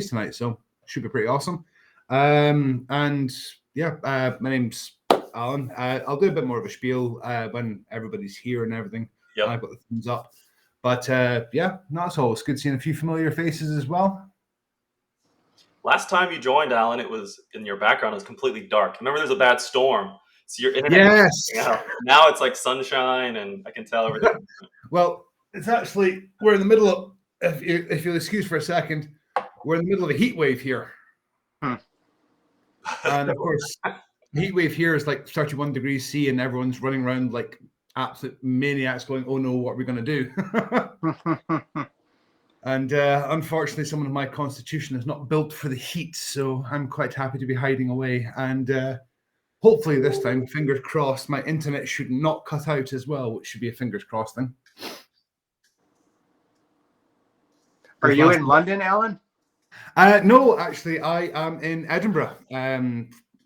tonight, so should be pretty awesome. And yeah, my name's Alan. I'll do a bit more of a spiel when everybody's here and everything. Yep. I've got the thumbs up. But yeah, that's all. It's good seeing a few familiar faces as well. Last time you joined, Alan, it was in your background. It was completely dark. Remember, there's a bad storm, so your internet. Yes. Now it's like sunshine, and I can tell everything. Well, it's actually we're in the middle of. If you'll excuse for a second, we're in the middle of a heat wave here. And of course, heat wave here is like 31 degrees C, and everyone's running around like absolute maniacs, going, "Oh no, what are we going to do?" And unfortunately, someone of my constitution is not built for the heat, so I'm quite happy to be hiding away. And hopefully this time, fingers crossed, my internet should not cut out as well, which should be a fingers crossed thing. Are you in London, Alan? No, actually, I am in Edinburgh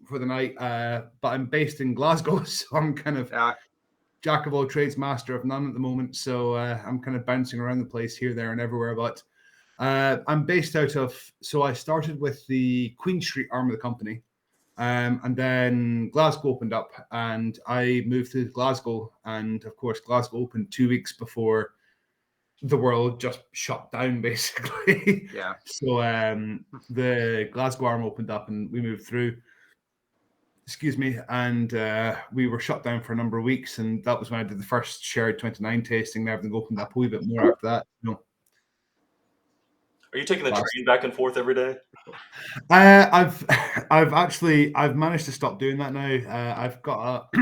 for the night, but I'm based in Glasgow, so I'm kind of jack of all trades, master of none at the moment. So I'm kind of bouncing around the place here, there, and everywhere. But I'm based out of. So I started with the Queen Street arm of the company, and then Glasgow opened up, and I moved to Glasgow. And of course, Glasgow opened 2 weeks before the world just shut down, basically. Yeah. So the Glasgow arm opened up, and we moved through. Excuse me, and we were shut down for a number of weeks, and that was when I did the first shared 29 tasting. And everything opened up a wee bit more after that. Are you taking the train back and forth every day? I've managed to stop doing that now. I've got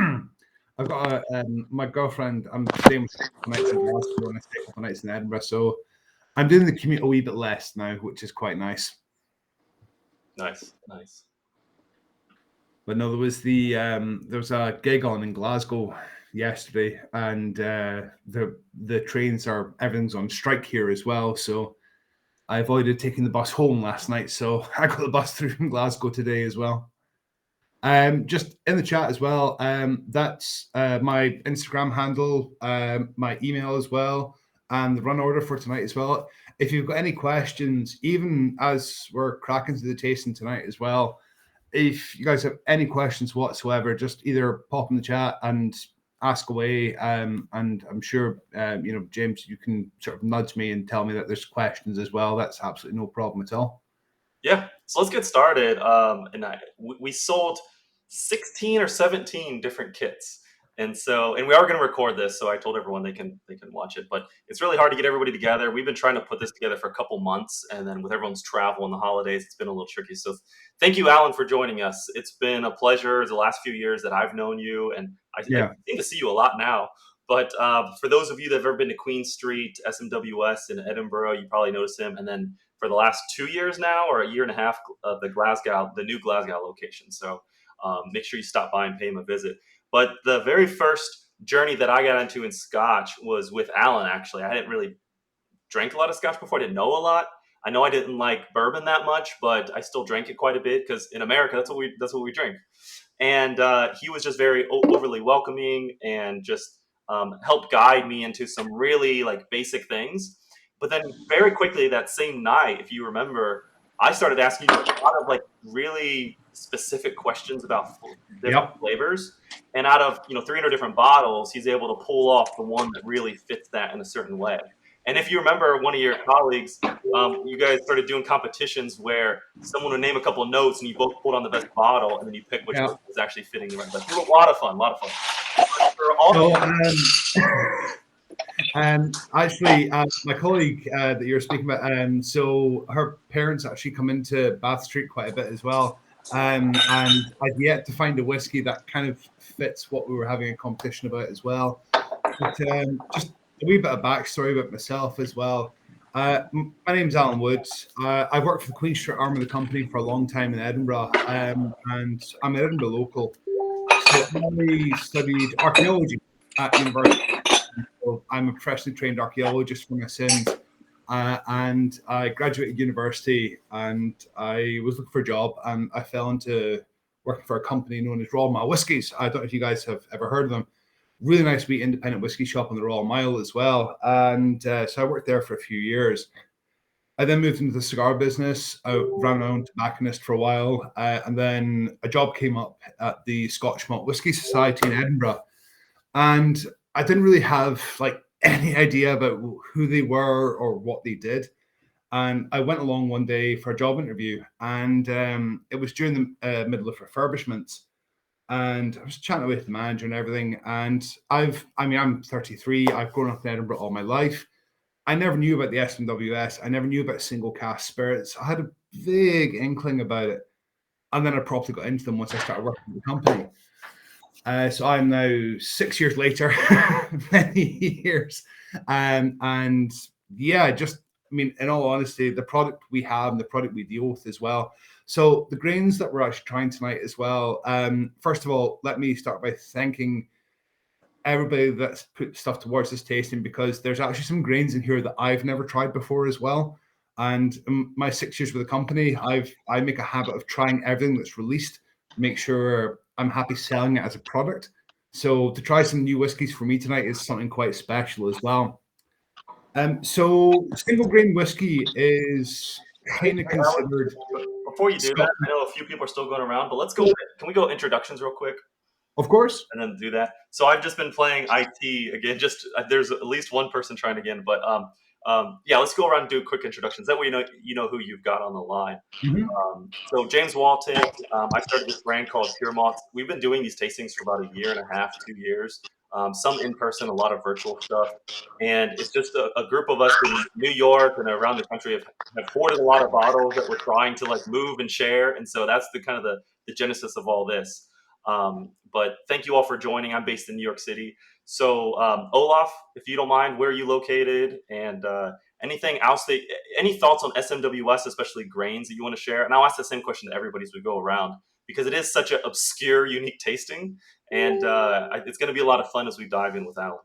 my girlfriend. I'm staying with her for nights in Glasgow and I stay for nights in Edinburgh, so I'm doing the commute a wee bit less now, which is quite nice. Nice. But no, there was a gig on in Glasgow yesterday, and the trains everything's on strike here as well. So I avoided taking the bus home last night, so I got the bus through from Glasgow today as well. Just in the chat as well. That's my Instagram handle, my email as well, and the run order for tonight as well. If you've got any questions, even as we're cracking to the tasting tonight as well, if you guys have any questions whatsoever, just either pop in the chat and ask away. And I'm sure, James, you can sort of nudge me and tell me that there's questions as well. That's absolutely no problem at all. Yeah. So let's get started. We sold 16 or 17 different kits. And we are going to record this, so I told everyone they can watch it. But it's really hard to get everybody together. We've been trying to put this together for a couple months, and then with everyone's travel and the holidays, it's been a little tricky. So thank you, Alan, for joining us. It's been a pleasure the last few years that I've known you, and I seem to see you a lot now. But for those of you that have ever been to Queen Street, SMWS in Edinburgh, you probably noticed him. And then for the last 2 years now, or a year and a half, the new Glasgow location. So make sure you stop by and pay him a visit. But the very first journey that I got into in Scotch was with Alan, actually. I hadn't really drank a lot of Scotch before. I didn't know a lot. I know I didn't like bourbon that much, but I still drank it quite a bit because in America, that's what we drink. And he was just very overly welcoming and just helped guide me into some really like basic things. But then very quickly that same night, if you remember, I started asking you a lot of like really specific questions about different flavors. And out of 300 different bottles, he's able to pull off the one that really fits that in a certain way. And if you remember, one of your colleagues, you guys started doing competitions where someone would name a couple of notes and you both pulled on the best bottle and then you pick which one was actually fitting the right best. It was a lot of fun. Actually, my colleague that you're speaking about, so her parents actually come into Bath Street quite a bit as well. And I've yet to find a whiskey that kind of fits what we were having a competition about as well. But just a wee bit of backstory about myself as well. My name's Alan Wood. I worked for the Queen Street arm of the company for a long time in Edinburgh, and I'm an Edinburgh local. So I studied archaeology at university. So I'm a professionally trained archaeologist for my sins. And I graduated university and I was looking for a job and I fell into working for a company known as Royal Mile Whiskies. I don't know if you guys have ever heard of them. Really nice wee independent whiskey shop on the Royal Mile as well. And so I worked there for a few years. I then moved into the cigar business. I ran my own tobacconist for a while, and then a job came up at the Scotch Malt Whisky Society in Edinburgh, and I didn't really have like any idea about who they were or what they did. And I went along one day for a job interview, and it was during the middle of refurbishments. And I was chatting away with the manager and everything. And I'm 33. I've grown up in Edinburgh all my life. I never knew about the SMWS. I never knew about single cask spirits. I had a vague inkling about it. And then I properly got into them once I started working with the company. So I'm now 6 years later, many years. And yeah, in all honesty, the product we have and the product we deal with as well. So the grains that we're actually trying tonight as well. First of all, let me start by thanking everybody that's put stuff towards this tasting, because there's actually some grains in here that I've never tried before as well. And in my 6 years with the company, I make a habit of trying everything that's released to make sure I'm happy selling it as a product. So to try some new whiskies for me tonight is something quite special as well. So single grain whiskey is kind of considered. Before you do that, I know a few people are still going around, but let's go. Can we go introductions real quick? Of course. And then do that. So I've just been playing IT again. Just there's at least one person trying again, but yeah, let's go around and do quick introductions. That way you know who you've got on the line. So James Walton, I started this brand called Pure Malts. We've been doing these tastings for about 1.5 years, 2 years. Some in person, a lot of virtual stuff, and it's just a group of us in New York and around the country have hoarded a lot of bottles that we're trying to like move and share, and so that's the kind of the genesis of all this. But thank you all for joining. I'm based in New York City. So Olaf, if you don't mind, where are you located? And anything else, any thoughts on SMWS, especially grains that you want to share? And I'll ask the same question to everybody as we go around, because it is such an obscure, unique tasting. And it's going to be a lot of fun as we dive in with Alan.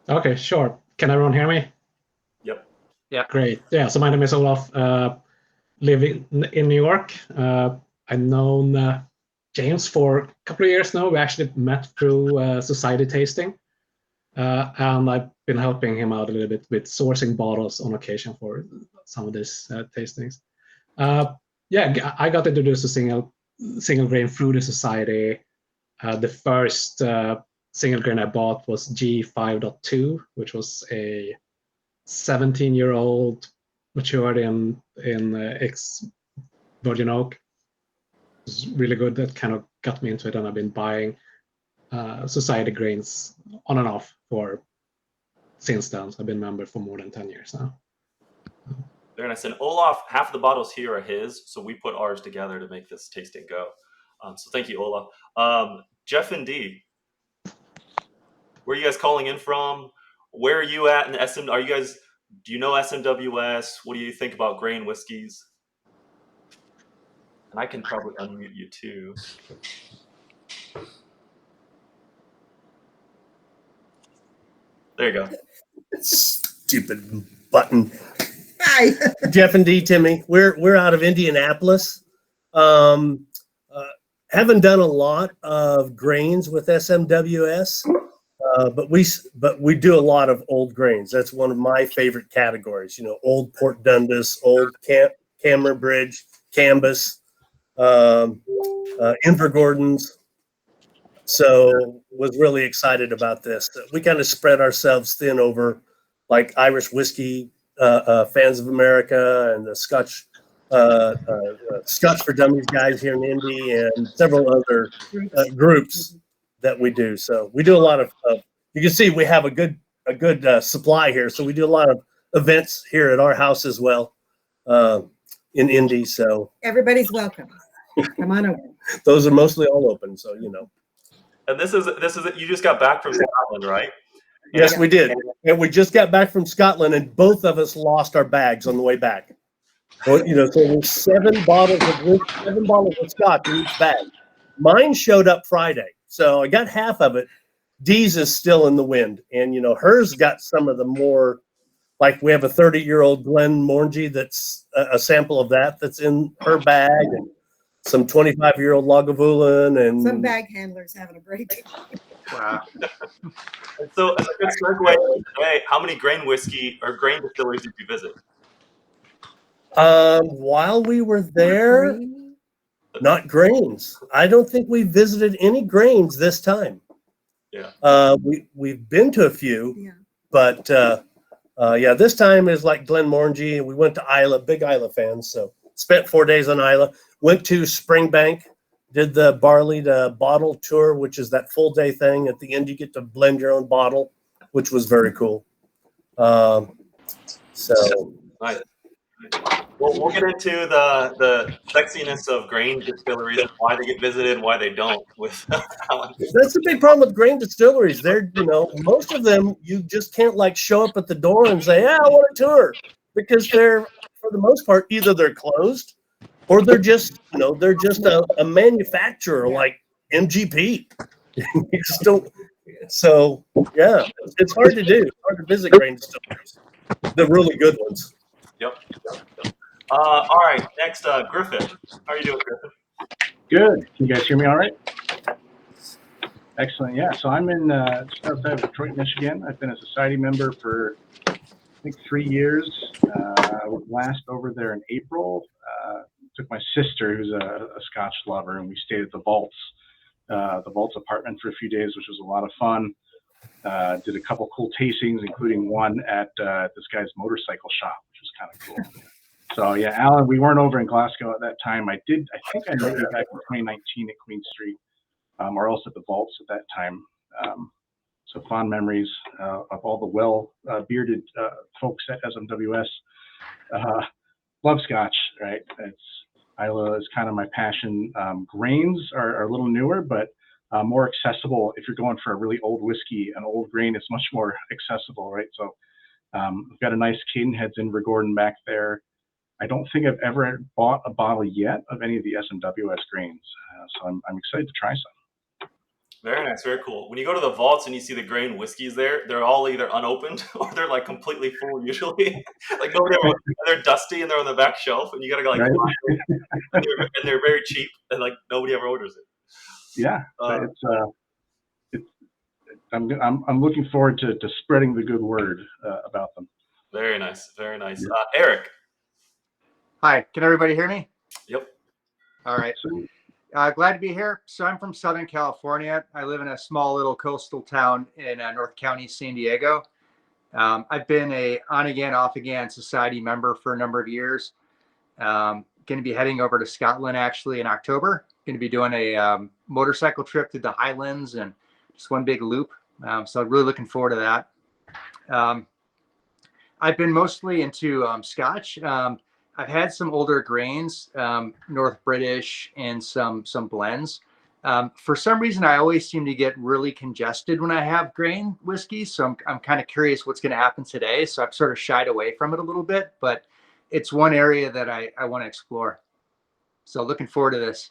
Okay, sure. Can everyone hear me? Yep. Yeah. Great. Yeah, so my name is Olaf, living in New York. I've known James for a couple of years now. We actually met through society tasting, and I've been helping him out a little bit with sourcing bottles on occasion for some of these tastings. Yeah, I got introduced to single grain through the society. The first single grain I bought was G5.12, which was a 17-year-old matured in ex virgin oak. Was really good. That kind of got me into it, and I've been buying society grains on and off since then. So I've been a member for more than 10 years now. Very nice. And Olaf, half of the bottles here are his, so we put ours together to make this tasting go. So thank you, Olaf. Jeff and Dee, where are you guys calling in from? Where are you at in the SM? Do you know SMWS? What do you think about grain whiskeys? And I can probably unmute you too. There you go. Stupid button. Hi. Jeff and Dee, Timmy. We're out of Indianapolis. Haven't done a lot of grains with SMWS, but we do a lot of old grains. That's one of my favorite categories. You know, old Port Dundas, old Cameron Bridge, Cambus, Invergordons. So was really excited about this. We kind of spread ourselves thin over like Irish whiskey, Fans of America, and the Scotch for Dummies guys here in Indy, and several other groups that we do. So we do a lot of. You can see we have a good supply here. So we do a lot of events here at our house as well in Indy. So Everybody's welcome. Come on over. Those are mostly all open. So you know. And this is it. You just got back from Scotland, right? Yes, we did, and we just got back from Scotland, and both of us lost our bags on the way back. Well, you know, so there's 7 bottles of Scotch in each bag. Mine showed up Friday, so I got half of it. Dee's is still in the wind, and you know, hers got some of the more, like we have a 30-year-old Glenmorangie that's a sample of that's in her bag, and some 25-year-old Lagavulin, and Some bag handlers having a great day. Wow. So as a good segue today, how many grain whiskey or grain distilleries did you visit? While we were there, not Grains. I don't think we visited any Grains this time. Yeah. We've been to a few, Yeah. but yeah, this time is like Glenmorangie. We went to Isla, big Isla fans. So spent 4 days on Isla. Went to Springbank, did the barley to bottle tour, which is that full day thing. At the end, you get to blend your own bottle, which was very cool. So Nice. We'll get into the sexiness of grain distilleries and why they get visited and why they don't with Alan. that's the big problem with grain distilleries. They're, most of them, you just can't like show up at the door and say, "Yeah, I want a tour," because they're, for the most part, either they're closed or they're just, they're just a manufacturer like MGP. You just don't. So yeah, it's hard to do. It's hard to visit grain distilleries, the really good ones. Yep. All right. Next, Griffith. How are you doing, Griffith? Good. Can you guys hear me all right? Excellent. Yeah. So I'm in just outside of Detroit, Michigan. I've been a society member for, I think, 3 years. I was last over there in April. Took my sister, who's a Scotch lover, and we stayed at the Vaults apartment for a few days, which was a lot of fun. Did a couple cool tastings, including one at this guy's motorcycle shop, which was kind of cool. So yeah, Alan, we weren't over in Glasgow at that time. I think I met you back in 2019 at Queen Street, or else at the Vaults at that time. So fond memories of all the well-bearded folks at SMWS. Love Scotch, right? Isla is kind of my passion. Grains are a little newer, but more accessible. If you're going for a really old whiskey, an old grain is much more accessible, right? So we've got a nice Cadenhead's Invergordon back there. I don't think I've ever bought a bottle yet of any of the SMWS grains, so I'm excited to try some. Very nice, very cool. When you go to the vaults and you see the grain whiskeys there, they're all either unopened or they're like completely full usually. Like nobody ever, they're dusty and they're on the back shelf and you gotta go like, Right? and they're very cheap and like nobody ever orders it. Yeah, I'm looking forward to spreading the good word about them. Very nice, very nice. Eric. Hi, can everybody hear me? Yep. All right. Glad to be here. So I'm from Southern California. I live in a small little coastal town in North County, San Diego. I've been a on-again, off-again society member for a number of years. Going to be heading over to Scotland actually in October. Going to be doing a motorcycle trip to the Highlands and just one big loop. So I'm really looking forward to that. I've been mostly into Scotch. I've had some older grains, North British, and some blends. For some reason, I always seem to get really congested when I have grain whiskey. So I'm kind of curious what's going to happen today. So I've sort of shied away from it a little bit, but it's one area that I want to explore. So looking forward to this.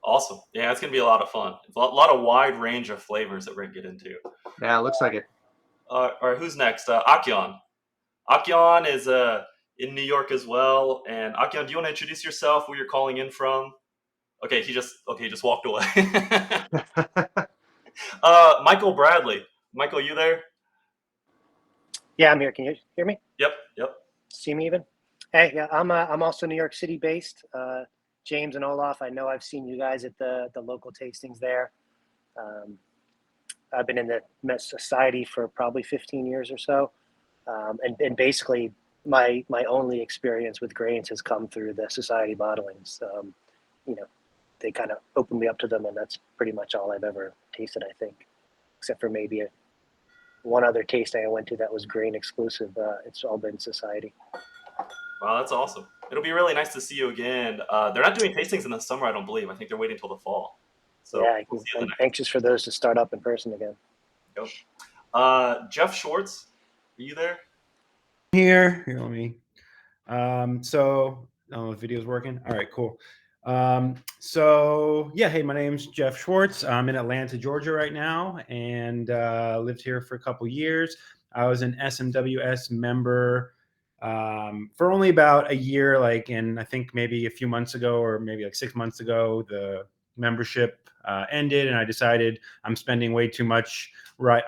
Awesome. Yeah, it's going to be a lot of fun. It's a lot of wide range of flavors that we're going to get into. Yeah, it looks like it. All right, who's next? Akyon. Akyon is in New York as well. And Akyon, do you want to introduce yourself, where you're calling in from? Okay, he just walked away. Michael Bradley. Michael, you there? Yeah, I'm here. Can you hear me? Yep. See me even? Hey, yeah, I'm also New York City based. James and Olaf, I know I've seen you guys at the local tastings there. I've been in the Met Society for probably 15 years or so. And basically my only experience with grains has come through the society bottlings. They kind of opened me up to them, and that's pretty much all I've ever tasted, I think, except for maybe one other tasting I went to that was grain exclusive. It's all been society. Wow, that's awesome. It'll be really nice to see you again. They're not doing tastings in the summer, I don't believe. I think they're waiting until the fall. So yeah, we'll see you I'm anxious for those to start up in person again. Yep. Jeff Schwartz, are you there? Here, let me. So, the video's working. All right, cool. So yeah, hey, my name's Jeff Schwartz. I'm in Atlanta, Georgia right now, and lived here for a couple years. I was an SMWS member for only about a year, and I think maybe a few months ago, or maybe like 6 months ago, the membership ended, and I decided I'm spending way too much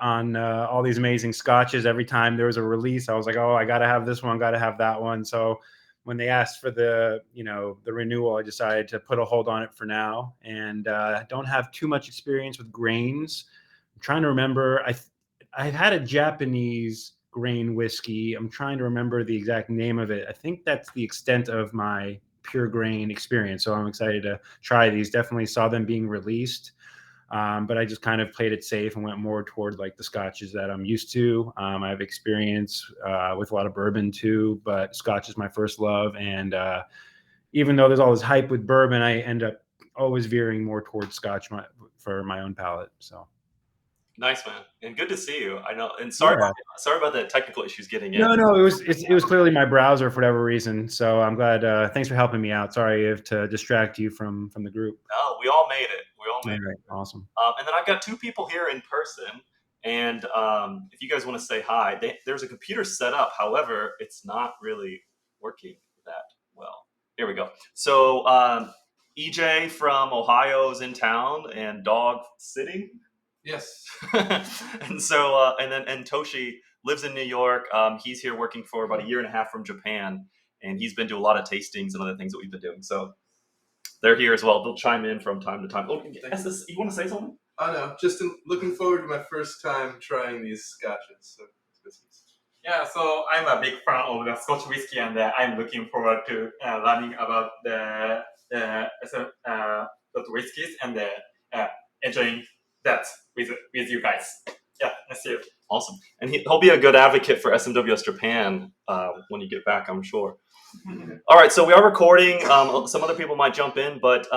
on all these amazing scotches. Every time there was a release, I was like, oh, I gotta have this one, gotta have that one. So when they asked for the renewal, I decided to put a hold on it for now, and don't have too much experience with grains. I'm trying to remember. I've had a Japanese grain whiskey. I'm trying to remember the exact name of it. I think that's the extent of my pure grain experience. So I'm excited to try these. Definitely saw them being released. But I just kind of played it safe and went more toward like the scotches that I'm used to. I have experience with a lot of bourbon too, but scotch is my first love. And even though there's all this hype with bourbon, I end up always veering more towards scotch for my own palate. So Nice, man, and good to see you. I know, and sorry about the technical issues getting in. No, it was clearly my browser for whatever reason. So I'm glad. Thanks for helping me out. Sorry to distract you from the group. No, we all made it. All right, awesome. And then I've got two people here in person, and if you guys want to say hi, there's a computer set up. However, it's not really working that well. Here we go. So EJ from Ohio is in town, and dog sitting. Yes. And so and Toshi lives in New York. He's here working for about 1.5 years from Japan, and he's been to a lot of tastings and other things that we've been doing. So they're here as well. They'll chime in from time to time. Oh, you want to say something? Oh no, just looking forward to my first time trying these scotches. So yeah, so I'm a big fan of the Scotch whiskey, and I'm looking forward to learning about the whiskeys and enjoying that with you guys. Yeah, nice to see you. Awesome. And he'll be a good advocate for SMWS Japan when you get back, I'm sure. All right, so we are recording. Some other people might jump in, but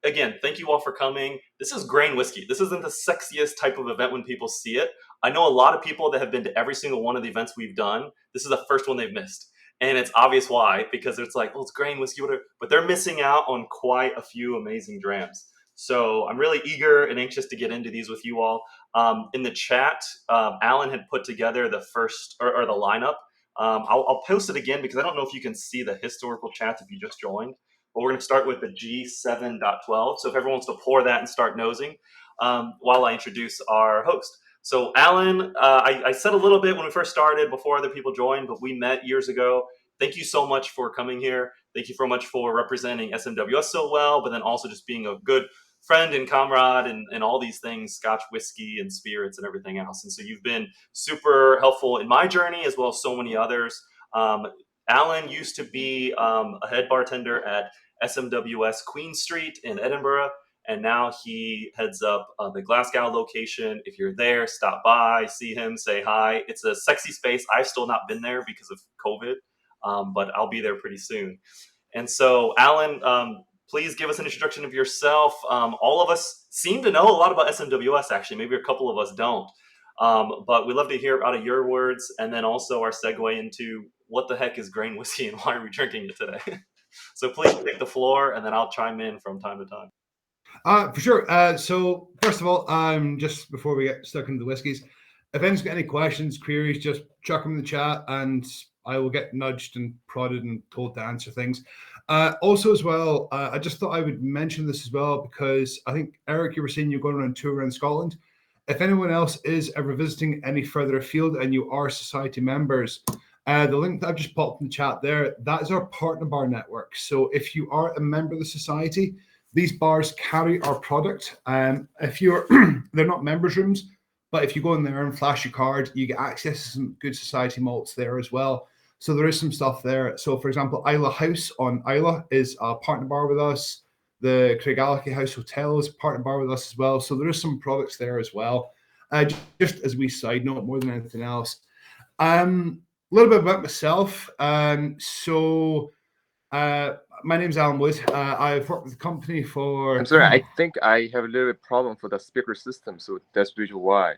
again, thank you all for coming. This is grain whiskey. This isn't the sexiest type of event when people see it. I know a lot of people that have been to every single one of the events we've done. This is the first one they've missed. And it's obvious why, because it's like, well, it's grain whiskey, whatever. But they're missing out on quite a few amazing drams. So I'm really eager and anxious to get into these with you all. In the chat, Alan had put together the first or the lineup. I'll post it again because I don't know if you can see the historical chats if you just joined. But we're going to start with the G7.12. So if everyone wants to pour that and start nosing while I introduce our host. So Alan, I said a little bit when we first started before other people joined, but we met years ago. Thank you so much for coming here. Thank you so much for representing SMWS so well, but then also just being a good friend and comrade and all these things, Scotch whiskey and spirits and everything else. And so you've been super helpful in my journey as well as so many others. Alan used to be a head bartender at SMWS Queen Street in Edinburgh, and now he heads up the Glasgow location. If you're there, stop by, see him, say hi. It's a sexy space. I've still not been there because of COVID, but I'll be there pretty soon. And so, Alan, please give us an introduction of yourself. All of us seem to know a lot about SMWS, actually. Maybe a couple of us don't. But we'd love to hear out of your words, and then also our segue into what the heck is grain whiskey and why are we drinking it today? So please take the floor, and then I'll chime in from time to time. For sure. So first of all, just before we get stuck into the whiskeys, if anyone's got any questions, queries, just chuck them in the chat, and I will get nudged and prodded and told to answer things. Also, as well, I just thought I would mention this as well because I think, Eric, you were saying you're going on a tour around Scotland. If anyone else is ever visiting any further afield and you are society members, the link that I've just popped in the chat there, that is our partner bar network. So if you are a member of the society, these bars carry our product. If you're, they're not members rooms, but if you go in there and flash your card, you get access to some good society malts there as well. So there is some stuff there. So for example, Isla House on Isla is a partner bar with us. The Craigallachie House Hotel is a partner bar with us as well. So there is some products there as well. Just as we side note more than anything else. A little bit about myself. My name's Alan Wood. I've worked with the company for... I'm sorry, I think I have a little bit problem for the speaker system, so that's the reason why.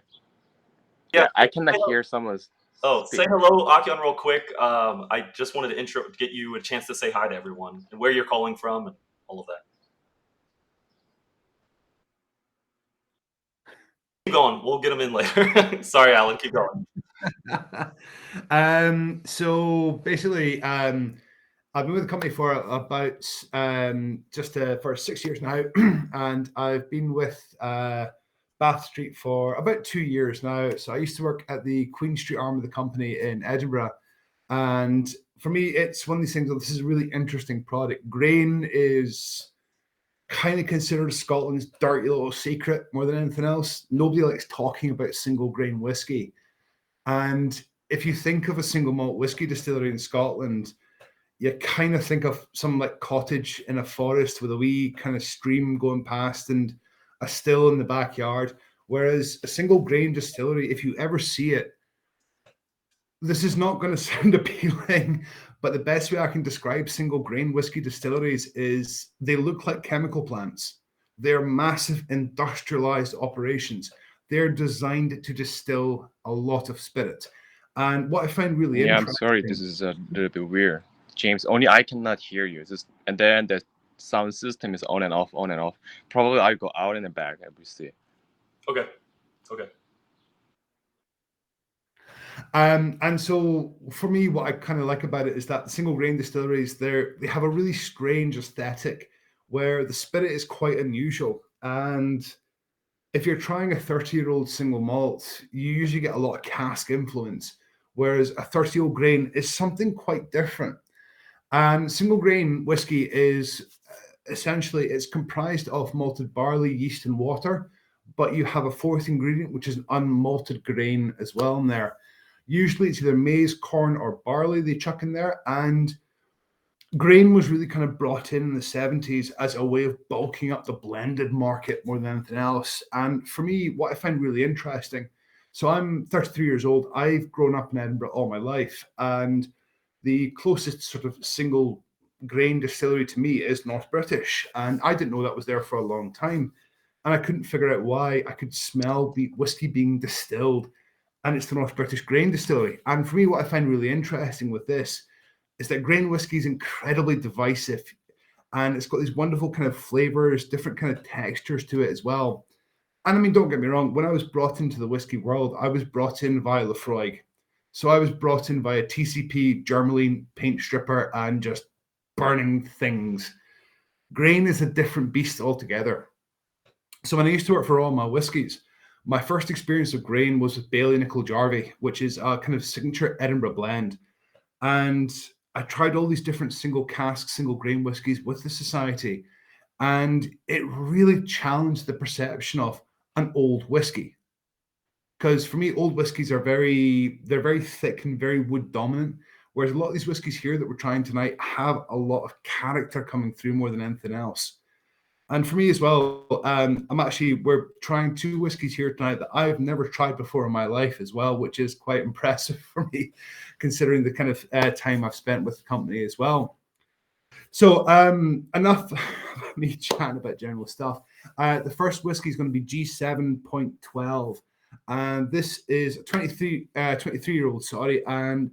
Yeah, I cannot hear someone's... Oh, say hello, Akion, real quick. I just wanted to get you a chance to say hi to everyone and where you're calling from and all of that. Keep going. We'll get them in later. Sorry, Alan. Keep going. So basically, I've been with the company for about for 6 years now, and I've been with Bath Street for about 2 years now. So I used to work at the Queen Street arm of the company in Edinburgh, and for me, it's one of these things that this is a really interesting product. Grain is kind of considered Scotland's dirty little secret more than anything else. Nobody likes talking about single grain whiskey. And if you think of a single malt whiskey distillery in Scotland, you kind of think of some like cottage in a forest with a wee kind of stream going past and a still in the backyard. Whereas a single grain distillery, if you ever see it, this is not going to sound appealing, but the best way I can describe single grain whiskey distilleries is they look like chemical plants. They're massive industrialized operations. They're designed to distill a lot of spirit. And what I find really interesting... I'm sorry, this is a little bit weird. James, only I cannot hear you. And then the sound system is on and off, on and off. Probably I'll go out in the back and we see. Okay. And so for me, what I kind of like about it is that the single grain distilleries, they have a really strange aesthetic where the spirit is quite unusual. And if you're trying a 30-year-old single malt, you usually get a lot of cask influence, whereas a 30-year-old grain is something quite different. And single grain whiskey is essentially, it's comprised of malted barley, yeast, and water, but you have a fourth ingredient, which is an unmalted grain as well in there. Usually it's either maize, corn, or barley they chuck in there. And grain was really kind of brought in the 70s as a way of bulking up the blended market more than anything else. And for me, what I find really interesting, so I'm 33 years old. I've grown up in Edinburgh all my life. And the closest sort of single grain distillery to me is North British. And I didn't know that was there for a long time. And I couldn't figure out why. I could smell the whiskey being distilled. And it's the North British Grain Distillery. And for me, what I find really interesting with this is that grain whiskey is incredibly divisive. And it's got these wonderful kind of flavors, different kind of textures to it as well. And I mean, don't get me wrong, when I was brought into the whiskey world, I was brought in via Lefroy. So I was brought in via TCP, Germaline, paint stripper, and just burning things. Grain is a different beast altogether. So when I used to work for all my whiskies, my first experience of grain was with Bailey Nickel Jarvie, which is a kind of signature Edinburgh blend. And I tried all these different single cask, single grain whiskies with the society. And it really challenged the perception of an old whiskey. Because for me, old whiskies are they're very thick and very wood dominant. Whereas a lot of these whiskies here that we're trying tonight have a lot of character coming through more than anything else. And for me as well, we're trying two whiskies here tonight that I've never tried before in my life as well, which is quite impressive for me, considering the kind of time I've spent with the company as well. So enough of me chatting about general stuff. The first whiskey is going to be G10.14. And this is a 23-year-old, and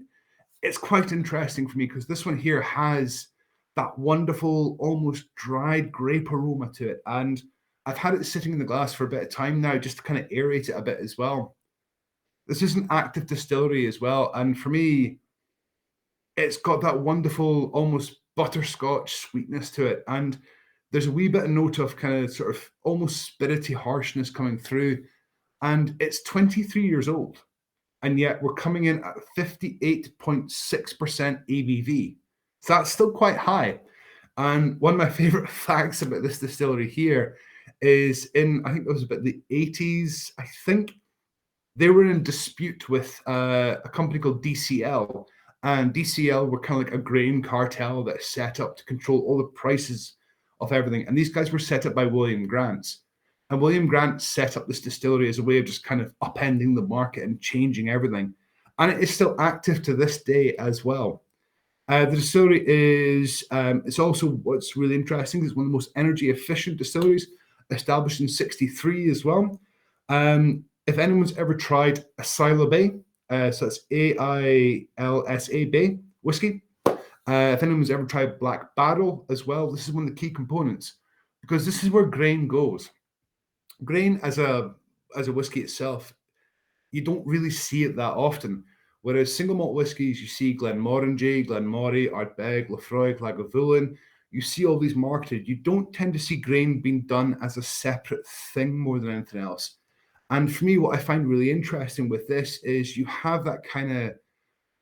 it's quite interesting for me because this one here has that wonderful, almost dried grape aroma to it. And I've had it sitting in the glass for a bit of time now, just to kind of aerate it a bit as well. This is an active distillery as well. And for me, it's got that wonderful, almost butterscotch sweetness to it. And there's a wee bit of note of kind of sort of almost spirity harshness coming through. And it's 23 years old. And yet we're coming in at 58.6% ABV. So that's still quite high. And one of my favorite facts about this distillery here is I think it was about the 80s, I think they were in dispute with a company called DCL. And DCL were kind of like a grain cartel that is set up to control all the prices of everything. And these guys were set up by William Grant. And William Grant set up this distillery as a way of just kind of upending the market and changing everything. And it is still active to this day as well. The distillery is, it's also what's really interesting, it's one of the most energy efficient distilleries, established in 1963 as well. If anyone's ever tried a Sila Bay, so that's AILSA Bay whiskey, if anyone's ever tried Black Barrel as well, this is one of the key components because this is where grain goes. Grain as a whiskey itself, you don't really see it that often. Whereas single malt whiskies, you see Glenmorangie, Glenmoray, Ardbeg, Lefroy, Lagavulin, you see all these marketed. You don't tend to see grain being done as a separate thing more than anything else. And for me, what I find really interesting with this is you have that kind of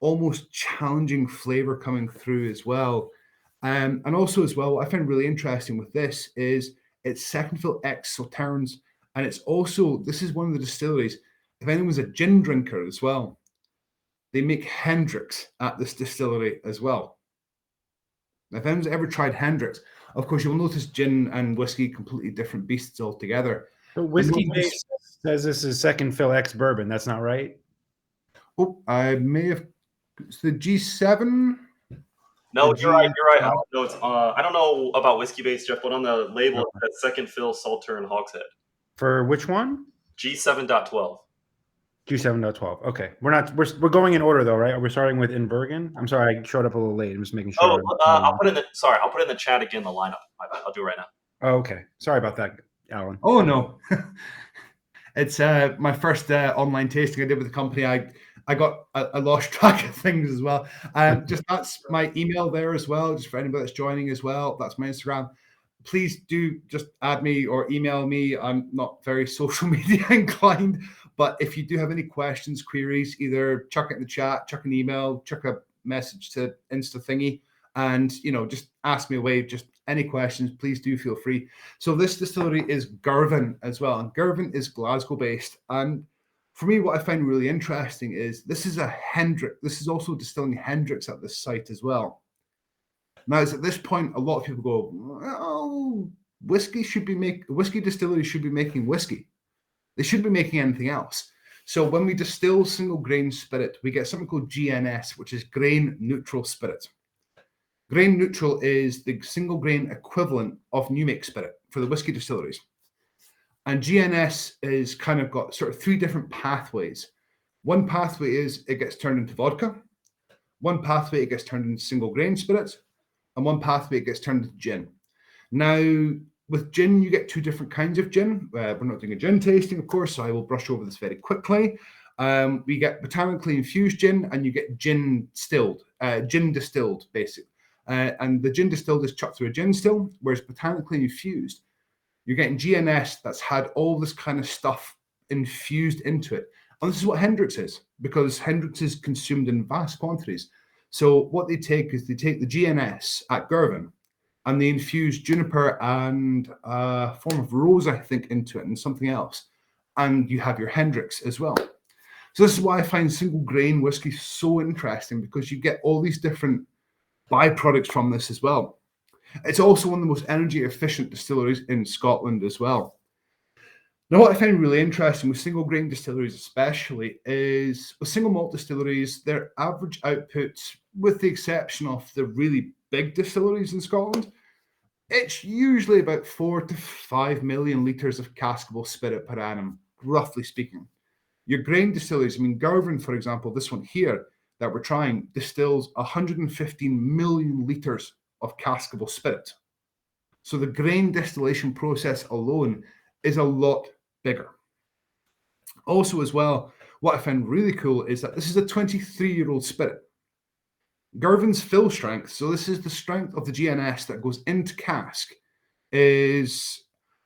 almost challenging flavor coming through as well. And also as well, what I find really interesting with this is it's second fill X Sauternes, and it's also, this is one of the distilleries, if anyone's a gin drinker as well, they make Hendrix at this distillery as well. Now, if anyone's ever tried Hendrix, of course, you'll notice gin and whiskey, completely different beasts altogether. But whiskey base says this is second fill X bourbon. That's not right. Oh, I may have, it's the G7. No, you're right. You're right. Alan. No, it's I don't know about whiskey base, Jeff, but on the label it says second fill Saltern Hogshead. For which one? G7.12. G7.12. Okay, we're going in order though, right? We're starting with Invergordon. I'm sorry, I showed up a little late. I'm just making sure. I'll put in the chat again the lineup. I'll do it right now. Oh, okay. Sorry about that, Alan. Oh no, it's my first online tasting I did with the company. I lost track of things as well. Just that's my email there as well. Just for anybody that's joining as well, that's my Instagram. Please do just add me or email me. I'm not very social media inclined, but if you do have any questions, queries, either chuck it in the chat, chuck an email, chuck a message to Insta thingy, and just ask me away. Just any questions, please do feel free. So this distillery is Girvan as well, and Girvan is Glasgow based. And for me, what I find really interesting is this is a Hendrix. This is also distilling Hendrix at this site as well. Now, at this point, a lot of people go, "Oh, whiskey distilleries should be making whiskey. They shouldn't be making anything else." So when we distill single grain spirit, we get something called GNS, which is grain neutral spirit. Grain neutral is the single grain equivalent of new make spirit for the whiskey distilleries. And GNS is kind of got sort of three different pathways. One pathway is it gets turned into vodka. One pathway it gets turned into single grain spirits. And one pathway it gets turned into gin. Now, with gin, you get two different kinds of gin. We're not doing a gin tasting, of course, so I will brush over this very quickly. We get botanically infused gin, and you get gin distilled, basically. And the gin distilled is chucked through a gin still, whereas botanically infused, you're getting GNS that's had all this kind of stuff infused into it. And this is what Hendrix is, because Hendrix is consumed in vast quantities. So what they take is they take the GNS at Girvan and they infuse juniper and a form of rose, I think, into it and something else. And you have your Hendrix as well. So this is why I find single grain whiskey so interesting, because you get all these different byproducts from this as well. It's also one of the most energy efficient distilleries in Scotland as well. Now, what I find really interesting with single grain distilleries especially is with single malt distilleries, their average output, with the exception of the really big distilleries in Scotland, it's usually about 4 to 5 million litres of caskable spirit per annum, roughly speaking. Your grain distilleries, I mean, Girvan, for example, this one here that we're trying, distills 115 million litres of caskable spirit. So the grain distillation process alone is a lot bigger. Also as well, what I find really cool is that this is a 23-year-old spirit. Girvan's fill strength, so this is the strength of the GNS that goes into cask, is,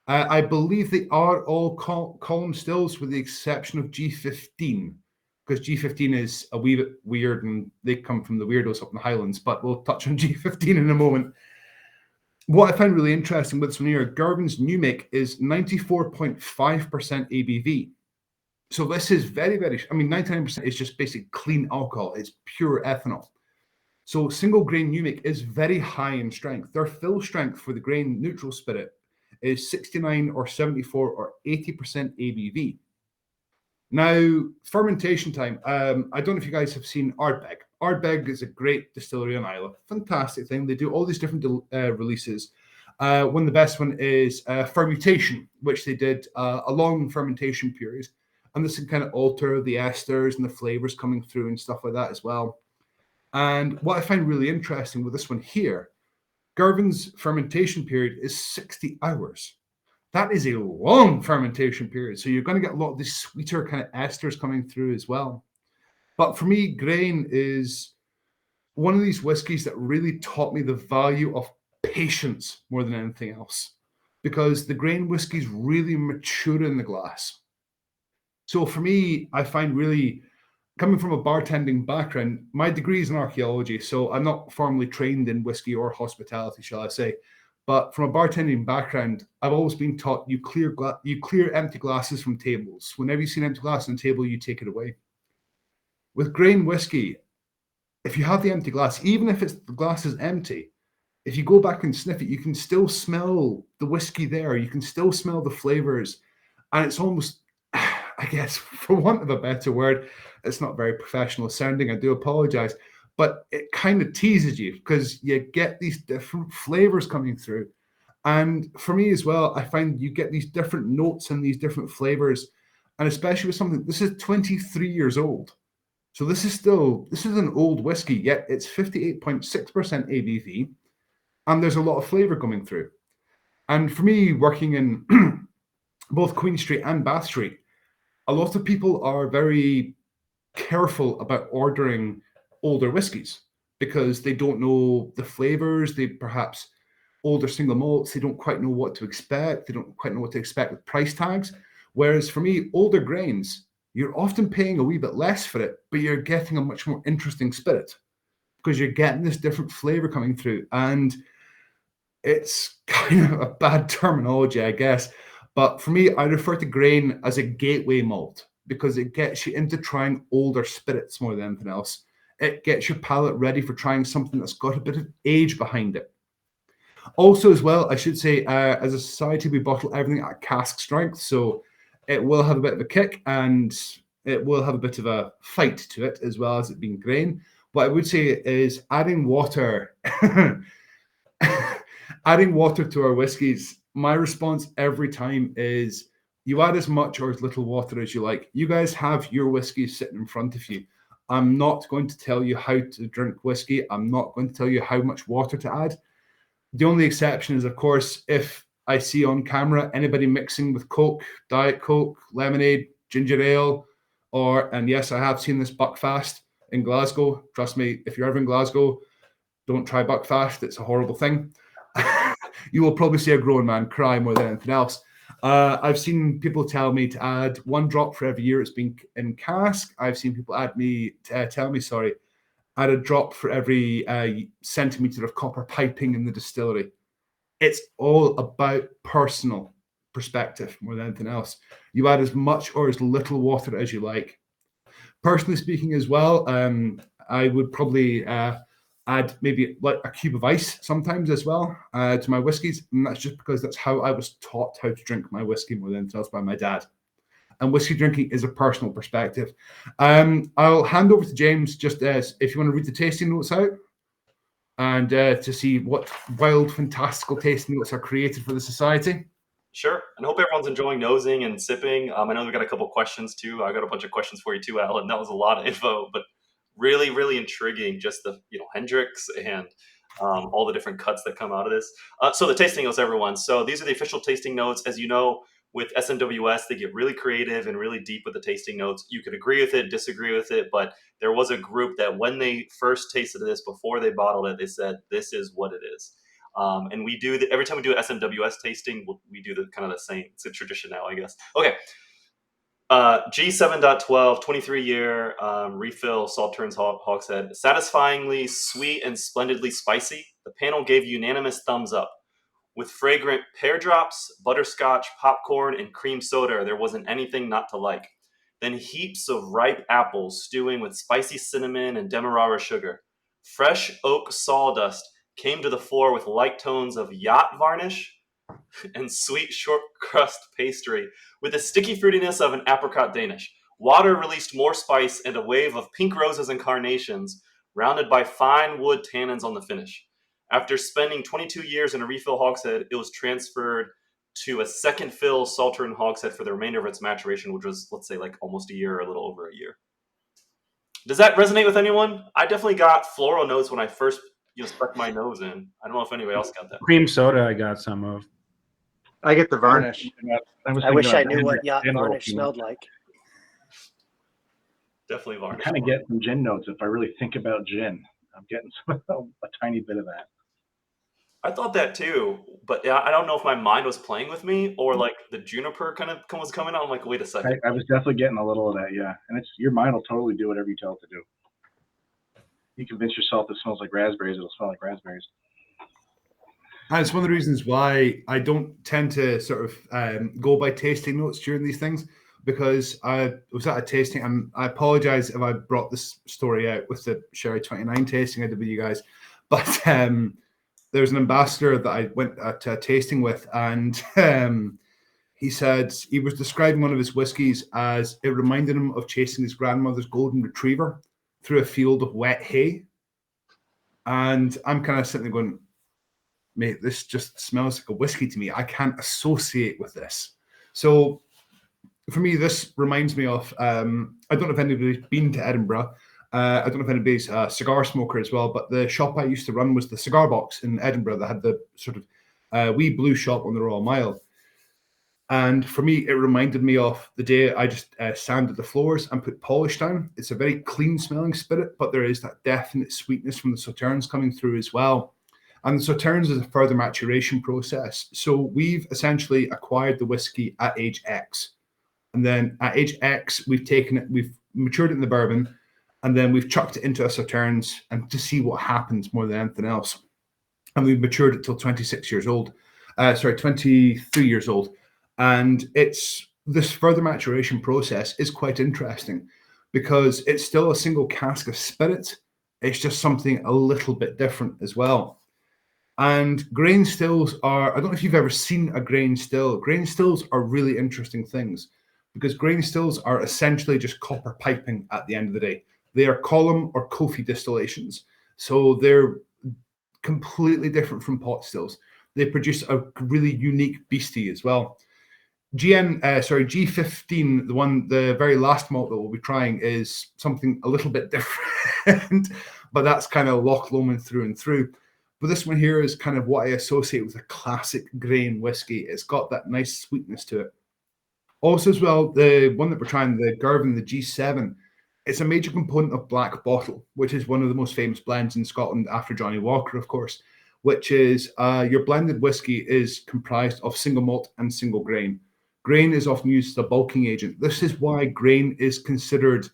I believe they are all column stills with the exception of G15, because G15 is a wee bit weird and they come from the weirdos up in the Highlands, but we'll touch on G15 in a moment. What I find really interesting with this one here, Girvan's new make is 94.5% ABV. So this is very, very, I mean, 99% is just basic clean alcohol. It's pure ethanol. So single grain new make is very high in strength. Their fill strength for the grain neutral spirit is 69 or 74 or 80% ABV. Now, fermentation time. I don't know if you guys have seen Ardbeg. Ardbeg is a great distillery on Islay. Fantastic thing. They do all these different releases. One of the best one is fermentation, which they did a long fermentation period. And this can kind of alter the esters and the flavors coming through and stuff like that as well. And what I find really interesting with this one here, Girvan's fermentation period is 60 hours. That is a long fermentation period. So you're going to get a lot of these sweeter kind of esters coming through as well. But for me, grain is one of these whiskies that really taught me the value of patience more than anything else, because the grain whiskies really mature in the glass. So for me, I find really coming from a bartending background, my degree is in archaeology, so I'm not formally trained in whiskey or hospitality, shall I say. But from a bartending background, I've always been taught you clear empty glasses from tables. Whenever you see an empty glass on the table, you take it away. With grain whiskey, if you have the empty glass, even if the glass is empty, if you go back and sniff it, you can still smell the whiskey there. You can still smell the flavors. And it's almost, I guess, for want of a better word, it's not very professional sounding. I do apologize. But it kind of teases you because you get these different flavors coming through. And for me as well, I find you get these different notes and these different flavors. And especially with something, this is 23 years old. So this is an old whiskey, yet it's 58.6% ABV. And there's a lot of flavor coming through. And for me, working in both Queen Street and Bath Street, a lot of people are very careful about ordering older whiskies because they don't know the flavors. They perhaps older single malts, they don't quite know what to expect. They don't quite know what to expect with price tags. Whereas for me, older grains, you're often paying a wee bit less for it, but you're getting a much more interesting spirit because you're getting this different flavor coming through. And it's kind of a bad terminology, I guess. But for me, I refer to grain as a gateway malt because it gets you into trying older spirits more than anything else. It gets your palate ready for trying something that's got a bit of age behind it. Also, as well, I should say, as a society, we bottle everything at cask strength. So it will have a bit of a kick and it will have a bit of a fight to it as well as it being grain. What I would say is adding water, adding water to our whiskies. My response every time is you add as much or as little water as you like. You guys have your whiskey sitting in front of you. I'm not going to tell you how to drink whiskey. I'm not going to tell you how much water to add. The only exception is, of course, if I see on camera anybody mixing with Coke, Diet Coke, lemonade, ginger ale, and yes, I have seen this Buckfast in Glasgow. Trust me, if you're ever in Glasgow, don't try Buckfast. It's a horrible thing. You will probably see a grown man cry more than anything else. I've seen people tell me to add 1 drop for every year it's been in cask. I've seen people tell me, add a drop for every centimeter of copper piping in the distillery. It's all about personal perspective more than anything else. You add as much or as little water as you like. Personally speaking as well, I would probably add maybe like a cube of ice sometimes as well to my whiskies. And that's just because that's how I was taught how to drink my whiskey more than anything else by my dad. And whiskey drinking is a personal perspective. I'll hand over to James just if you want to read the tasting notes out and to see what wild, fantastical tasting notes are created for the society. Sure. And I hope everyone's enjoying nosing and sipping. I know we got a couple questions too. I got a bunch of questions for you too, Alan. That was a lot of info, but really, really intriguing. Just the Hendrix and all the different cuts that come out of this. So the tasting notes, everyone. So these are the official tasting notes. As you know, with SMWS, they get really creative and really deep with the tasting notes. You could agree with it, disagree with it, but there was a group that when they first tasted this, before they bottled it, they said, this is what it is. And we do every time we do an SMWS tasting, we do the kind of the same. It's a tradition now, I guess. Okay. G7.12, 23-year refill Salterns Hogshead. Satisfyingly sweet and splendidly spicy. The panel gave unanimous thumbs up. With fragrant pear drops, butterscotch, popcorn, and cream soda, there wasn't anything not to like. Then heaps of ripe apples stewing with spicy cinnamon and demerara sugar. Fresh oak sawdust came to the fore with light tones of yacht varnish and sweet short crust pastry with the sticky fruitiness of an apricot Danish. Water released more spice and a wave of pink roses and carnations, rounded by fine wood tannins on the finish. After spending 22 years in a refill hogshead, it was transferred to a second fill Saltern hogshead for the remainder of its maturation, which was, let's say, like almost a year or a little over a year. Does that resonate with anyone? I definitely got floral notes when I first stuck my nose in. I don't know if anybody else got that. Cream soda, I got some of. I get the varnish. I wish I knew what yacht varnish smelled like. Definitely varnish. I kind of get some gin notes if I really think about gin. I'm getting a tiny bit of that. I thought that too, but yeah, I don't know if my mind was playing with me or like the juniper kind of was coming out. I'm like, wait a second. I was definitely getting a little of that, yeah. And it's your mind will totally do whatever you tell it to do. You convince yourself it smells like raspberries, it'll smell like raspberries. And it's one of the reasons why I don't tend to sort of go by tasting notes during these things, because I was at a tasting, and I apologize if I brought this story out with the Sherry 29 tasting I did with you guys, but there's an ambassador that I went to a tasting with, and he said he was describing one of his whiskies as it reminded him of chasing his grandmother's golden retriever through a field of wet hay. And I'm kind of sitting there going, mate, this just smells like a whiskey to me. I can't associate with this. So for me, this reminds me of, I don't know if anybody's been to Edinburgh. I don't know if anybody's a cigar smoker as well, but the shop I used to run was the Cigar Box in Edinburgh that had the sort of wee blue shop on the Royal Mile. And for me, it reminded me of the day I just sanded the floors and put polish down. It's a very clean smelling spirit, but there is that definite sweetness from the sauternes coming through as well. And the sauternes is a further maturation process. So we've essentially acquired the whiskey at age X. And then at age X, we've taken it, we've matured it in the bourbon, and then we've chucked it into a sauternes and to see what happens more than anything else. And we've matured it till 26 years old. 23 years old. And it's this further maturation process is quite interesting because it's still a single cask of spirit. It's just something a little bit different as well. And grain stills are, I don't know if you've ever seen a grain still. Grain stills are really interesting things because grain stills are essentially just copper piping at the end of the day. They are column or Kofi distillations. So they're completely different from pot stills. They produce a really unique beastie as well. G15, the very last malt that we'll be trying is something a little bit different, but that's kind of Loch Lomond through and through. But this one here is kind of what I associate with a classic grain whiskey. It's got that nice sweetness to it. Also as well, the one that we're trying, the Girvan, the G7, it's a major component of Black Bottle, which is one of the most famous blends in Scotland after Johnny Walker, of course, which is your blended whiskey is comprised of single malt and single grain. Grain is often used as a bulking agent. This is why grain is considered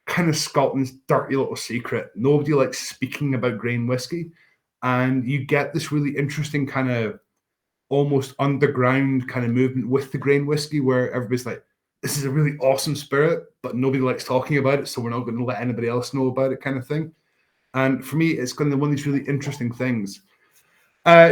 kind of Scotland's dirty little secret. Nobody likes speaking about grain whiskey. And you get this really interesting kind of almost underground kind of movement with the grain whiskey where everybody's like, this is a really awesome spirit, but nobody likes talking about it, so we're not going to let anybody else know about it kind of thing. And for me, it's kind of one of these really interesting things.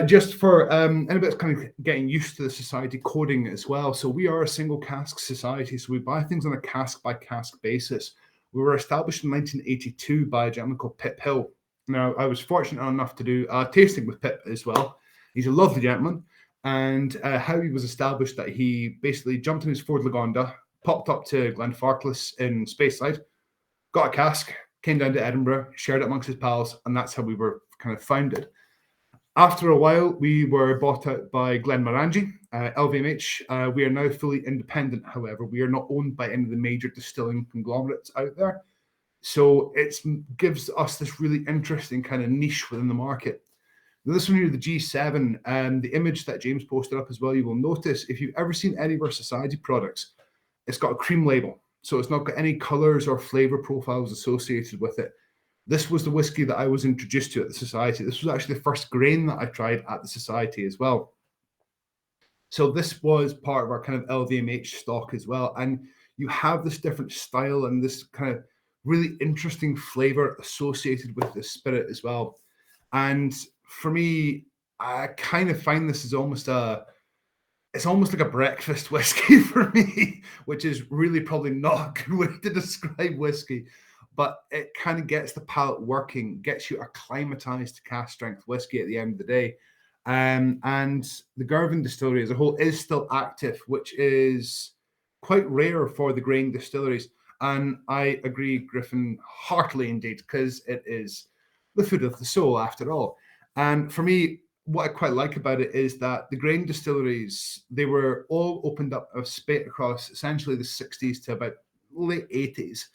Just for anybody that's kind of getting used to the society coding as well. So we are a single cask society. So we buy things on a cask by cask basis. We were established in 1982 by a gentleman called Pip Hill. Now, I was fortunate enough to do a tasting with Pip as well. He's a lovely gentleman. And how he was established that he basically jumped in his Ford Lagonda, popped up to Glenfarclas in Speyside, got a cask, came down to Edinburgh, shared it amongst his pals, and that's how we were kind of founded. After a while, we were bought out by Glenmorangie, LVMH. We are now fully independent, however. We are not owned by any of the major distilling conglomerates out there. So it gives us this really interesting kind of niche within the market. Now, this one here, the G7, the image that James posted up as well, you will notice, if you've ever seen any of our society products, it's got a cream label. So it's not got any colors or flavor profiles associated with it. This was the whiskey that I was introduced to at the society. This was actually the first grain that I tried at the society as well. So this was part of our kind of LVMH stock as well. And you have this different style and this kind of really interesting flavor associated with the spirit as well. And for me, I kind of find this is almost like a breakfast whiskey for me, which is really probably not a good way to describe whiskey. But it kind of gets the palate working, gets you acclimatized to cask strength whiskey at the end of the day. And the Girvan distillery as a whole is still active, which is quite rare for the grain distilleries. And I agree, Griffin, heartily indeed, because it is the food of the soul after all. And for me, what I quite like about it is that the grain distilleries, they were all opened up a spate across essentially the 60s to about late 80s.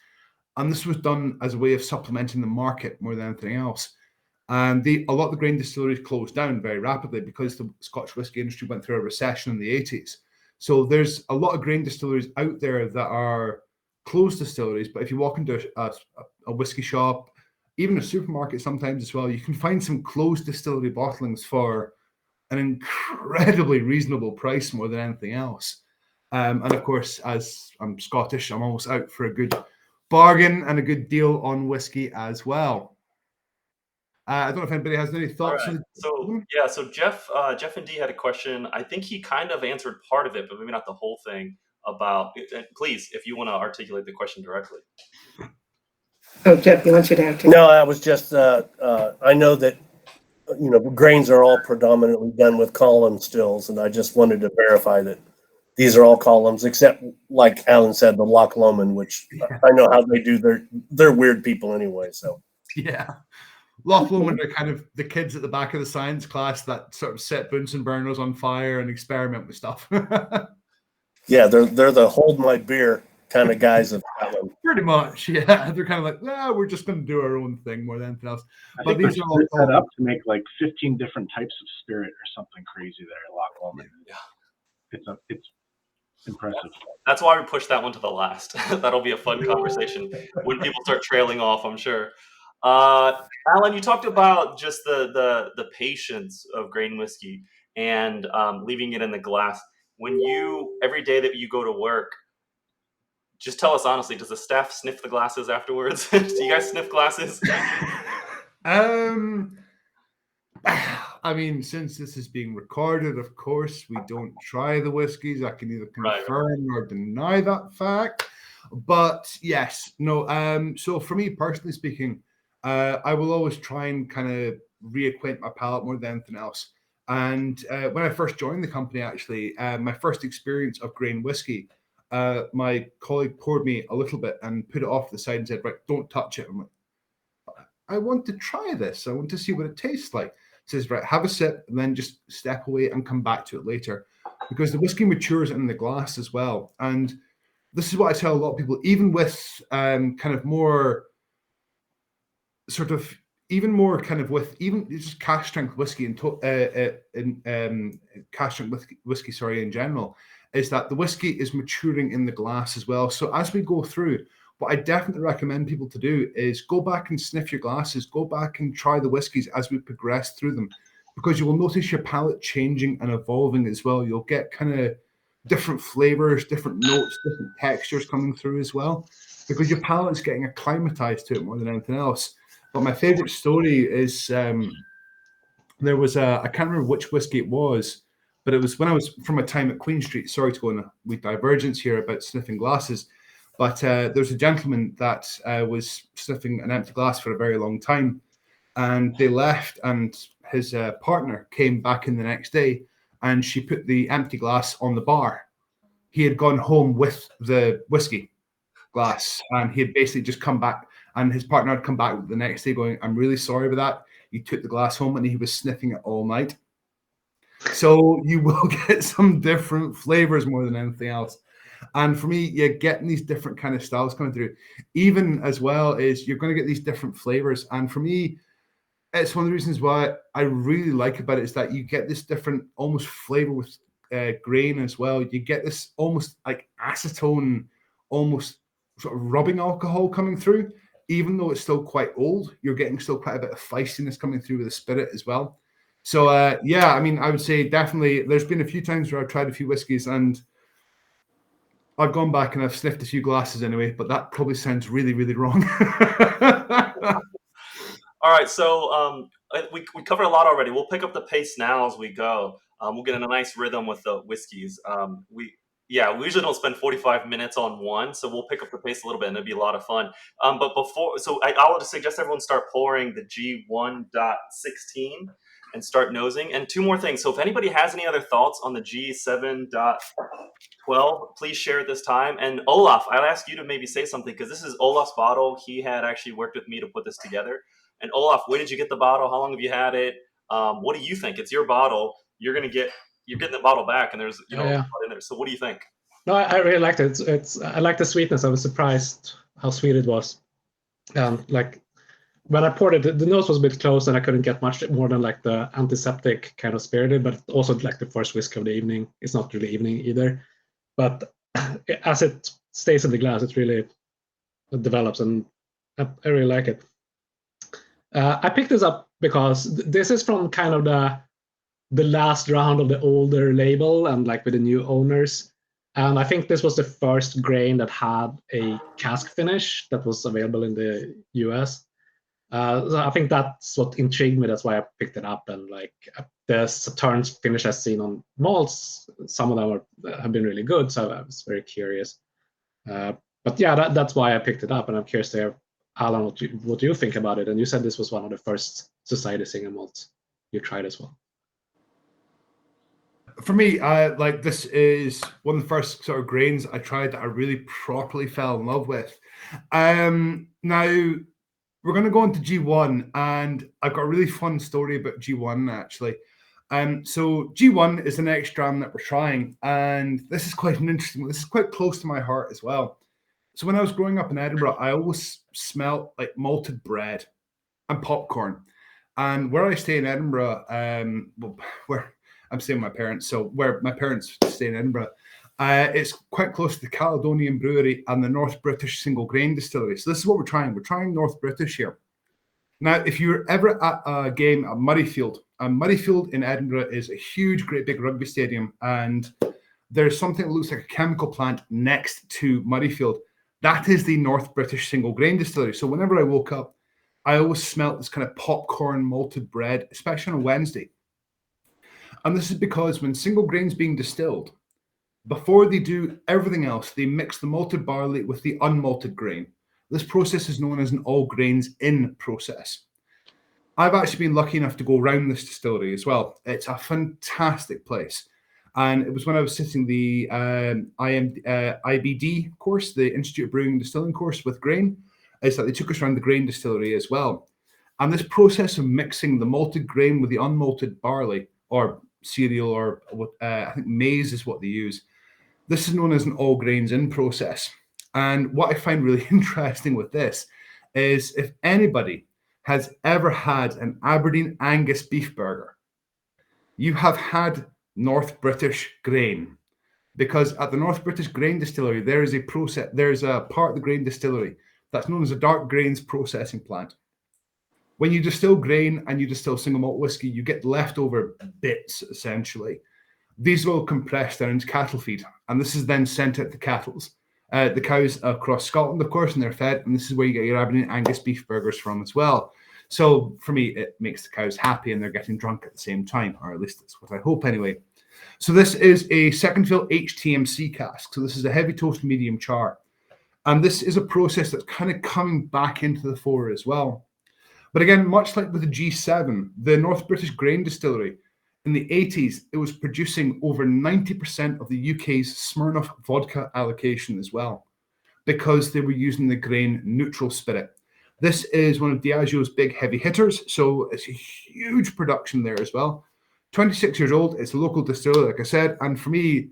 And this was done as a way of supplementing the market more than anything else. And a lot of the grain distilleries closed down very rapidly because the Scotch whisky industry went through a recession in the 80s. So there's a lot of grain distilleries out there that are closed distilleries, but if you walk into a whiskey shop, even a supermarket sometimes as well, you can find some closed distillery bottlings for an incredibly reasonable price more than anything else. And of course, as I'm Scottish, I'm always out for a good bargain and a good deal on whiskey as well. I don't know if anybody has any thoughts. Right. So Jeff and D had a question. I think he kind of answered part of it, but maybe not the whole thing about it. And please, if you want to articulate the question directly. Oh, Jeff, you want you to have to. No, I was just, I know that, grains are all predominantly done with column stills, and I just wanted to verify that these are all columns, except, like Alan said, the Loch Lomond, which I know how they do. They're weird people anyway, so. Yeah. Loch Lomond are kind of the kids at the back of the science class that sort of set Bunsen burners on fire and experiment with stuff. Yeah, they're the hold my beer kind of guys of Scotland. Pretty much, yeah. They're kind of like, we're just going to do our own thing more than anything else. But these are all set up to make like 15 different types of spirit or something crazy there at Loch Lomond. Yeah, it's impressive. That's why we pushed that one to the last. That'll be a fun conversation when people start trailing off, I'm sure. Alan, you talked about just the patience of grain whiskey and leaving it in the glass. When every day that you go to work, just tell us honestly, does the staff sniff the glasses afterwards? Do you guys sniff glasses? I mean, since this is being recorded, of course, we don't try the whiskies. I can either confirm or deny that fact. But yes, no. So for me personally speaking, I will always try and kind of reacquaint my palate more than anything else. And when I first joined the company, actually, my first experience of grain whiskey, my colleague poured me a little bit and put it off to the side and said, right, don't touch it. I'm like, I want to try this. I want to see what it tastes like. Says, right, have a sip and then just step away and come back to it later, because the whiskey matures in the glass as well. And this is what I tell a lot of people, even with kind of more sort of, even more kind of with even just cask strength whiskey and cask strength whiskey, sorry, in general, is that the whiskey is maturing in the glass as well. So as we go through, what I definitely recommend people to do is go back and sniff your glasses, go back and try the whiskies as we progress through them, because you will notice your palate changing and evolving as well. You'll get kind of different flavors, different notes, different textures coming through as well, because your palate's getting acclimatized to it more than anything else. But my favorite story is there was I can't remember which whiskey it was, but it was when I was from a time at Queen Street. Sorry to go on a divergence here about sniffing glasses. But there's a gentleman that was sniffing an empty glass for a very long time, and they left, and his partner came back in the next day, and she put the empty glass on the bar. He had gone home with the whiskey glass, and he had basically just come back, and his partner had come back the next day going, I'm really sorry about that. You took the glass home, and he was sniffing it all night. So you will get some different flavors more than anything else. And for me, you're getting these different kind of styles coming through. Even as well is you're going to get these different flavors. And for me, it's one of the reasons why I really like about it is that you get this different almost flavor with grain as well. You get this almost like acetone, almost sort of rubbing alcohol coming through. Even though it's still quite old, you're getting still quite a bit of feistiness coming through with the spirit as well. So, yeah, I mean, I would say definitely there's been a few times where I've tried a few whiskies and I've gone back and I've sniffed a few glasses anyway, but that probably sounds really, really wrong. All right, so we covered a lot already. We'll pick up the pace now as we go. We'll get in a nice rhythm with the whiskeys. We usually don't spend 45 minutes on one, so we'll pick up the pace a little bit, and it'll be a lot of fun. But before, so I'll suggest everyone start pouring the G1.16 and start nosing. And two more things. So if anybody has any other thoughts on the G7.12, please share at this time. And Olaf, I'll ask you to maybe say something, because this is Olaf's bottle. He had actually worked with me to put this together. And Olaf, where did you get the bottle? How long have you had it? What do you think? It's your bottle. You're getting the bottle back, and there's in there. So what do you think? No, I really liked it. I like the sweetness. I was surprised how sweet it was. Like when I poured it, the nose was a bit closed, and I couldn't get much more than like the antiseptic kind of spirited, but also like the first whiskey of the evening. It's not really evening either, but as it stays in the glass, it really develops, and I really like it. I picked this up because this is from kind of the last round of the older label, and like with the new owners. And I think this was the first grain that had a cask finish that was available in the US. So I think that's what intrigued me. That's why I picked it up. And like the Sauterne finish I've seen on malts, some of them have been really good. So I was very curious. But yeah, that's why I picked it up. And I'm curious to hear, Alan, what you think about it. And you said this was one of the first Society single malts you tried as well. For me, like this is one of the first sort of grains I tried that I really properly fell in love with. Now, we're going to go into G1, and I've got a really fun story about G1 actually. So G1 is the next dram that we're trying, and this is quite an interesting. This is quite close to my heart as well. So when I was growing up in Edinburgh, I always smelled like malted bread and popcorn. And where I stay in Edinburgh, where I'm staying with my parents, so where my parents stay in Edinburgh, it's quite close to the Caledonian Brewery and the North British Single Grain Distillery. So this is what we're trying. We're trying North British here. Now, if you're ever at a game at Murrayfield in Edinburgh is a huge, great big rugby stadium, and there's something that looks like a chemical plant next to Murrayfield. That is the North British Single Grain Distillery. So whenever I woke up, I always smelt this kind of popcorn malted bread, especially on a Wednesday. And this is because when single grain's being distilled, before they do everything else, they mix the malted barley with the unmalted grain. This process is known as an all grains in process. I've actually been lucky enough to go around this distillery as well. It's a fantastic place. And it was when I was sitting the IBD course, the Institute of Brewing and Distilling course with grain, is that they took us around the grain distillery as well. And this process of mixing the malted grain with the unmalted barley or cereal, or what I think maize is what they use. This is known as an all grains in process. And what I find really interesting with this is if anybody has ever had an Aberdeen Angus beef burger, you have had North British grain, because at the North British Grain Distillery, there is a process, there's a part of the grain distillery that's known as a dark grains processing plant. When you distill grain and you distill single malt whiskey, you get leftover bits, essentially. These are all compressed down into cattle feed, and this is then sent out to the cows across Scotland, of course, and they're fed, and this is where you get your Aberdeen Angus beef burgers from as well. So for me, it makes the cows happy, and they're getting drunk at the same time, or at least that's what I hope anyway. So this is a second fill HTMC cask. So this is a heavy toast medium char. And this is a process that's kind of coming back into the fore as well. But again, much like with the G7, the North British Grain Distillery, in the 80s, it was producing over 90% of the UK's Smirnoff vodka allocation as well, because they were using the grain neutral spirit. This is one of Diageo's big heavy hitters, so it's a huge production there as well. 26 years old, it's a local distillery, like I said, and for me,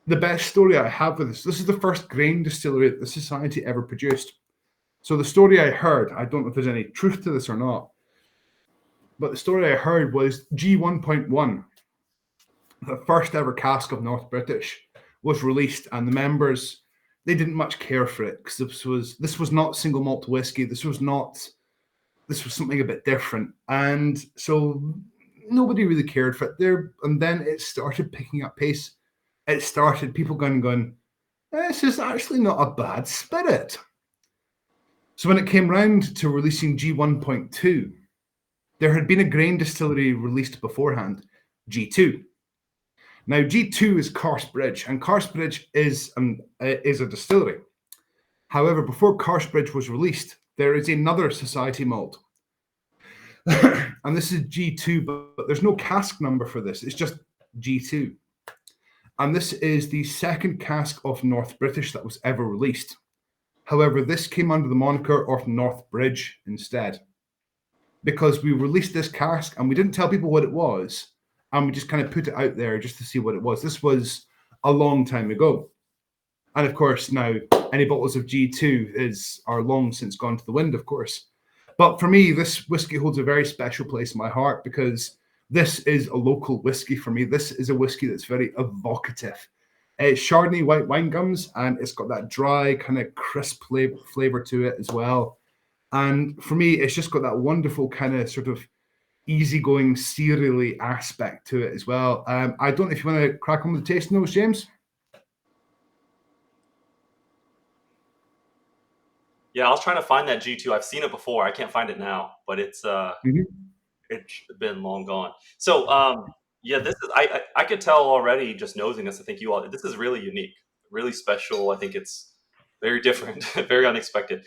the best story I have with this is the first grain distillery that the Society ever produced. So the story I heard, I don't know if there's any truth to this or not, but the story I heard was G1.1, the first ever cask of North British, was released, and the members, they didn't much care for it, because this was not single malt whiskey. This was something a bit different, and so nobody really cared for it there. And then it started picking up pace. It started people going, this is actually not a bad spirit. So when it came round to releasing G1.2, there had been a grain distillery released beforehand, G2. Now, G2 is Carsbridge, and Carsbridge is a distillery. However, before Carsbridge was released, there is another Society malt. And this is G2, but there's no cask number for this. It's just G2. And this is the second cask of North British that was ever released. However, this came under the moniker of North Bridge instead, because we released this cask and we didn't tell people what it was, and we just kind of put it out there just to see what it was. This was a long time ago. And of course, now any bottles of G2 are long since gone to the wind, of course. But for me, this whiskey holds a very special place in my heart because this is a local whiskey for me. This is a whiskey that's very evocative. It's Chardonnay white wine gums, and it's got that dry, kind of crisp flavor to it as well. And for me, it's just got that wonderful kind of sort of easygoing, cereally aspect to it as well. I don't know if you want to crack on with the tasting notes, James. Yeah, I was trying to find that G2. I've seen it before. I can't find it now, but it's been long gone. So yeah, this is I could tell already just nosing this. I think you all this is really unique, really special. I think it's very different, very unexpected.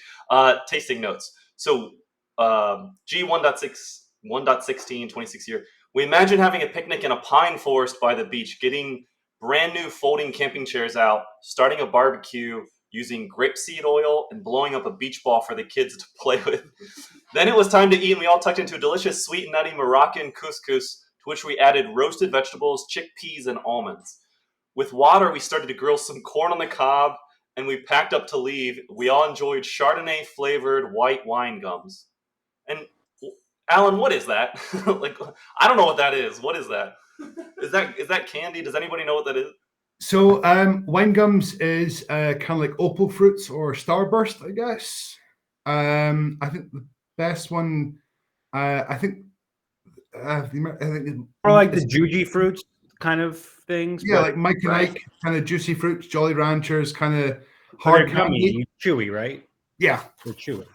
Tasting notes. So G1.6 1.16 26 year. We imagine having a picnic in a pine forest by the beach, getting brand new folding camping chairs out, starting a barbecue, using grapeseed oil, and blowing up a beach ball for the kids to play with. Then it was time to eat, and we all tucked into a delicious sweet and nutty Moroccan couscous, to which we added roasted vegetables, chickpeas, and almonds. With water, we started to grill some corn on the cob, and we packed up to leave. We all enjoyed Chardonnay-flavored white wine gums. And Alan, what is that? Like, I don't know what that is. What is that? Is that candy? Does anybody know what that is? So wine gums is kind of like opal fruits or starburst, I guess. I think the best one, I think or like the juji fruits kind of things. Yeah, like Mike and Ike, kind of juicy fruits, Jolly Ranchers, kind of hard candy, chewy, right? Yeah, they're chewy.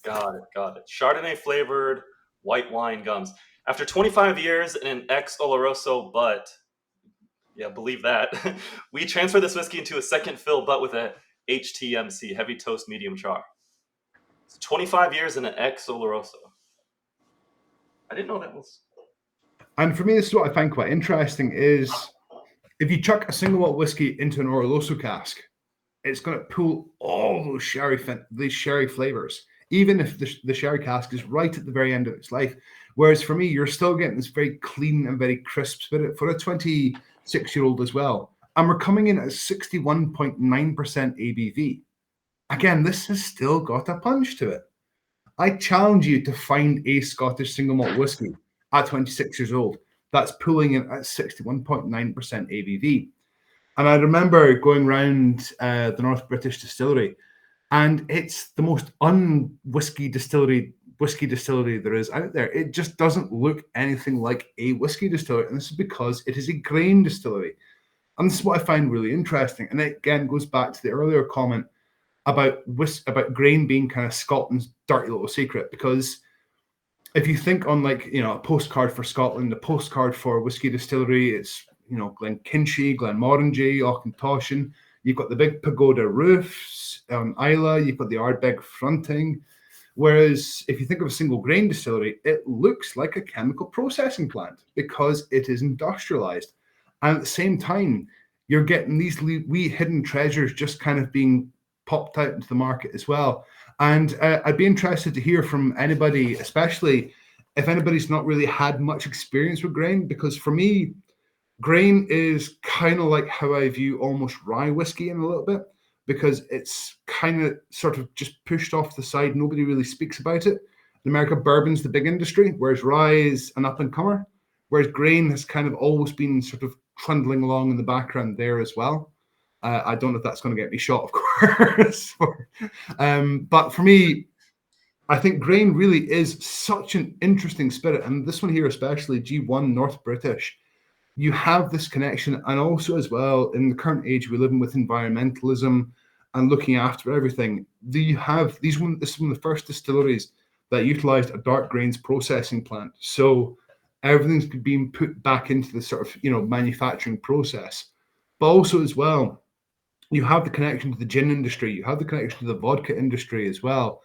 Got it. Chardonnay flavored white wine gums. After 25 years in an ex Oloroso butt, yeah, believe that, we transfer this whiskey into a second fill, but with a HTMC, heavy toast medium char. So 25 years in an ex Oloroso. I didn't know that was. And for me, this is what I find quite interesting is if you chuck a single malt whiskey into an Oloroso cask, it's going to pull all those sherry flavors, even if the sherry cask is right at the very end of its life. Whereas for me, you're still getting this very clean and very crisp spirit for a 26-year-old as well. And we're coming in at 61.9% ABV. Again, this has still got a punch to it. I challenge you to find a Scottish single malt whiskey at 26 years old that's pulling in at 61.9% ABV. And I remember going around the North British distillery, and it's the most whiskey distillery there is out there. It just doesn't look anything like a whiskey distillery, and this is because it is a grain distillery. And this is what I find really interesting. And it again goes back to the earlier comment about grain being kind of Scotland's dirty little secret, because if you think on like, you know, a postcard for Scotland, a postcard for whiskey distillery, it's, you know, Glenkinchie, Glenmorangie, Auchentoshan. You've got the big pagoda roofs on Islay. You've got the Ardbeg fronting. Whereas if you think of a single grain distillery, it looks like a chemical processing plant because it is industrialized. And at the same time, you're getting these wee hidden treasures just kind of being popped out into the market as well. And I'd be interested to hear from anybody, especially if anybody's not really had much experience with grain, because for me, grain is kind of like how I view almost rye whiskey in a little bit, because it's kind of sort of just pushed off the side. Nobody really speaks about it. In America, bourbon's the big industry, whereas rye is an up-and-comer, whereas grain has kind of always been sort of trundling along in the background there as well. I don't know if that's going to get me shot, of course. But for me, I think grain really is such an interesting spirit. And this one here, especially G1 North British, you have this connection. And also as well, in the current age we live in with environmentalism and looking after everything, you have this is one of the first distilleries that utilized a dark grains processing plant. So everything's being put back into the sort of, you know, manufacturing process. But also as well, you have the connection to the gin industry, you have the connection to the vodka industry as well.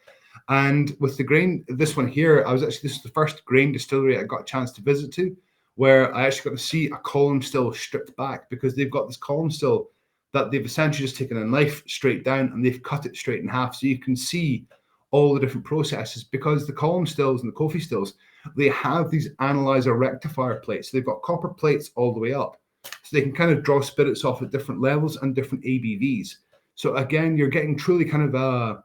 And with the grain, this one here, this is the first grain distillery I got a chance to visit to, where I actually got to see a column still stripped back, because they've got this column still that they've essentially just taken a knife straight down and they've cut it straight in half. So you can see all the different processes, because the column stills and the coffee stills, they have these analyzer rectifier plates. So they've got copper plates all the way up. So they can kind of draw spirits off at different levels and different ABVs. So again, you're getting truly kind of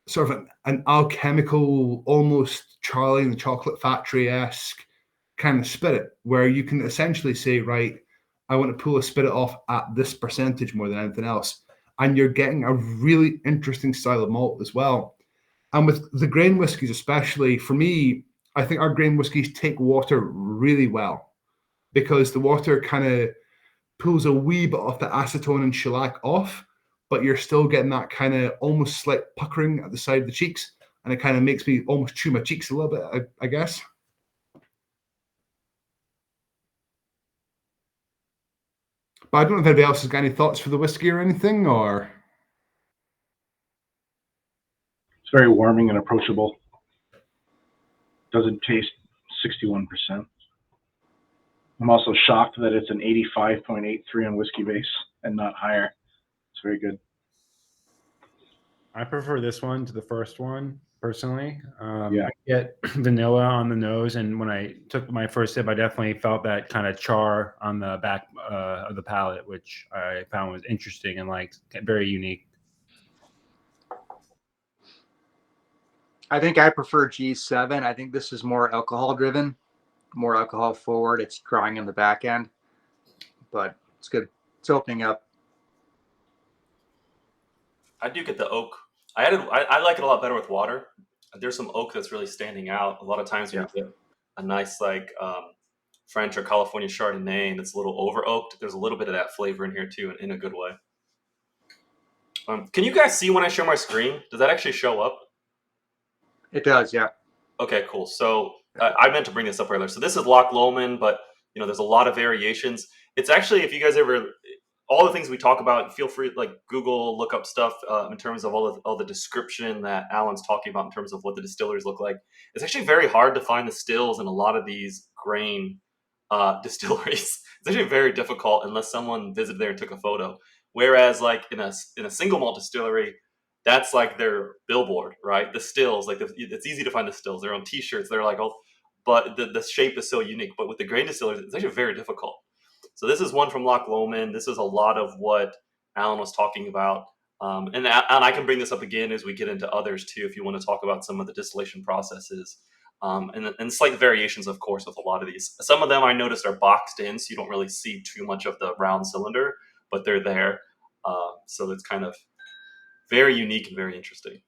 sort of an alchemical, almost Charlie and the Chocolate Factory-esque kind of spirit, where you can essentially say, right, I want to pull a spirit off at this percentage more than anything else. And you're getting a really interesting style of malt as well. And with the grain whiskies, especially, for me, I think our grain whiskies take water really well, because the water kind of pulls a wee bit of the acetone and shellac off, but you're still getting that kind of almost slight puckering at the side of the cheeks. And it kind of makes me almost chew my cheeks a little bit, I guess. But I don't know if anybody else has got any thoughts for the whiskey or anything, or... It's very warming and approachable. Doesn't taste 61%. I'm also shocked that it's an 85.83 on whiskey base and not higher. It's very good. I prefer this one to the first one personally. Yeah. I get vanilla on the nose, and when I took my first sip, I definitely felt that kind of char on the back of the palate, which I found was interesting and like very unique. I think I prefer G7. I think this is more alcohol driven, more alcohol forward. It's drawing in the back end, but it's good. It's opening up. I do get the oak. I like it a lot better with water. There's some oak that's really standing out. A lot of times when you get a nice like French or California Chardonnay and it's a little over oaked, there's a little bit of that flavor in here too, in a good way. Can you guys see when I share my screen? Does that actually show up? It does, yeah. Okay, cool. So I meant to bring this up earlier. So this is Loch Lomond, but there's a lot of variations. It's actually, if you guys ever, all the things we talk about, feel free like Google, look up stuff in terms of all the description that Alan's talking about in terms of what the distilleries look like. It's actually very hard to find the stills in a lot of these grain distilleries. It's actually very difficult unless someone visited there and took a photo. Whereas like in a single malt distillery, that's like their billboard, right? The stills, like it's easy to find the stills. They're on T-shirts. They're like, oh, but the shape is so unique. But with the grain distillers, it's actually very difficult. So this is one from Loch Lomond. This is a lot of what Alan was talking about. And I can bring this up again as we get into others too, if you want to talk about some of the distillation processes. And slight variations, of course, with a lot of these. Some of them I noticed are boxed in, so you don't really see too much of the round cylinder, but they're there. So it's kind of very unique and very interesting.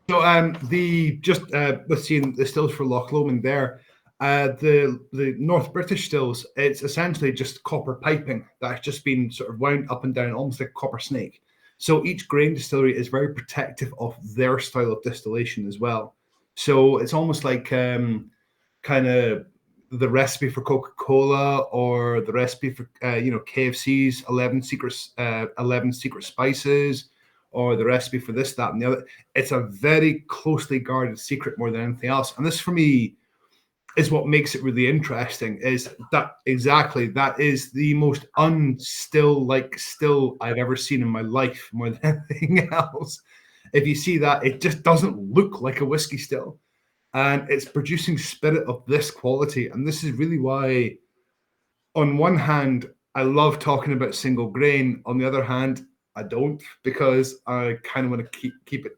So let's see the stills for Loch Lomond there. The North British stills, it's essentially just copper piping that's just been sort of wound up and down, almost like a copper snake. So each grain distillery is very protective of their style of distillation as well. So it's almost like kind of the recipe for Coca-Cola or the recipe for KFC's 11 secret spices, or the recipe for this, that, and the other. It's a very closely guarded secret more than anything else. And this, for me, is what makes it really interesting, is that that is the most unstill-like still I've ever seen in my life, more than anything else. If you see that, it just doesn't look like a whiskey still. And it's producing spirit of this quality. And this is really why, on one hand, I love talking about single grain. On the other hand, I don't, because I kind of want to keep it.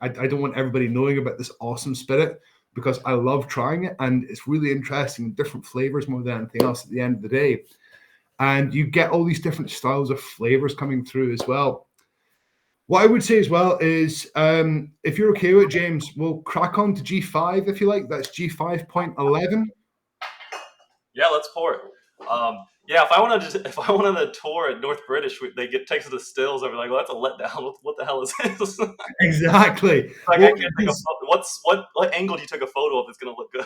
I don't want everybody knowing about this awesome spirit, because I love trying it. And it's really interesting, different flavors more than anything else at the end of the day. And you get all these different styles of flavors coming through as well. What I would say as well is, if you're okay with it, James, we'll crack on to G5 if you like. That's G5.11. Yeah, let's pour it. Yeah, if I wanted to tour at North British, they get takes the stills. I'd be like, well, that's a letdown. What the hell is this? Exactly. Like, I can't take a photo. What angle do you take a photo of that's going to look good?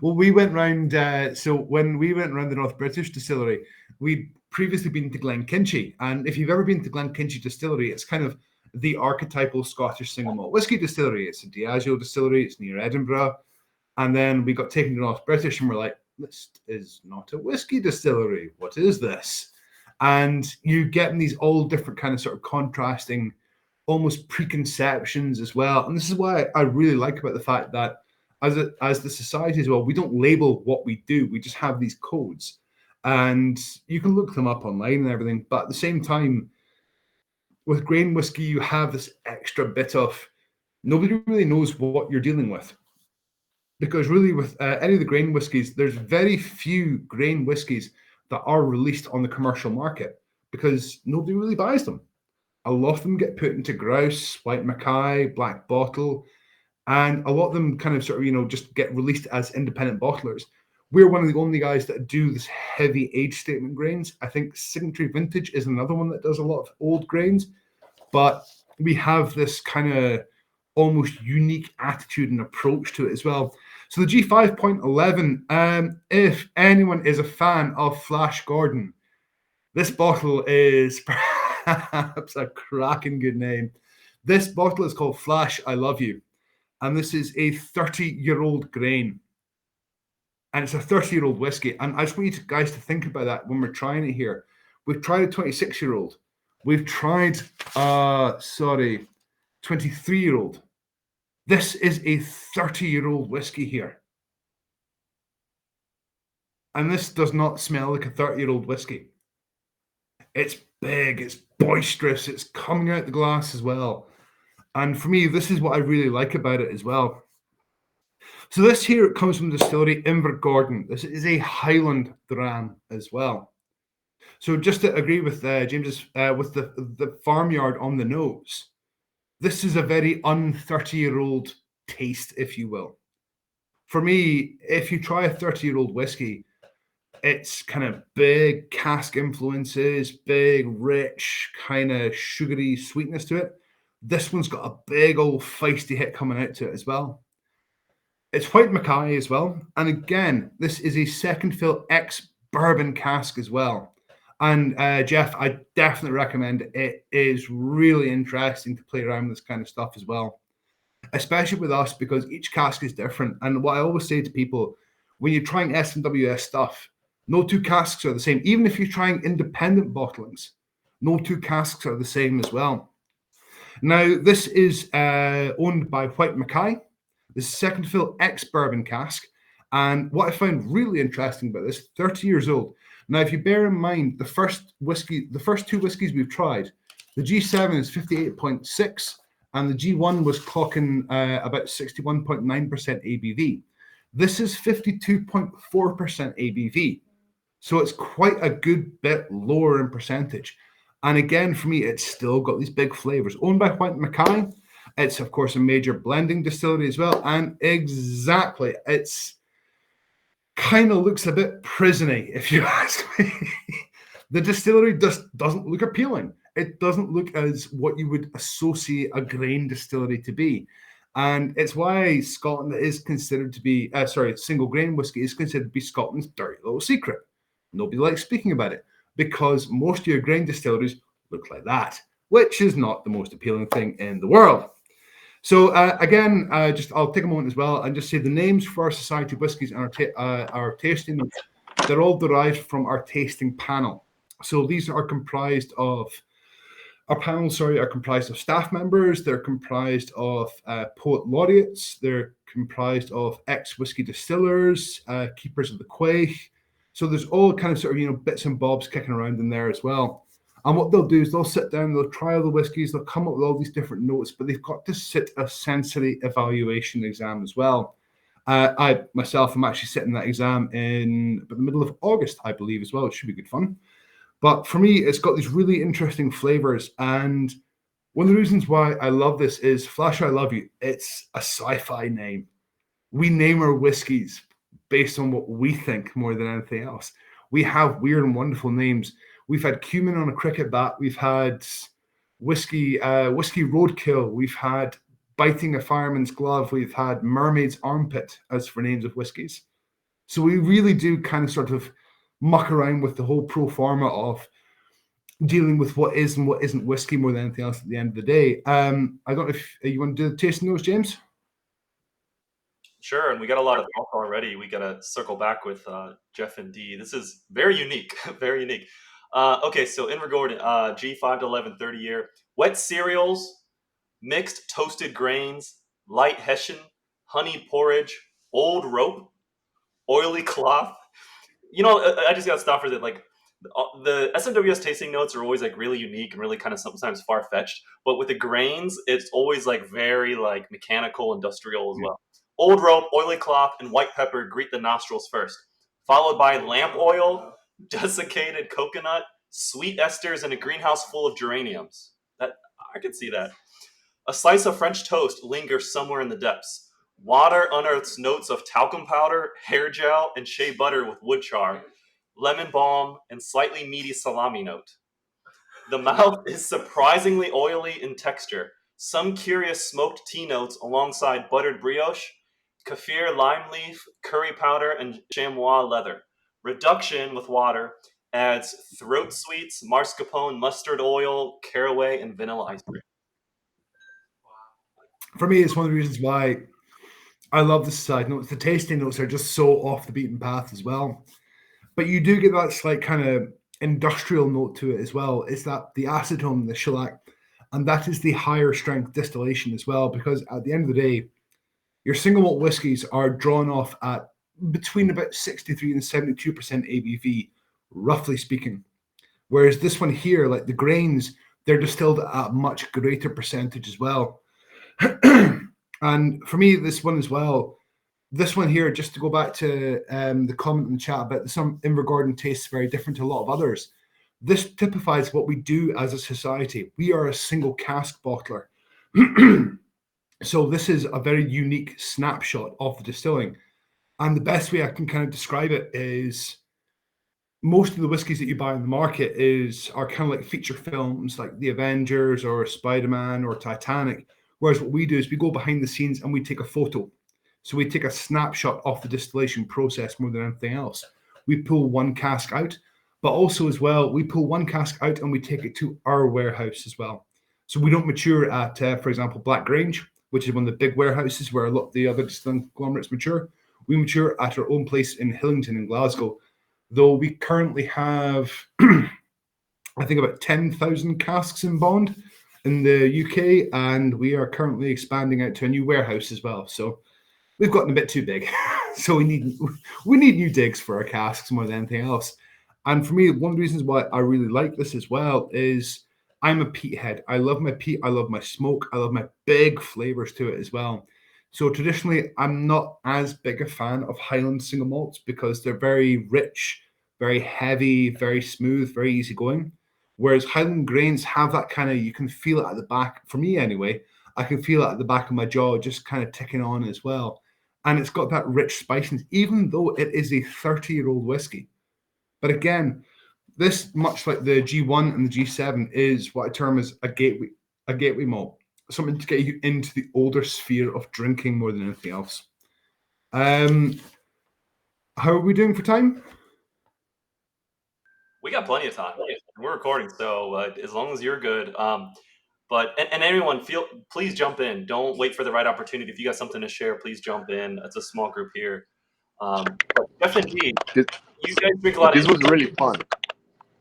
Well, we went round. So when we went around the North British distillery, we'd previously been to Glenkinchie, and if you've ever been to Glenkinchie distillery, it's kind of the archetypal Scottish single malt whiskey distillery. It's a Diageo distillery. It's near Edinburgh, and then we got taken to North British, and we're like, this is not a whiskey distillery. What is this? And you get these all different kind of sort of contrasting, almost preconceptions as well. And this is why I really like about the fact that as the society as well, we don't label what we do. We just have these codes, and you can look them up online and everything. But at the same time, with grain whiskey, you have this extra bit of nobody really knows what you're dealing with. Because really, with any of the grain whiskies, there's very few grain whiskies that are released on the commercial market because nobody really buys them. A lot of them get put into grouse, white Mackay, black bottle, and a lot of them kind of sort of, just get released as independent bottlers. We're one of the only guys that do this heavy age statement grains. I think Signatory Vintage is another one that does a lot of old grains, but we have this kind of almost unique attitude and approach to it as well. So the G5.11, if anyone is a fan of Flash Gordon, this bottle is perhaps a cracking good name. This bottle is called Flash I Love You, and this is a 30-year-old grain. And it's a 30-year-old whiskey. And I just want you guys to think about that when we're trying it here. We've tried a 26-year-old. We've tried, 23-year-old. This is a 30-year-old whiskey here. And this does not smell like a 30-year-old whiskey. It's big, it's boisterous, it's coming out the glass as well. And for me, this is what I really like about it as well. So this here comes from the distillery Invergordon. This is a Highland dram as well. So just to agree with James's, with the farmyard on the nose, this is a very un-30-year-old taste, if you will. For me, if you try a 30-year-old whiskey, it's kind of big cask influences, big, rich, kind of sugary sweetness to it. This one's got a big old feisty hit coming out to it as well. It's white Mackay as well. And again, this is a second fill ex-bourbon cask as well. And Jeff, I definitely recommend it. It is really interesting to play around with this kind of stuff as well, especially with us because each cask is different. And what I always say to people, when you're trying SMWS stuff, no two casks are the same. Even if you're trying independent bottlings, no two casks are the same as well. Now, this is owned by White Mackay. This is second fill ex-bourbon cask. And what I found really interesting about this, 30 years old. Now, if you bear in mind the first two whiskies we've tried, the G7 is 58.6 and the G1 was clocking about 61.9% ABV. This is 52.4% ABV. So it's quite a good bit lower in percentage. And again, for me, it's still got these big flavors. Owned by White Mackay. It's, of course, a major blending distillery as well. And exactly, it's kind of looks a bit prisony, if you ask me. The distillery just doesn't look appealing. It doesn't look as what you would associate a grain distillery to be. And it's why Scotland is considered to be, single grain whiskey is considered to be Scotland's dirty little secret. Nobody likes speaking about it because most of your grain distilleries look like that, which is not the most appealing thing in the world. So again, I'll take a moment as well and just say the names for our Society whiskies and our tasting notes, they're all derived from our tasting panel. So these are comprised of, our panels, are comprised of staff members, they're comprised of poet laureates, they're comprised of ex-whiskey distillers, keepers of the quaich. So there's all kind of bits and bobs kicking around in there as well. And what they'll do is they'll sit down, they'll try all the whiskies, they'll come up with all these different notes, but they've got to sit a sensory evaluation exam as well. I myself am actually sitting that exam in the middle of August, I believe, as well. It should be good fun. But for me, it's got these really interesting flavors. And one of the reasons why I love this is Flash I Love You. It's a sci-fi name. We name our whiskies based on what we think more than anything else. We have weird and wonderful names. We've had cumin on a cricket bat. We've had whiskey roadkill. We've had biting a fireman's glove. We've had mermaid's armpit as for names of whiskies. So we really do kind of sort of muck around with the whole pro forma of dealing with what is and what isn't whiskey more than anything else at the end of the day. I don't know if you want to do the tasting notes, James? Sure, and we got a lot of talk already. We got to circle back with Jeff and Dee. This is very unique, very unique. Okay, so Invergordon G5.11 30-year. Wet cereals, mixed toasted grains, light Hessian, honey porridge, old rope, oily cloth. I just got to stop for that. Like The SMWS tasting notes are always like really unique and really kind of sometimes far-fetched, but with the grains, it's always like very like mechanical, industrial as well. Old rope, oily cloth, and white pepper greet the nostrils first, followed by lamp oil, desiccated coconut, sweet esters, and a greenhouse full of geraniums. That I could see that. A slice of French toast lingers somewhere in the depths. Water unearths notes of talcum powder, hair gel, and shea butter with wood char, lemon balm, and slightly meaty salami note. The mouth is surprisingly oily in texture. Some curious smoked tea notes alongside buttered brioche, kaffir lime leaf, curry powder, and chamois leather. Reduction with water adds throat sweets, mascarpone, mustard oil, caraway, and vanilla ice cream. For me, it's one of the reasons why I love the side notes. The tasting notes are just so off the beaten path as well. But you do get that slight kind of industrial note to it as well. It's that the acetone, the shellac, and that is the higher strength distillation as well. Because at the end of the day, your single malt whiskies are drawn off at between about 63 and 72% ABV, roughly speaking. Whereas this one here, like the grains, they're distilled at a much greater percentage as well. And for me, this one as well, this one here, just to go back to the comment in the chat about some Invergordon tastes very different to a lot of others. This typifies what we do as a society. We are a single cask bottler. So this is a very unique snapshot of the distilling. And the best way I can kind of describe it is most of the whiskies that you buy in the market are kind of like feature films like The Avengers or Spider-Man or Titanic. Whereas what we do is we go behind the scenes and we take a photo. So we take a snapshot of the distillation process more than anything else. We pull one cask out, but also as well, we pull one cask out and we take it to our warehouse as well. So we don't mature at, for example, Blackgrange, which is one of the big warehouses where a lot of the other distilling conglomerates mature. We mature at our own place in Hillington in Glasgow, though we currently have, I think, about 10,000 casks in bond in the UK, and we are currently expanding out to a new warehouse as well. So we've gotten a bit too big. So we need new digs for our casks more than anything else. And for me, one of the reasons why I really like this as well is I'm a peat head. I love my peat. I love my smoke. I love my big flavors to it as well. So traditionally, I'm not as big a fan of Highland single malts because they're very rich, very heavy, very smooth, very easygoing. Whereas Highland grains have that kind of, you can feel it at the back, for me anyway, I can feel it at the back of my jaw just kind of ticking on as well. And it's got that rich spiciness, even though it is a 30-year-old whiskey. But again, this, much like the G1 and the G7, is what I term as a gateway malt, something to get you into the older sphere of drinking more than anything else. How are we doing for time? We got plenty of time. We're recording, so as long as you're good. But anyone, please jump in. Don't wait for the right opportunity. If you got something to share, please jump in. It's a small group here. But definitely, you guys drink a lot. This was really fun.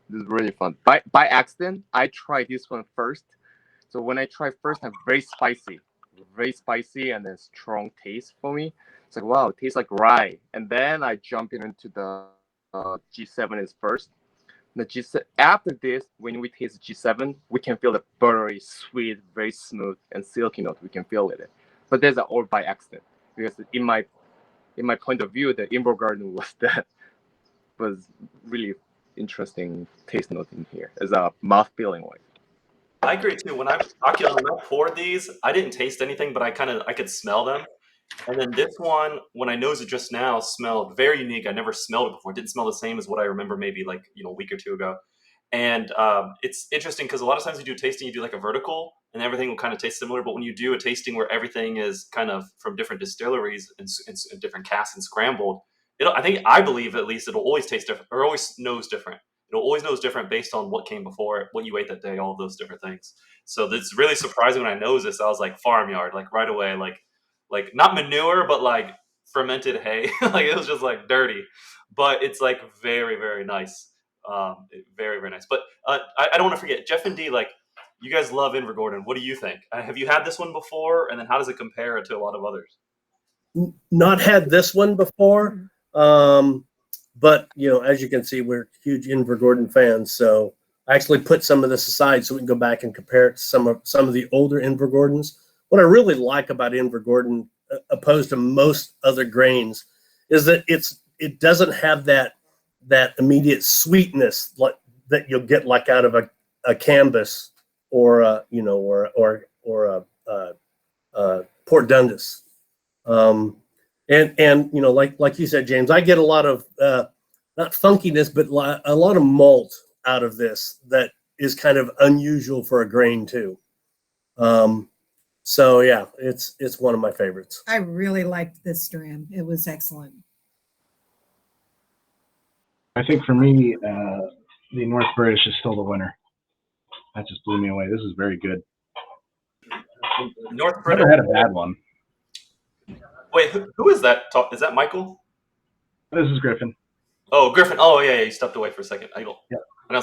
This is really fun. By accident, I tried this one first. So when I tried first, I'm very spicy, and then strong taste for me. It's like, wow, it tastes like rye. And then I jump into the G7 is first. The G7, after this, when we taste G7, we can feel the buttery, sweet, very smooth, and silky note. We can feel it. But there's all by accident, because in my point of view, the Invergordon was really interesting taste note in here as a mouth feeling wise. I agree too. When I poured these, I didn't taste anything, but I could smell them. And then this one, when I nosed it just now, smelled very unique. I never smelled it before. It didn't smell the same as what I remember maybe like, a week or two ago. And it's interesting because a lot of times you do a tasting, you do like a vertical and everything will kind of taste similar. But when you do a tasting where everything is kind of from different distilleries and different casks and scrambled, I believe at least it'll always taste different or always nose different. It'll always nose different based on what came before it, what you ate that day, all of those different things. So it's really surprising when I nosed this. I was like farmyard, like right away, like not manure, but like fermented hay. Like it was just like dirty, but it's like very, very nice. Very, very nice. But I don't want to forget, Jeff and D, like you guys love Invergordon. What do you think? Have you had this one before? And then how does it compare to a lot of others? Not had this one before. But as you can see, we're huge Invergordon fans, so I actually put some of this aside so we can go back and compare it to some of the older Invergordons. What I really like about Invergordon, opposed to most other grains, is that it doesn't have that immediate sweetness like that you'll get like out of a Canvas or a Port Dundas. And like you said, James, I get a lot of not funkiness, but a lot of malt out of this that is kind of unusual for a grain too. So yeah, it's one of my favorites. I really liked this strand. It was excellent. I think for me, the North British is still the winner. That just blew me away. This is very good. North British. Never had a bad one. Wait, who is that? Is that Michael? This is Griffin. Oh, Griffin. Oh, yeah, you stepped away for a second. I don't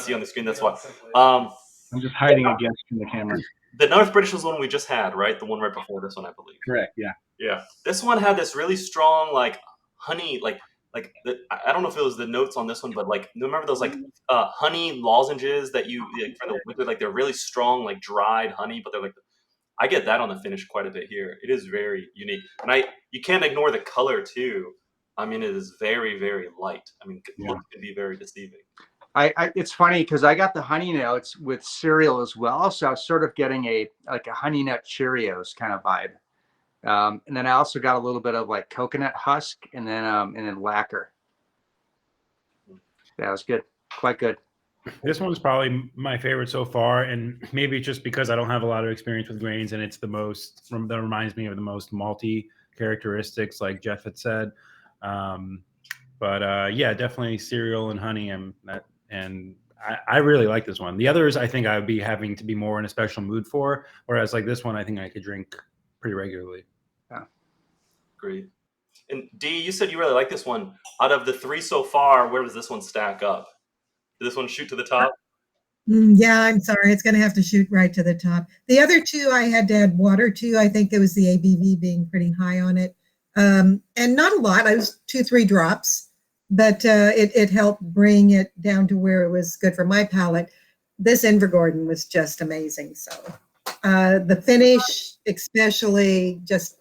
see you on the screen. That's why. I'm just hiding against from the camera. The North British was the one we just had, right? The one right before this one, I believe. Correct. Yeah. Yeah. This one had this really strong, like honey, I don't know if it was the notes on this one, but remember those honey lozenges that you for the winter, they're really strong, dried honey, but they're I get that on the finish quite a bit here. It is very unique, and you can't ignore the color too. I mean, it is very, very light. I mean, it can be very deceiving. It's funny because I got the honey notes with cereal as well, so I was sort of getting a honey nut Cheerios kind of vibe, and then I also got a little bit of coconut husk and then lacquer. That was good, quite good. This one's probably my favorite so far, and maybe just because I don't have a lot of experience with grains, and it's the most that reminds me of the most malty characteristics, like Jeff had said. But yeah, definitely cereal and honey, and I really like this one. The others, I think I would be having to be more in a special mood for, whereas this one, I think I could drink pretty regularly. Yeah, great. And Dee, you said you really like this one. Out of the three so far, where does this one stack up? Did this one shoot to the top? Yeah, I'm sorry. It's going to have to shoot right to the top. The other two, I had to add water to. I think there was the ABV being pretty high on it. And not a lot. I was 2-3 drops, but it helped bring it down to where it was good for my palate. This Invergordon was just amazing. So the finish especially just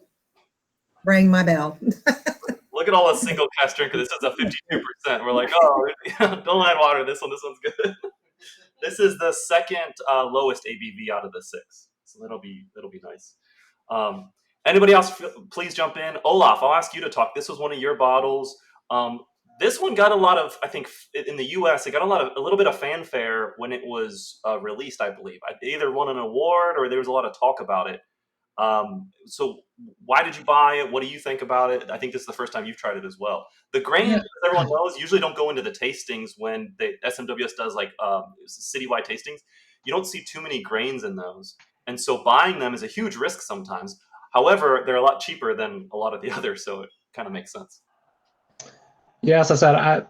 rang my bell. Look at all the single cast drinkers. This is a 52%. We're don't add water. This one's good. This is the second lowest ABV out of the 6. So that'll be nice. Anybody else, please jump in. Olaf, I'll ask you to talk. This was one of your bottles. This one got a lot of, I think, in the U.S., it got a little bit of fanfare when it was released, I believe. It either won an award or there was a lot of talk about it. So why did you buy it? What do you think about it? I think this is the first time you've tried it as well. The grains, as everyone knows, usually don't go into the tastings when the SMWS does citywide tastings. You don't see too many grains in those. And so buying them is a huge risk sometimes. However, they're a lot cheaper than a lot of the others, so it kind of makes sense. Yeah, as I said,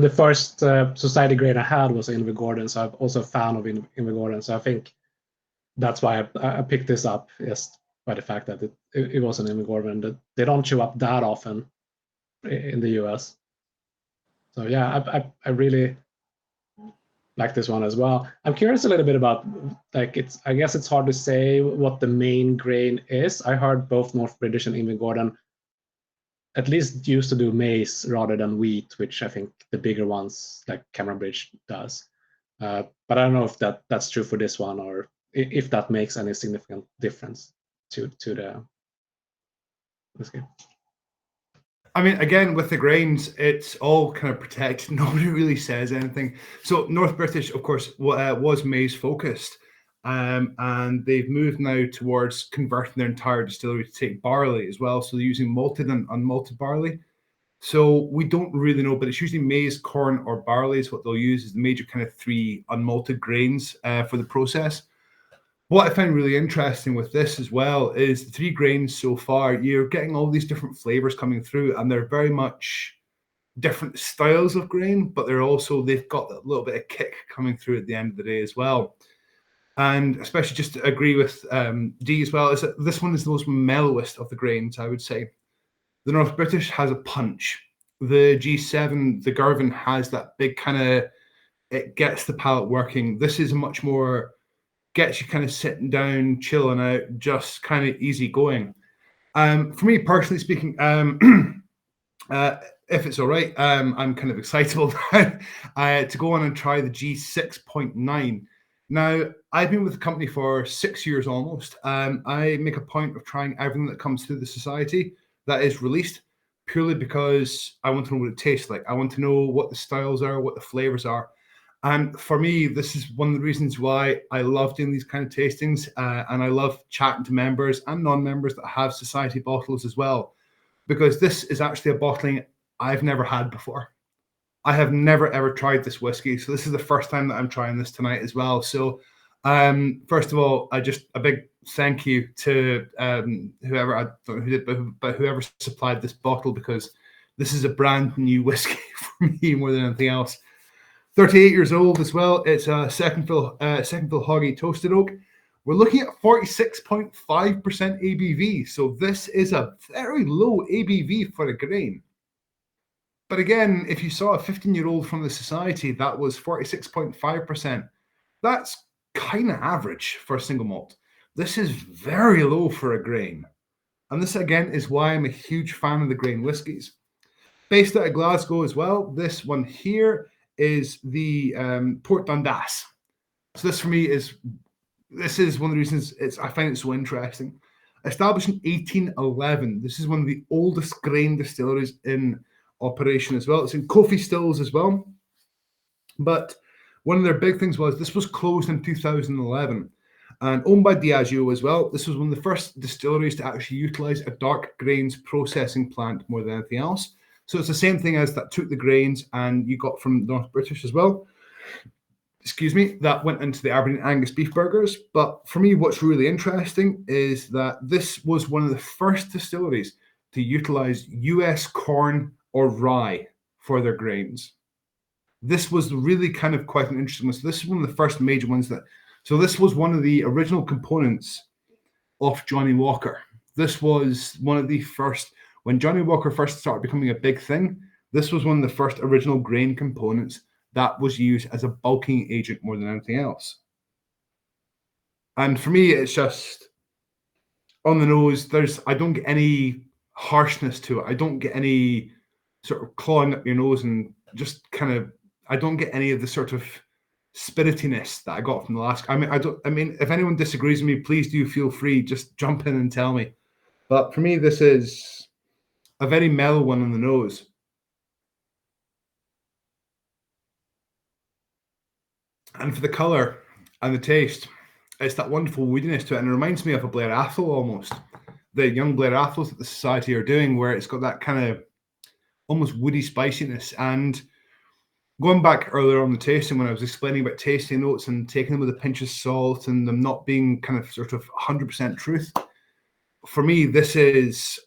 the first society grain I had was Invergordon, so I'm also a fan of Invergordon. So I think that's why I picked this up, just by the fact that it was an Invergordon that they don't show up that often in the US. So yeah, I really like this one as well. I'm curious a little bit about I guess it's hard to say what the main grain is. I heard both North British and Invergordon at least used to do maize rather than wheat, which I think the bigger ones like Cameron Bridge does. But I don't know if that's true for this one or if that makes any significant difference to the whiskey. I mean, again, with the grains, it's all kind of protected. Nobody really says anything. So North British, of course, was maize focused. And they've moved now towards converting their entire distillery to take barley as well. So they're using malted and unmalted barley. So we don't really know, but it's usually maize, corn, or barley is what they'll use as the major kind of 3 unmalted grains for the process. What I find really interesting with this as well is the 3 grains so far, you're getting all these different flavors coming through, and they're very much different styles of grain, but they've got a little bit of kick coming through at the end of the day as well. And especially just to agree with Dee as well, is that this one is the most mellowest of the grains, I would say. The North British has a punch. the G7, the Girvan has that big kind of, it gets the palate working. This is much more, gets you kind of sitting down, chilling out, just kind of easy going. For me personally speaking, if it's all right, I'm kind of excited to go on and try the G6.9. Now, I've been with the company for 6 years almost. I make a point of trying everything that comes through the society that is released, purely because I want to know what it tastes like. I want to know what the styles are, what the flavors are. And for me, this is one of the reasons why I love doing these kind of tastings, and I love chatting to members and non-members that have society bottles as well, because this is actually a bottling I've never had before. I have never ever tried this whiskey, so this is the first time that I'm trying this tonight as well. So, first of all, a big thank you to whoever, I don't know who did, but whoever supplied this bottle, because this is a brand new whiskey for me more than anything else. 38 years old as well. It's a second fill Hoggy toasted oak. We're looking at 46.5% ABV, so this is a very low ABV for a grain. But again, if you saw a 15-year-old from the society that was 46.5%, that's kind of average for a single malt. This is very low for a grain. And this, again, is why I'm a huge fan of the grain whiskies. Based out of Glasgow as well, this one here is the Port Dundas. So this for me is, this is one of the reasons I find it so interesting. Established in 1811, this is one of the oldest grain distilleries in operation as well. It's in Coffey Stills as well. But one of their big things was this was closed in 2011 and owned by Diageo as well. This was one of the first distilleries to actually utilize a dark grains processing plant more than anything else. So it's the same thing as that took the grains and you got from North British as well. Excuse me, that went into the Aberdeen Angus beef burgers. But for me, what's really interesting is that this was one of the first distilleries to utilize US corn or rye for their grains. This was really kind of quite an interesting one. So this is one of the first major ones so this was one of the original components of Johnnie Walker. This was one of the first, when Johnnie Walker first started becoming a big thing, this was one of the first original grain components that was used as a bulking agent more than anything else. And for me, it's just on the nose, I don't get any harshness to it. I don't get any sort of clawing up your nose and just kind of, I don't get any of the sort of spiritiness that I got from the last. I mean, if anyone disagrees with me, please do feel free, just jump in and tell me. But for me, this is a very mellow one on the nose. And for the color and the taste, it's that wonderful woodiness to it. And it reminds me of a Blair Athol almost. The young Blair Athols that the society are doing, where it's got that kind of almost woody spiciness. And going back earlier on the tasting, when I was explaining about tasting notes and taking them with a pinch of salt and them not being kind of sort of 100% truth, for me, it's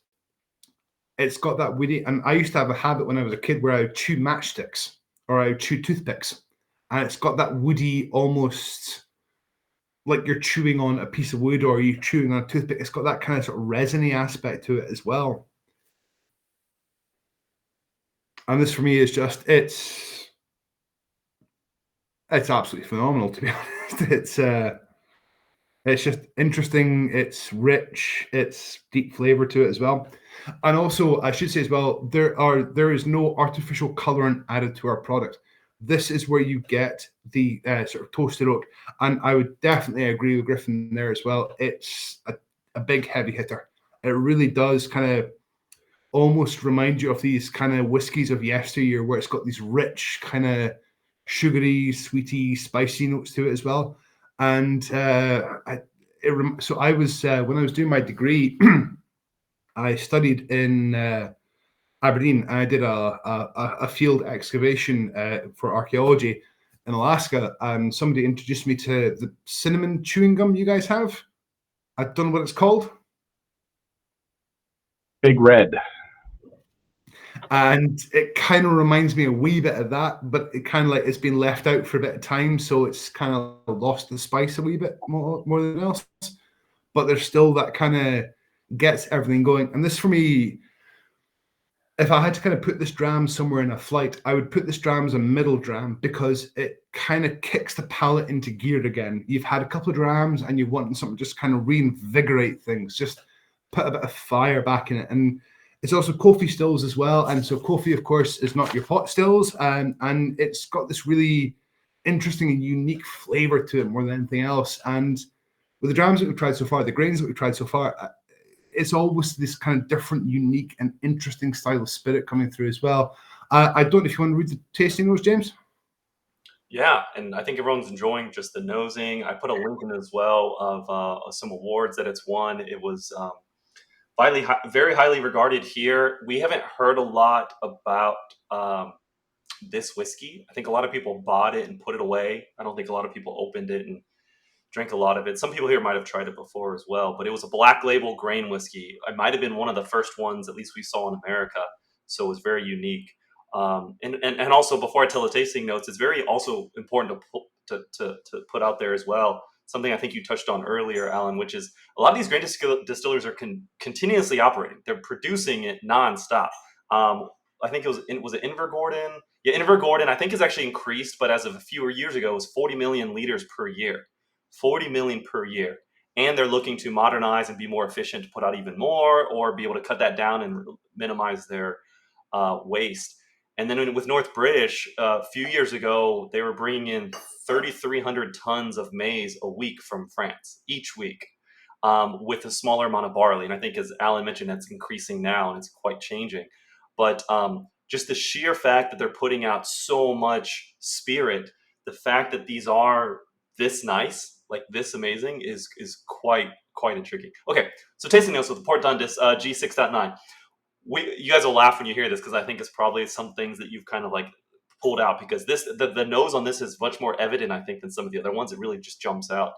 got that woody. And I used to have a habit when I was a kid where I would chew matchsticks or I would chew toothpicks. And it's got that woody, almost like you're chewing on a piece of wood or you're chewing on a toothpick. It's got that kind of sort of resiny aspect to it as well. And this for me is just, it's absolutely phenomenal, to be honest. It's just interesting. It's rich. It's deep flavor to it as well. And also, I should say as well, there is no artificial colorant added to our product. This is where you get the sort of toasted oak. And I would definitely agree with Griffin there as well. It's a big heavy hitter. It really does kind of almost remind you of these kind of whiskies of yesteryear, where it's got these rich kind of sugary, sweety, spicy notes to it as well. And so I was, when I was doing my degree, I studied in Aberdeen, and I did a field excavation for archaeology in Alaska, and somebody introduced me to the cinnamon chewing gum you guys have. I don't know what it's called. Big Red. And it kind of reminds me a wee bit of that, but it kind of like it's been left out for a bit of time, so it's kind of lost the spice a wee bit more than else. But there's still that kind of gets everything going. And this for me, if I had to kind of put this dram somewhere in a flight, I would put this dram as a middle dram because it kind of kicks the palate into gear again. You've had a couple of drams and you want something just kind of reinvigorate things, just put a bit of fire back in it. And it's also coffee stills as well. And so coffee, of course, is not your pot stills. And it's got this really interesting and unique flavor to it more than anything else. And with the drams that we've tried so far, the grains that we've tried so far, it's always this kind of different, unique, and interesting style of spirit coming through as well. I don't know if you want to read the tasting notes, James. Yeah, and I think everyone's enjoying just the nosing. I put a link in as well of some awards that it's won. It was very highly regarded here. We haven't heard a lot about this whiskey. I think a lot of people bought it and put it away. I don't think a lot of people opened it and drank a lot of it. Some people here might have tried it before as well, but it was a black label grain whiskey. It might have been one of the first ones, at least we saw in America. So it was very unique. And also, before I tell the tasting notes, it's very also important to put out there as well. Something I think you touched on earlier, Alan, which is a lot of these grain distillers are continuously operating. They're producing it nonstop. I think it was Invergordon. Yeah, Invergordon, I think, is actually increased, but as of a few years ago, it was 40 million liters per year. 40 million per year. And they're looking to modernize and be more efficient to put out even more, or be able to cut that down and minimize their waste. And then with North British, a few years ago, they were bringing in 3,300 tons of maize a week from France, each week, with a smaller amount of barley. And I think, as Alan mentioned, that's increasing now and it's quite changing. But just the sheer fact that they're putting out so much spirit, the fact that these are this nice, like this amazing, is quite intriguing. Okay, so tasting notes with the Port Dundas G6.9. You guys will laugh when you hear this because I think it's probably some things that you've kind of like pulled out, because the nose on this is much more evident, I think, than some of the other ones. It really just jumps out.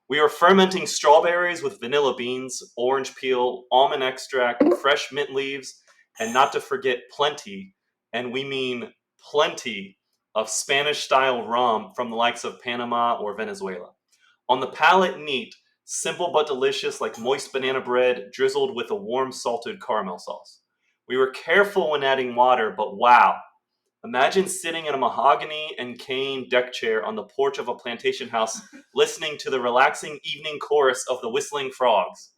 We are fermenting strawberries with vanilla beans, orange peel, almond extract, fresh mint leaves, and not to forget plenty, and we mean plenty, of Spanish-style rum from the likes of Panama or Venezuela. On the palate, neat, simple but delicious, like moist banana bread drizzled with a warm salted caramel sauce. We were careful when adding water, but wow. Imagine sitting in a mahogany and cane deck chair on the porch of a plantation house listening to the relaxing evening chorus of the whistling frogs.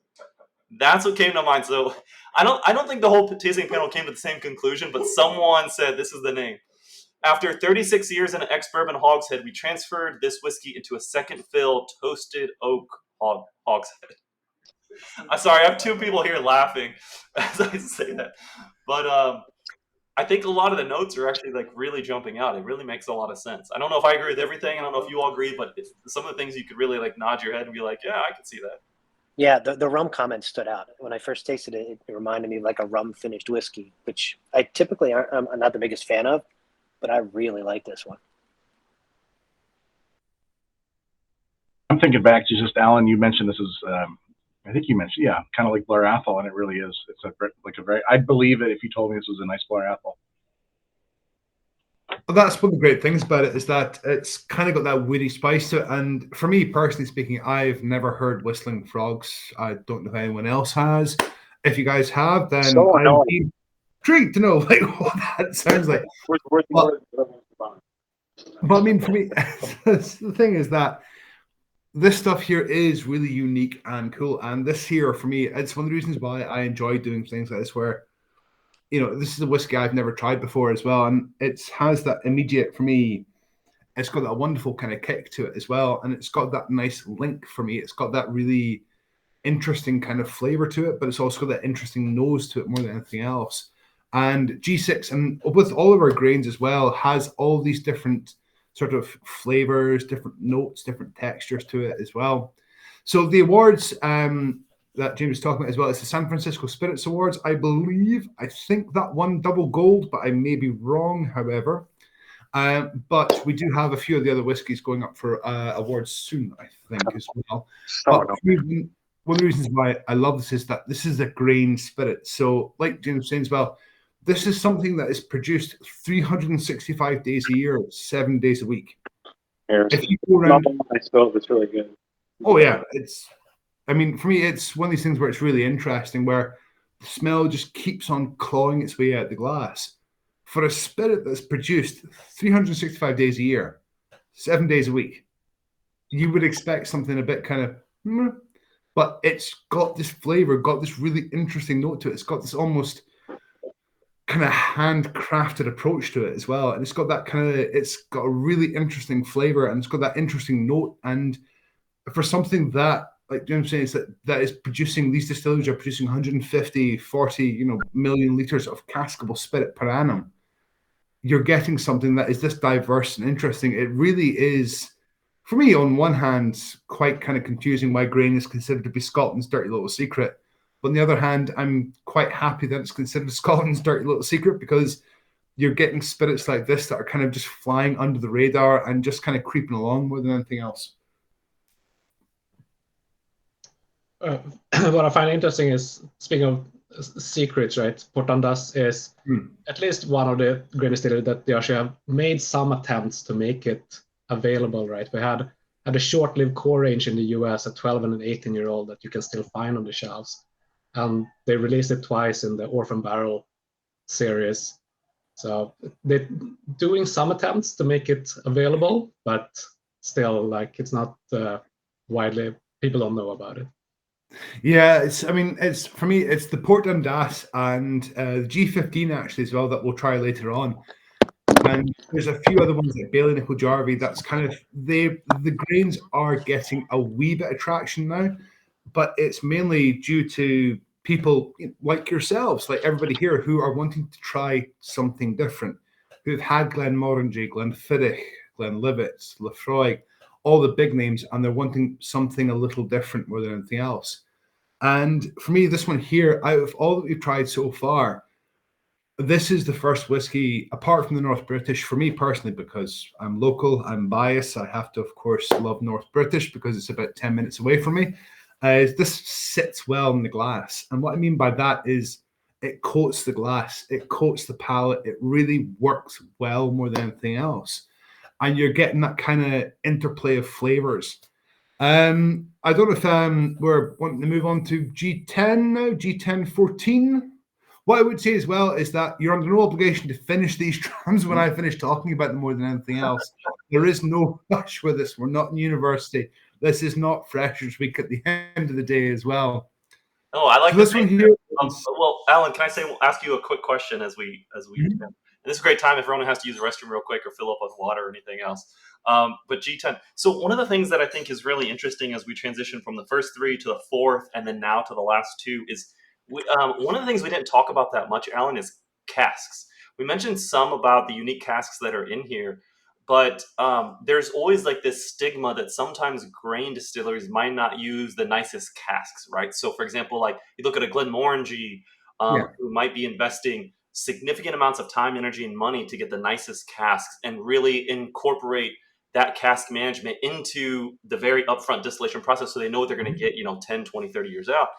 That's what came to mind. So I don't think the whole tasting panel came to the same conclusion, but someone said this is the name. After 36 years in an ex-bourbon hogshead, we transferred this whiskey into a second fill toasted oak hogshead. I'm sorry, I have two people here laughing as I say that. But I think a lot of the notes are actually like really jumping out. It really makes a lot of sense. I don't know if I agree with everything. I don't know if you all agree, but some of the things you could really like nod your head and be like, yeah, I can see that. Yeah, the rum comment stood out. When I first tasted it, it reminded me of like a rum-finished whiskey, which I typically I'm not the biggest fan of, but I really like this one. I'm thinking back to just, Alan, you mentioned this is, I think you mentioned, yeah, kind of like Blair Athol, and it really is. It's a very, I'd believe it if you told me this was a nice Blair Athol. Well, that's one of the great things about it, is that it's kind of got that woody spice to it. And for me, personally speaking, I've never heard whistling frogs. I don't know if anyone else has. If you guys have, then I'm intrigued to know like what that sounds like. But I mean, for me, the thing is that this stuff here is really unique and cool. And this here, for me, it's one of the reasons why I enjoy doing things like this, where, you know, this is a whiskey I've never tried before as well. And it has that immediate, for me, it's got that wonderful kind of kick to it as well. And it's got that nice link for me. It's got that really interesting kind of flavor to it, but it's also got that interesting nose to it more than anything else. And G6, and with all of our grains as well, has all these different sort of flavors, different notes, different textures to it as well. So the awards that James was talking about as well, it's the San Francisco Spirits Awards, I believe. I think that won double gold, but I may be wrong, however. But we do have a few of the other whiskies going up for awards soon, I think, as well. But one of the reasons why I love this is that this is a grain spirit. So like James was saying as well, this is something that is produced 365 days a year, 7 days a week. If you go around, it's really good. Oh yeah, I mean, for me, it's one of these things where it's really interesting, where the smell just keeps on clawing its way out the glass. For a spirit that's produced 365 days a year, 7 days a week, you would expect something a bit kind of, but it's got this flavor, got this really interesting note to it. It's got this almost kind of handcrafted approach to it as well. And it's got that kind of, it's got a really interesting flavor, and it's got that interesting note. And for something that, like Jim saying, is that is producing, these distilleries are producing 150, 40, million liters of caskable spirit per annum. You're getting something that is this diverse and interesting. It really is, for me, on one hand, quite kind of confusing why grain is considered to be Scotland's dirty little secret. But on the other hand, I'm quite happy that it's considered Scotland's dirty little secret, because you're getting spirits like this that are kind of just flying under the radar and just kind of creeping along more than anything else. What I find interesting is, speaking of secrets, right? Port Dundas is at least one of the grain distilleries that they actually have made some attempts to make it available, right? We had a short-lived core range in the US, a 12 and an 18-year-old that you can still find on the shelves. And they released it twice in the Orphan Barrel series. So they're doing some attempts to make it available, but still, like, it's not widely, people don't know about it. Yeah, it's for me, it's the Port Dundas and the G15 actually as well that we'll try later on. And there's a few other ones like Bailey Nickel Jarvie. That's kind of, the grains are getting a wee bit of traction now, but it's mainly due to people like yourselves, like everybody here, who are wanting to try something different, who've had Glenmorangie, Glenfiddich, Glenlivet, Lefroy, all the big names, and they're wanting something a little different more than anything else. And for me, this one here, out of all that we've tried so far, this is the first whiskey, apart from the North British, for me personally, because I'm local, I'm biased, I have to, of course, love North British because it's about 10 minutes away from me. This sits well in the glass. And what I mean by that is it coats the glass, it coats the palate, it really works well more than anything else. And you're getting that kind of interplay of flavors. I don't know if we're wanting to move on to G10 now, G10.14. What I would say as well is that you're under no obligation to finish these drams when I finish talking about them more than anything else. There is no rush with this. We're not in university. This is not Freshers Week at the end of the day as well. Oh, I like so this one here. Well, Alan, can I ask you a quick question as we and this is a great time if everyone has to use the restroom real quick or fill up with water or anything else. But G10. So one of the things that I think is really interesting as we transition from the first three to the fourth and then now to the last two is one of the things we didn't talk about that much, Alan, is casks. We mentioned some about the unique casks that are in here, but there's always like this stigma that sometimes grain distilleries might not use the nicest casks, right? So for example, like you look at a Glenmorangie, who might be investing significant amounts of time, energy, and money to get the nicest casks and really incorporate that cask management into the very upfront distillation process so they know what they're going to get, 10, 20, 30 years out.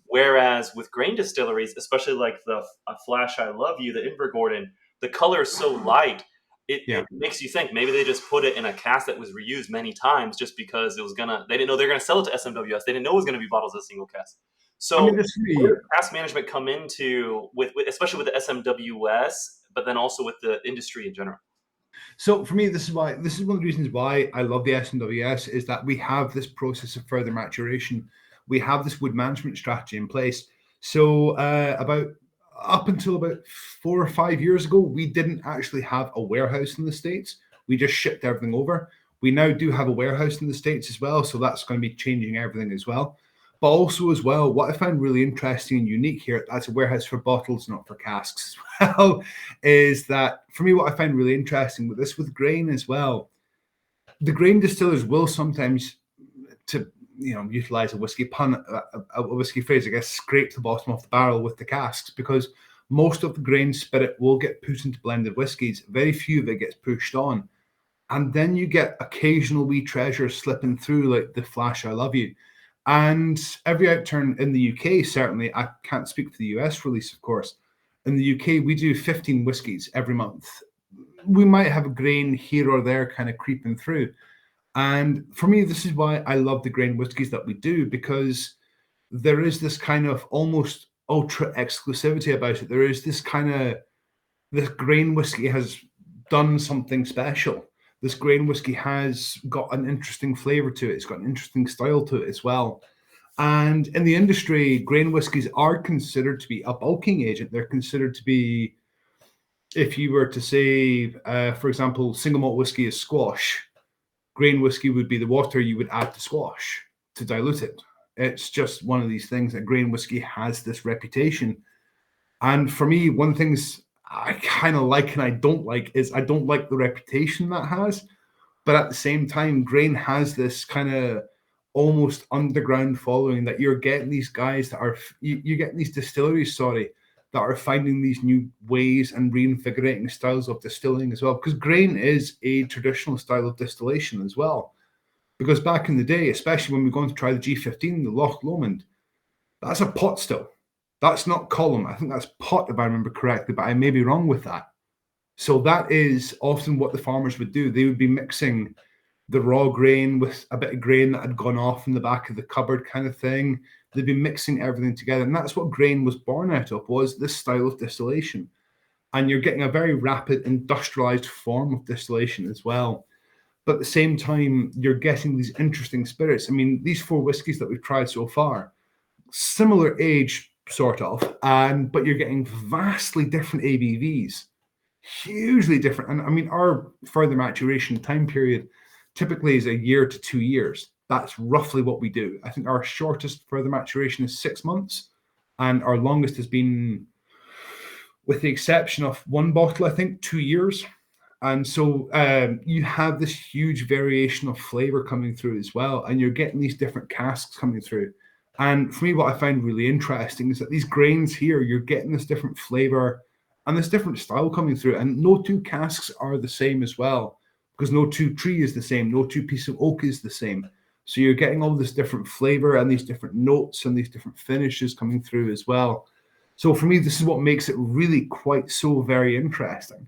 Whereas with grain distilleries, especially like the Flash I Love You, the Invergordon, the color is so light, it makes you think maybe they just put it in a cask that was reused many times just because they didn't know they were going to sell it to SMWS. They didn't know it was going to be bottled as a single cask. So where does cask management come into, with especially with the SMWS, but then also with the industry in general? So for me, this is one of the reasons why I love the SMWS is that we have this process of further maturation. We have this wood management strategy in place. So up until about 4 or 5 years ago, we didn't actually have a warehouse in the States. We just shipped everything over. We now do have a warehouse in the States as well. So that's going to be changing everything as well. But also as well, what I find really interesting and unique here, that's a warehouse for bottles, not for casks as well, is that for me, what I find really interesting with this, with grain as well, the grain distillers will sometimes, to utilize a whiskey pun, a whiskey phrase, I guess, scrape the bottom off the barrel with the casks, because most of the grain spirit will get put into blended whiskies. Very few of it gets pushed on. And then you get occasional wee treasures slipping through, like the Flash I Love You. And every outturn in the UK, certainly, I can't speak for the US release, of course. In the UK, we do 15 whiskies every month. We might have a grain here or there kind of creeping through. And for me, this is why I love the grain whiskies that we do, because there is this kind of almost ultra exclusivity about it. There is this kind of, this grain whiskey has done something special. This grain whiskey has got an interesting flavor to it. It's got an interesting style to it as well. And in the industry, grain whiskies are considered to be a bulking agent. They're considered to be, if you were to say, for example, single malt whiskey is squash, grain whiskey would be the water you would add to squash to dilute it. It's just one of these things that grain whiskey has this reputation. And for me, one of the things I kind of like and I don't like is I don't like the reputation that has. But at the same time, grain has this kind of almost underground following, that you're getting these guys that are, you're getting these distilleries, that are finding these new ways and reinvigorating styles of distilling as well. Because grain is a traditional style of distillation as well. Because back in the day, especially when we're going to try the G15, the Loch Lomond, that's a pot still. That's not column. I think that's pot, if I remember correctly, but I may be wrong with that. So that is often what the farmers would do. They would be mixing the raw grain with a bit of grain that had gone off in the back of the cupboard kind of thing. They'd be mixing everything together. And that's what grain was born out of, was this style of distillation. And you're getting a very rapid industrialized form of distillation as well. But at the same time, you're getting these interesting spirits. I mean, these 4 whiskies that we've tried so far, similar age, sort of, but you're getting vastly different ABVs, hugely different. And I mean, our further maturation time period typically is a year to 2 years. That's roughly what we do. I think our shortest further maturation is 6 months, and our longest has been, with the exception of one bottle, I think 2 years. And so you have this huge variation of flavor coming through as well, and you're getting these different casks coming through. And for me, what I find really interesting is that these grains here, you're getting this different flavor and this different style coming through. And no 2 casks are the same as well, because no 2 tree is the same, no 2 piece of oak is the same. So you're getting all this different flavor and these different notes and these different finishes coming through as well. So for me, this is what makes it really quite so very interesting,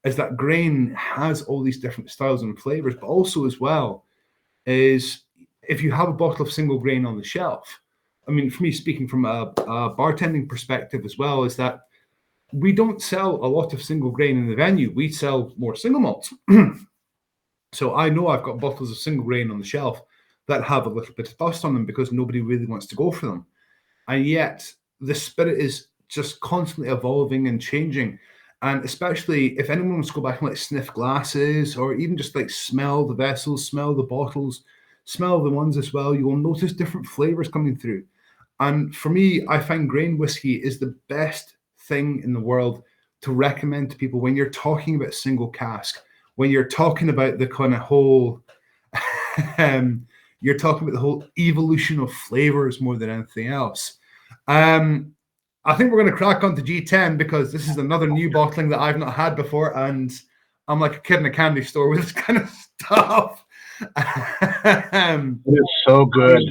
is that grain has all these different styles and flavors, but also as well is, if you have a bottle of single grain on the shelf, I mean, for me, speaking from a bartending perspective as well, is that we don't sell a lot of single grain in the venue. We sell more single malts. So I know I've got bottles of single grain on the shelf that have a little bit of dust on them because nobody really wants to go for them. And yet the spirit is just constantly evolving and changing. And especially if anyone wants to go back and like sniff glasses, or even just like smell the vessels, smell the bottles, smell the ones as well, you will notice different flavors coming through. And for me, I find grain whiskey is the best thing in the world to recommend to people when you're talking about single cask, when you're talking about the kind of whole, you're talking about the whole evolution of flavors more than anything else. I think we're going to crack on to G10, because this is another new bottling that I've not had before, and I'm like a kid in a candy store with this kind of stuff. It is so good.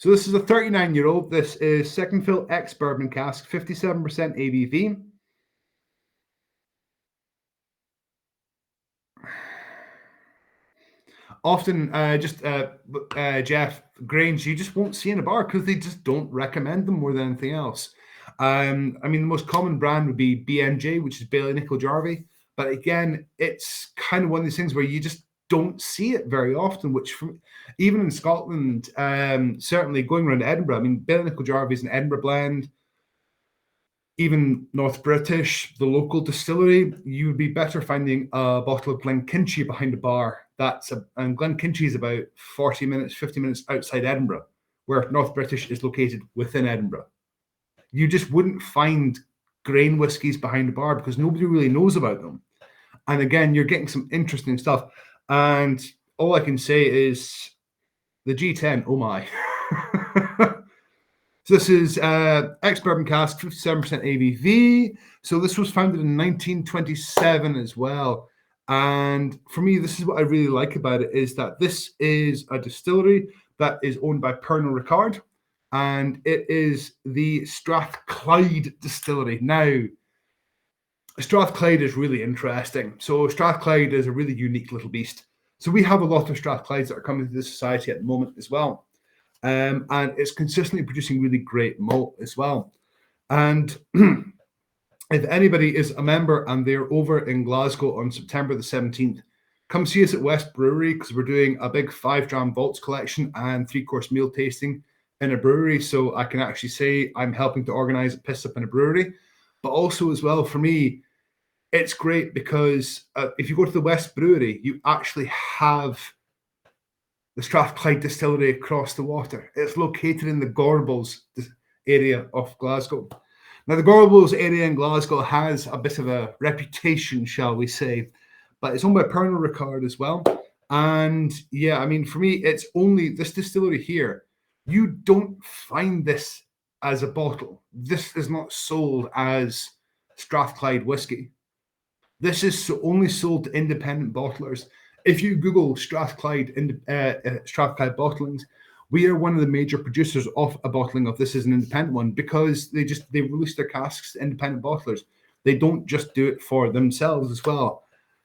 So this is a 39-year-old. This is second fill ex bourbon cask, 57% ABV. Often, Jeff, grains you just won't see in a bar because they just don't recommend them more than anything else. I mean, the most common brand would be BNJ, which is Bailey Nickel Jarvie. But again, it's kind of one of these things where you just don't see it very often, which even in Scotland, certainly going around Edinburgh, I mean, Bailey Nickel Jarvie is an Edinburgh blend. Even North British, the local distillery, you would be better finding a bottle of Glenkinchie behind a bar. And Glenkinchie is about 40 minutes, 50 minutes outside Edinburgh, where North British is located within Edinburgh. You just wouldn't find grain whiskies behind a bar because nobody really knows about them. And again, you're getting some interesting stuff. And all I can say is the G10, oh my. So this is ex-bourbon cask, 57% ABV. So this was founded in 1927 as well. And for me, this is what I really like about it, is that this is a distillery that is owned by Pernod Ricard, and it is the Strathclyde distillery. Now, Strathclyde is really interesting. So Strathclyde is a really unique little beast. So we have a lot of Strathclydes that are coming to the society at the moment as well. and it's consistently producing really great malt as well. And if anybody is a member and they're over in Glasgow on September the 17th, come see us at West Brewery, because we're doing a big 5-dram vaults collection and 3-course meal tasting in a brewery. So I can actually say I'm helping to organize a piss up in a brewery. But also as well, for me, it's great because if you go to the West Brewery, you actually have the Strathclyde distillery across the water. It's located in the Gorbals area of Glasgow. Now, the Gorbals area in Glasgow has a bit of a reputation, shall we say, but it's owned by Pernod Ricard as well. And yeah, I mean, for me, it's only this distillery here. You don't find this as a bottle. This is not sold as Strathclyde whiskey. This is only sold to independent bottlers. If you Google Strathclyde bottlings, we are one of the major producers of a bottling of this as an independent one, because they release their casks to independent bottlers. They don't just do it for themselves as well.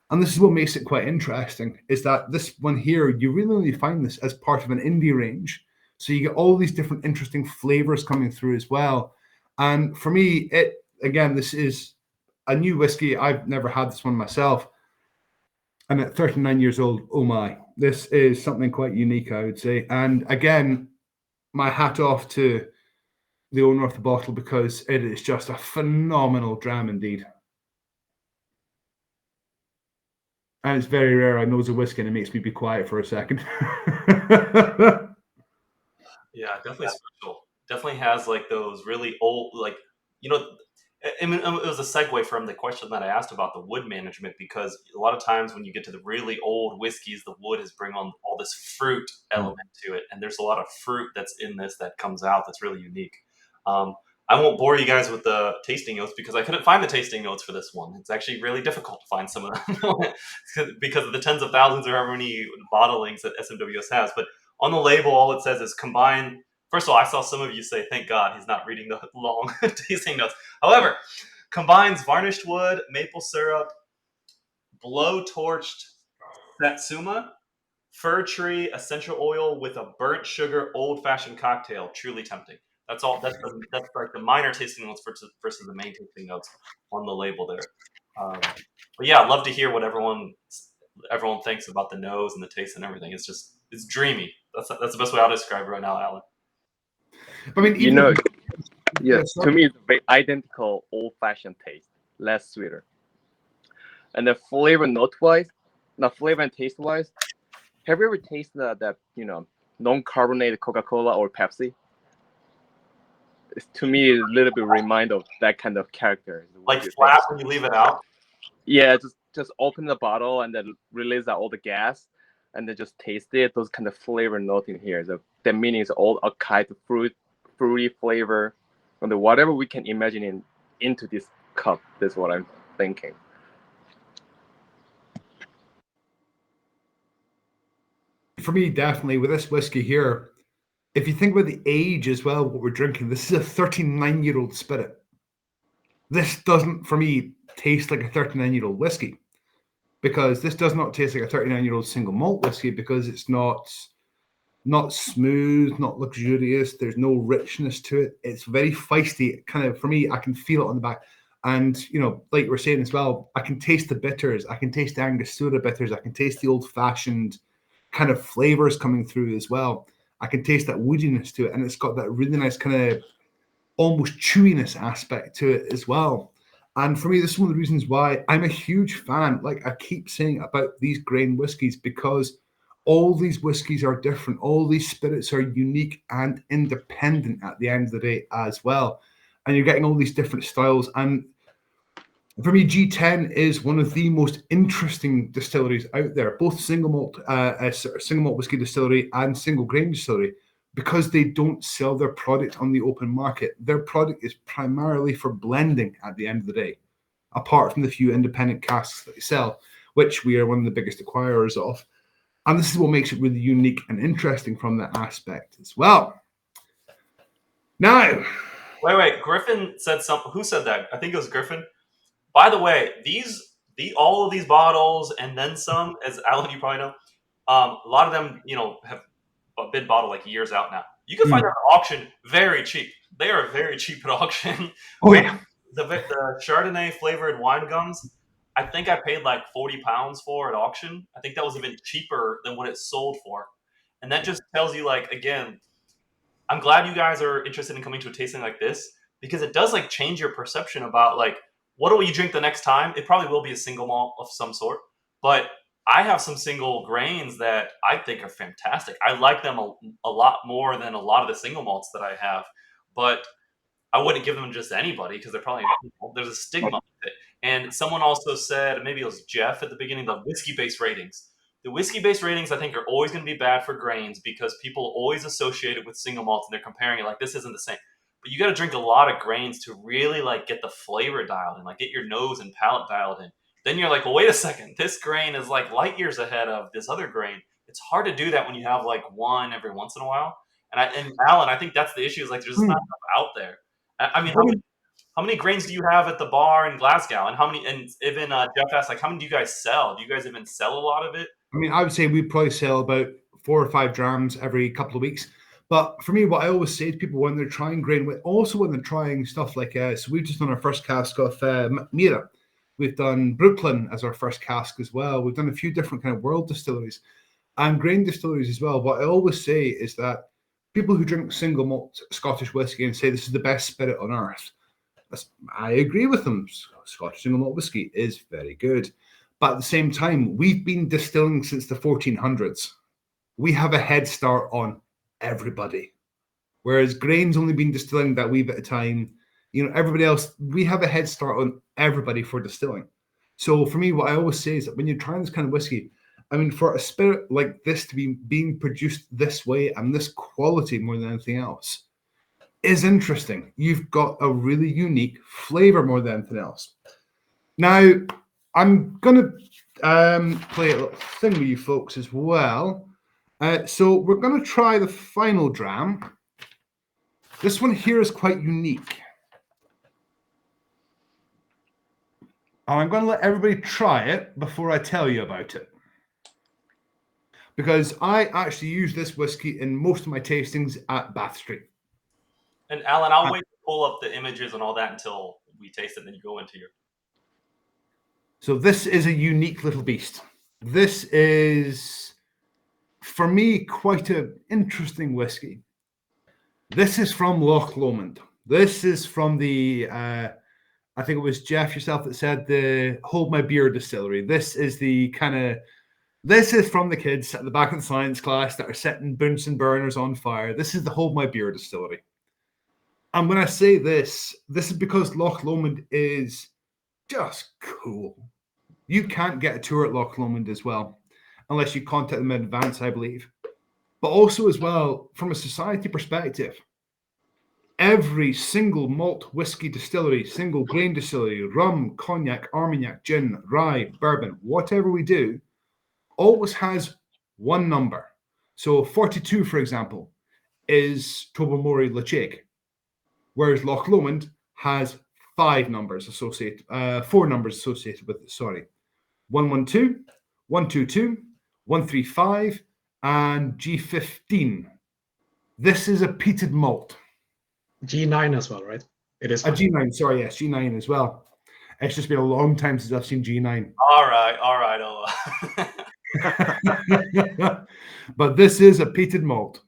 And this is what makes it quite interesting, is that this one here, you really only find this as part of an indie range. So you get all these different interesting flavors coming through as well. And for me, this is a new whiskey. I've never had this one myself. And at 39 years old, oh my, this is something quite unique, I would say. And again, my hat off to the owner of the bottle, because it is just a phenomenal dram indeed. And it's very rare I nose a whiskey and it makes me be quiet for a second. Yeah, definitely special. Definitely has like those really old, like, you know, I mean, it was a segue from the question that I asked about the wood management, because a lot of times when you get to the really old whiskeys, the wood is bring on all this fruit element to it. And there's a lot of fruit that's in this that comes out that's really unique. I won't bore you guys with the tasting notes, because I couldn't find the tasting notes for this one. It's actually really difficult to find some of them because of the tens of thousands or however many bottlings that SMWS has. But on the label, all it says is combine. First of all, I saw some of you say, thank God he's not reading the long tasting notes. However, combines varnished wood, maple syrup, blow-torched satsuma, fir tree, essential oil with a burnt sugar old-fashioned cocktail. Truly tempting. That's all. That's like the minor tasting notes versus the main tasting notes on the label there. But yeah, I'd love to hear what everyone thinks about the nose and the taste and everything. It's dreamy. That's the best way I'll describe it right now, Alan. I mean, yes, to me it's very identical old-fashioned taste, less sweeter. And the flavor note-wise, not flavor and taste-wise, have you ever tasted that non-carbonated Coca-Cola or Pepsi? It's, to me, a little bit remind of that kind of character. Like flat when you leave it out? Yeah, just open the bottle and then release out all the gas, and then just taste it. Those kind of flavor note in here. The meaning is all a kind of fruity flavor, and whatever we can imagine into this cup. That's what I'm thinking. For me, definitely with this whiskey here, if you think about the age as well, what we're drinking, this is a 39-year-old spirit. This doesn't, for me, taste like a 39-year-old whiskey, because this does not taste like a 39-year-old single malt whiskey, because it's not smooth, not luxurious. There's no richness to it. It's very feisty. Kind of, for me, I can feel it on the back. And, like you were saying as well, I can taste the bitters. I can taste the Angostura bitters. I can taste the old-fashioned kind of flavors coming through as well. I can taste that woodiness to it. And it's got that really nice kind of almost chewiness aspect to it as well. And for me, this is one of the reasons why I'm a huge fan, like I keep saying, about these grain whiskies, because all these whiskies are different. All these spirits are unique and independent at the end of the day as well. And you're getting all these different styles. And for me, G10 is one of the most interesting distilleries out there, both single malt whiskey distillery and single grain distillery, because they don't sell their product on the open market. Their product is primarily for blending at the end of the day, apart from the few independent casks that they sell, which we are one of the biggest acquirers of. And this is what makes it really unique and interesting from that aspect as well. Now, wait, Griffin said something. Who said that? I think it was Griffin. By the way, all of these bottles and then some, as Alan, you probably know, a lot of them, have been bottled like years out now. You can find them at auction very cheap. They are very cheap at auction. Oh yeah. The Chardonnay flavored wine gums, I think I paid like £40 for at auction. I think that was even cheaper than what it sold for. And that just tells you, like, again, I'm glad you guys are interested in coming to a tasting like this, because it does like change your perception about like, what will you drink the next time? It probably will be a single malt of some sort, but I have some single grains that I think are fantastic. I like them a lot more than a lot of the single malts that I have, but I wouldn't give them to just anybody because they're probably, there's a stigma with it. And someone also said, maybe it was Jeff at the beginning, the whiskey-based ratings. The whiskey-based ratings, I think, are always going to be bad for grains because people always associate it with single malts and they're comparing it like this isn't the same. But you got to drink a lot of grains to really like get the flavor dialed in, like get your nose and palate dialed in. Then you're like, well, wait a second, this grain is like light years ahead of this other grain. It's hard to do that when you have like one every once in a while. And Alan, I think that's the issue, is like there's just not enough out there. I mean, how many grains do you have at the bar in Glasgow? And how many? And even Jeff asked, like, how many do you guys sell? Do you guys even sell a lot of it? I mean, I would say we probably sell about 4 or 5 drams every couple of weeks. But for me, what I always say to people when they're trying grain, also when they're trying stuff like, so we've just done our first cask of Mira. We've done Brooklyn as our first cask as well. We've done a few different kind of world distilleries and grain distilleries as well. What I always say is that people who drink single malt Scottish whiskey and say this is the best spirit on earth, I agree with them. Scottish single malt whiskey is very good. But at the same time, we've been distilling since the 1400s. We have a head start on everybody. Whereas grain's only been distilling that wee bit of time. You know, everybody else, we have a head start on everybody for distilling. So for me, what I always say is that when you're trying this kind of whiskey, I mean, for a spirit like this to be being produced this way and this quality more than anything else is interesting. You've got a really unique flavor more than anything else. Now, I'm going to play a little thing with you folks as well. So we're going to try the final dram. This one here is quite unique. And I'm going to let everybody try it before I tell you about it. Because I actually use this whiskey in most of my tastings at Bath Street. And Alan, I'll wait to pull up the images and all that until we taste it, and then you go into your... So this is a unique little beast. This is, for me, quite an interesting whiskey. This is from Loch Lomond. This is from the, I think it was Jeff yourself that said the Hold My Beer distillery. This is the kind of, this is from the kids at the back of the science class that are setting Bunsen burners on fire. This is the Hold My Beer distillery. And when I say this is because Loch Lomond is just cool. You can't get a tour at Loch Lomond as well, unless you contact them in advance, I believe. But also as well, from a society perspective, every single malt whiskey distillery, single grain distillery, rum, cognac, Armagnac, gin, rye, bourbon, whatever we do, always has one number. So 42, for example, is Tobermory Lachake, whereas Loch Lomond has 4 numbers associated with it, sorry. 112, 122, 135, and G15. This is a peated malt. G9 as well, right? It is a G9, sorry, yes, G9 as well. It's just been a long time since I've seen G9. All right. But this is a peated malt.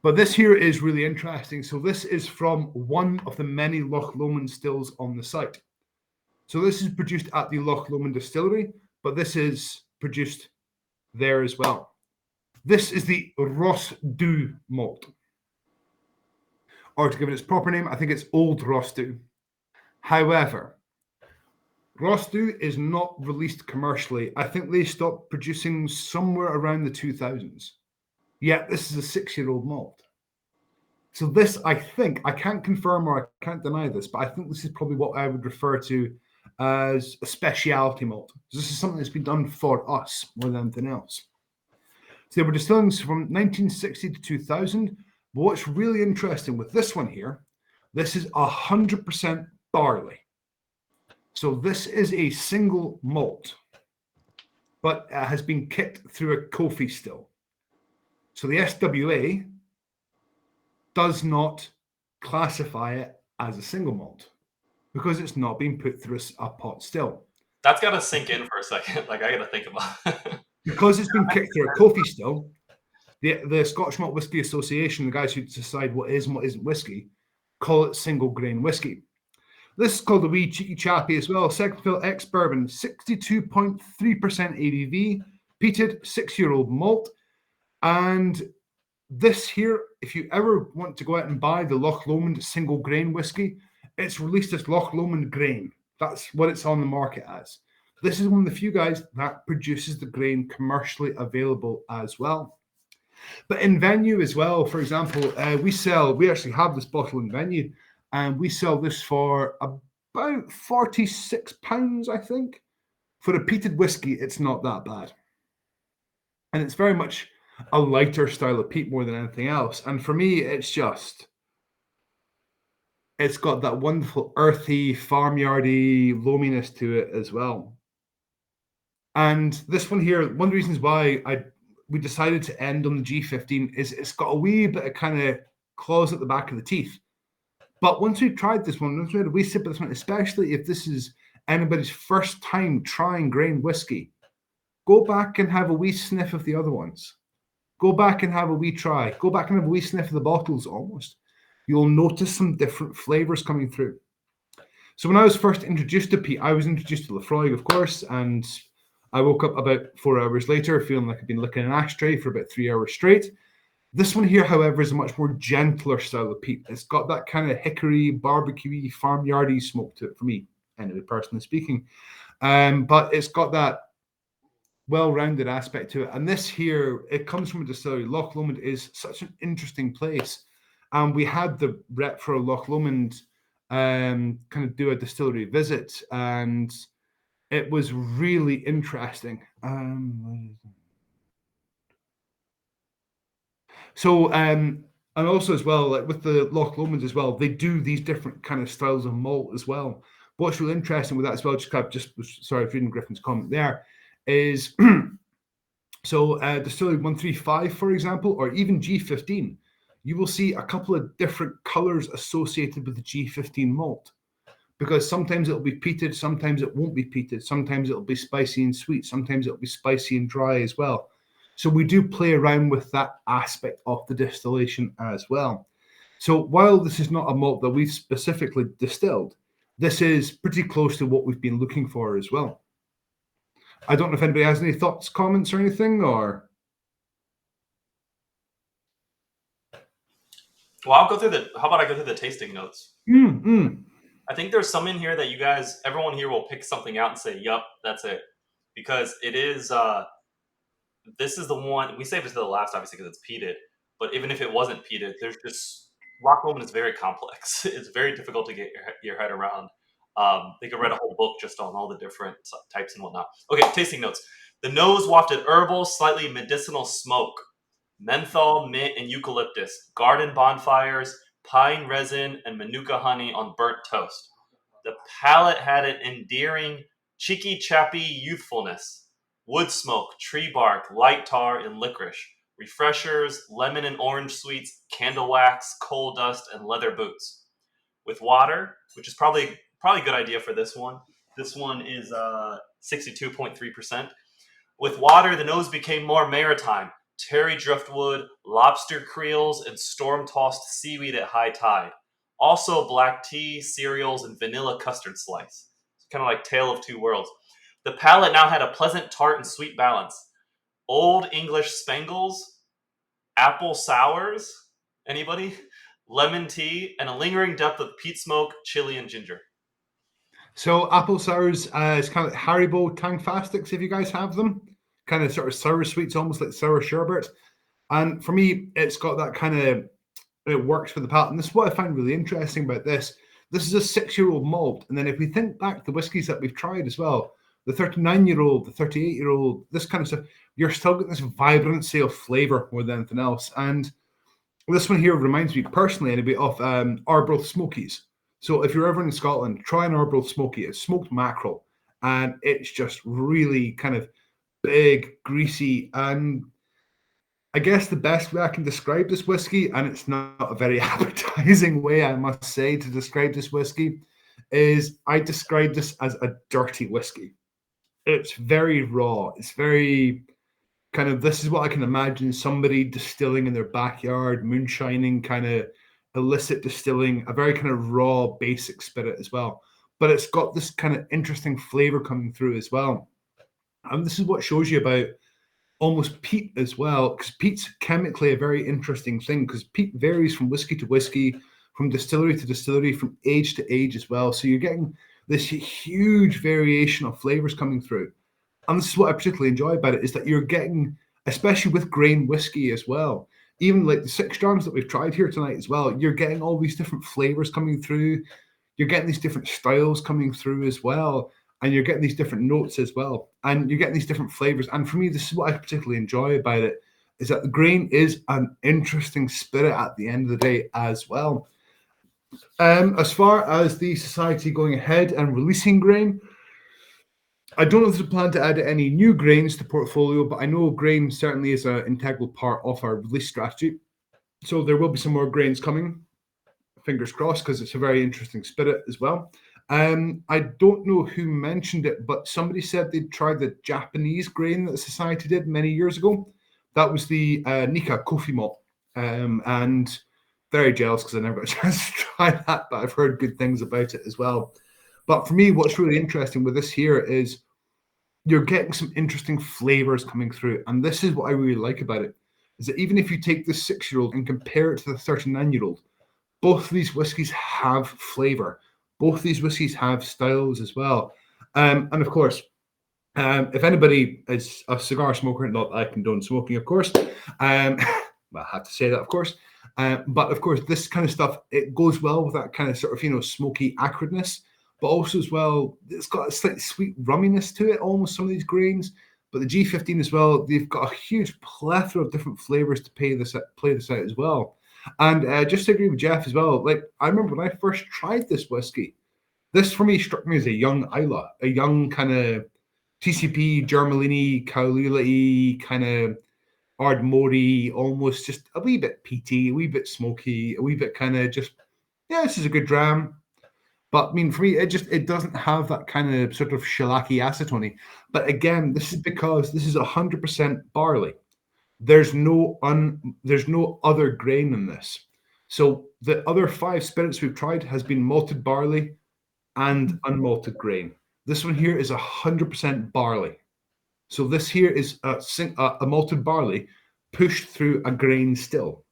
But this here is really interesting. So this is from one of the many Loch Lomond stills on the site. So this is produced at the Loch Lomond distillery, but this is produced there as well. This is the Ross Dew malt. Or to give it its proper name, I think it's Old Ross Dew. However, Ross Dew is not released commercially. I think they stopped producing somewhere around the 2000s. Yet this is a 6-year-old malt. So this, I think, I can't confirm or I can't deny this, but I think this is probably what I would refer to as a specialty malt. This is something that's been done for us more than anything else. So they were distilling from 1960 to 2000. But what's really interesting with this one here, this is 100% barley. So this is a single malt, but it has been kicked through a Kofi still. So the SWA does not classify it as a single malt because it's not being put through a pot still. That's got to sink in for a second. Like, I got to think about it. Because it's been kicked through a coffee still, the Scotch Malt Whisky Association, the guys who decide what is and what isn't whiskey, call it single grain whiskey. This is called a wee cheeky chappy as well. Second fill ex bourbon, 62.3% ABV, peated 6-year-old malt. And this here, if you ever want to go out and buy the Loch Lomond single grain whiskey, it's released as Loch Lomond grain. That's what it's on the market as. This is one of the few guys that produces the grain commercially available as well. But in venue as well, for example, we actually have this bottle in venue, and we sell this for about £46, I think. For a peated whiskey, it's not that bad. And it's very much a lighter style of peat more than anything else. And for me, it's got that wonderful earthy, farmyardy loaminess to it as well. And this one here, one of the reasons why we decided to end on the G15 is it's got a wee bit of kind of claws at the back of the teeth. But once we've tried this one, once we had a wee sip of this one, especially if this is anybody's first time trying grain whiskey, go back and have a wee sniff of the other ones. Go back and have a wee try. Go back and have a wee sniff of the bottles almost. You'll notice some different flavors coming through. So when I was first introduced to peat, I was introduced to Lafroig, of course, and I woke up about 4 hours later feeling like I'd been licking an ashtray for about 3 hours straight. This one here, however, is a much more gentler style of peat. It's got that kind of hickory, barbecuey, farmyardy smoke to it for me, anyway, personally speaking. But it's got that well-rounded aspect to it. And this here, it comes from a distillery. Loch Lomond is such an interesting place. And we had the rep for Loch Lomond kind of do a distillery visit, and it was really interesting. And also as well, like with the Loch Lomond as well, they do these different kind of styles of malt as well. What's really interesting with that as well, sorry, reading Griffin's comment there, is so distillery 135, for example, or even G15, you will see a couple of different colors associated with the G15 malt. Because sometimes it'll be peated, sometimes it won't be peated, sometimes it'll be spicy and sweet, sometimes it'll be spicy and dry as well. So we do play around with that aspect of the distillation as well. So while this is not a malt that we've specifically distilled, this is pretty close to what we've been looking for as well. I don't know if anybody has any thoughts, comments, or anything, or... Well, how about I go through the tasting notes? I think there's some in here that everyone here will pick something out and say, yup, that's it. Because it is, this is the one, we saved it to the last, obviously, because it's peated. But even if it wasn't peated, Loch Lomond is very complex. It's very difficult to get your head around. They could write a whole book just on all the different types and whatnot. Okay, tasting notes. The nose wafted herbal, slightly medicinal smoke. Menthol, mint, and eucalyptus. Garden bonfires, pine resin, and manuka honey on burnt toast. The palate had an endearing, cheeky chappy youthfulness. Wood smoke, tree bark, light tar, and licorice. Refreshers, lemon and orange sweets, candle wax, coal dust, and leather boots. With water, which is probably a good idea for this one. This one is 62.3%. With water, the nose became more maritime. Terry driftwood, lobster creels, and storm-tossed seaweed at high tide. Also black tea, cereals, and vanilla custard slice. It's kind of like Tale of Two Worlds. The palate now had a pleasant tart and sweet balance. Old English spangles, apple sours, anybody? Lemon tea, and a lingering depth of peat smoke, chili, and ginger. So apple sours is kind of like Haribo Tangfastics, if you guys have them. Kind of sort of sour sweets, almost like sour sherbet. And for me, it's got that kind of, it works for the palate. And this is what I find really interesting about this. This is a 6-year-old malt. And then if we think back to the whiskies that we've tried as well, the 39-year-old, the 38-year-old, this kind of stuff, you're still getting this vibrancy of flavor more than anything else. And this one here reminds me personally anyway of Arbroath Smokies. So if you're ever in Scotland, try an Arbroath Smoky. It's smoked mackerel. And it's just really kind of big, greasy, and I guess the best way I can describe this whiskey, and it's not a very appetizing way, I must say, to describe this whiskey, is I describe this as a dirty whiskey. It's very raw. It's very kind of, this is what I can imagine somebody distilling in their backyard, moonshining, kind of illicit distilling, a very kind of raw, basic spirit as well. But it's got this kind of interesting flavor coming through as well. And this is what shows you about almost peat as well, because peat's chemically a very interesting thing, because peat varies from whiskey to whiskey, from distillery to distillery, from age to age as well. So you're getting this huge variation of flavors coming through. And this is what I particularly enjoy about it, is that you're getting, especially with grain whiskey as well, even like the 6 drams that we've tried here tonight as well, you're getting all these different flavors coming through. You're getting these different styles coming through as well. And you're getting these different notes as well. And you're getting these different flavors. And for me, this is what I particularly enjoy about it, is that the grain is an interesting spirit at the end of the day as well. As far as the society going ahead and releasing grain, I don't know if there's a plan to add any new grains to portfolio, but I know grain certainly is an integral part of our release strategy. So there will be some more grains coming, fingers crossed, because it's a very interesting spirit as well. I don't know who mentioned it, but somebody said they'd tried the Japanese grain that the society did many years ago. That was the Nika coffee malt. And very jealous because I never got a chance to try that, but I've heard good things about it as well. But for me, what's really interesting with this here is you're getting some interesting flavors coming through. And this is what I really like about it, is that even if you take the 6-year-old and compare it to the 39-year-old, both of these whiskies have flavor. Both of these whiskies have styles as well. And of course, if anybody is a cigar smoker, not that I condone smoking, of course, well, I have to say that, of course. But of course, this kind of stuff, it goes well with that kind of sort of, smoky acridness, but also as well, it's got a slightly sweet rumminess to it, almost some of these grains. But the G15 as well, they've got a huge plethora of different flavors to play this out as well. And just to agree with Jeff as well, like I remember when I first tried this whiskey, this for me struck me as a young Isla, a young kind of TCP, Germalini, Kaolila kind of Ardmore, almost just a wee bit peaty, a wee bit smoky, a wee bit kind of just, yeah, this is a good dram. But I mean, for me, it doesn't have that kind of sort of shellacky acetone. But again, this is because this is 100% barley. There's no other grain in this. So the other 5 spirits we've tried has been malted barley and unmalted grain. This one here is 100% barley. So this here is a malted barley pushed through a grain still.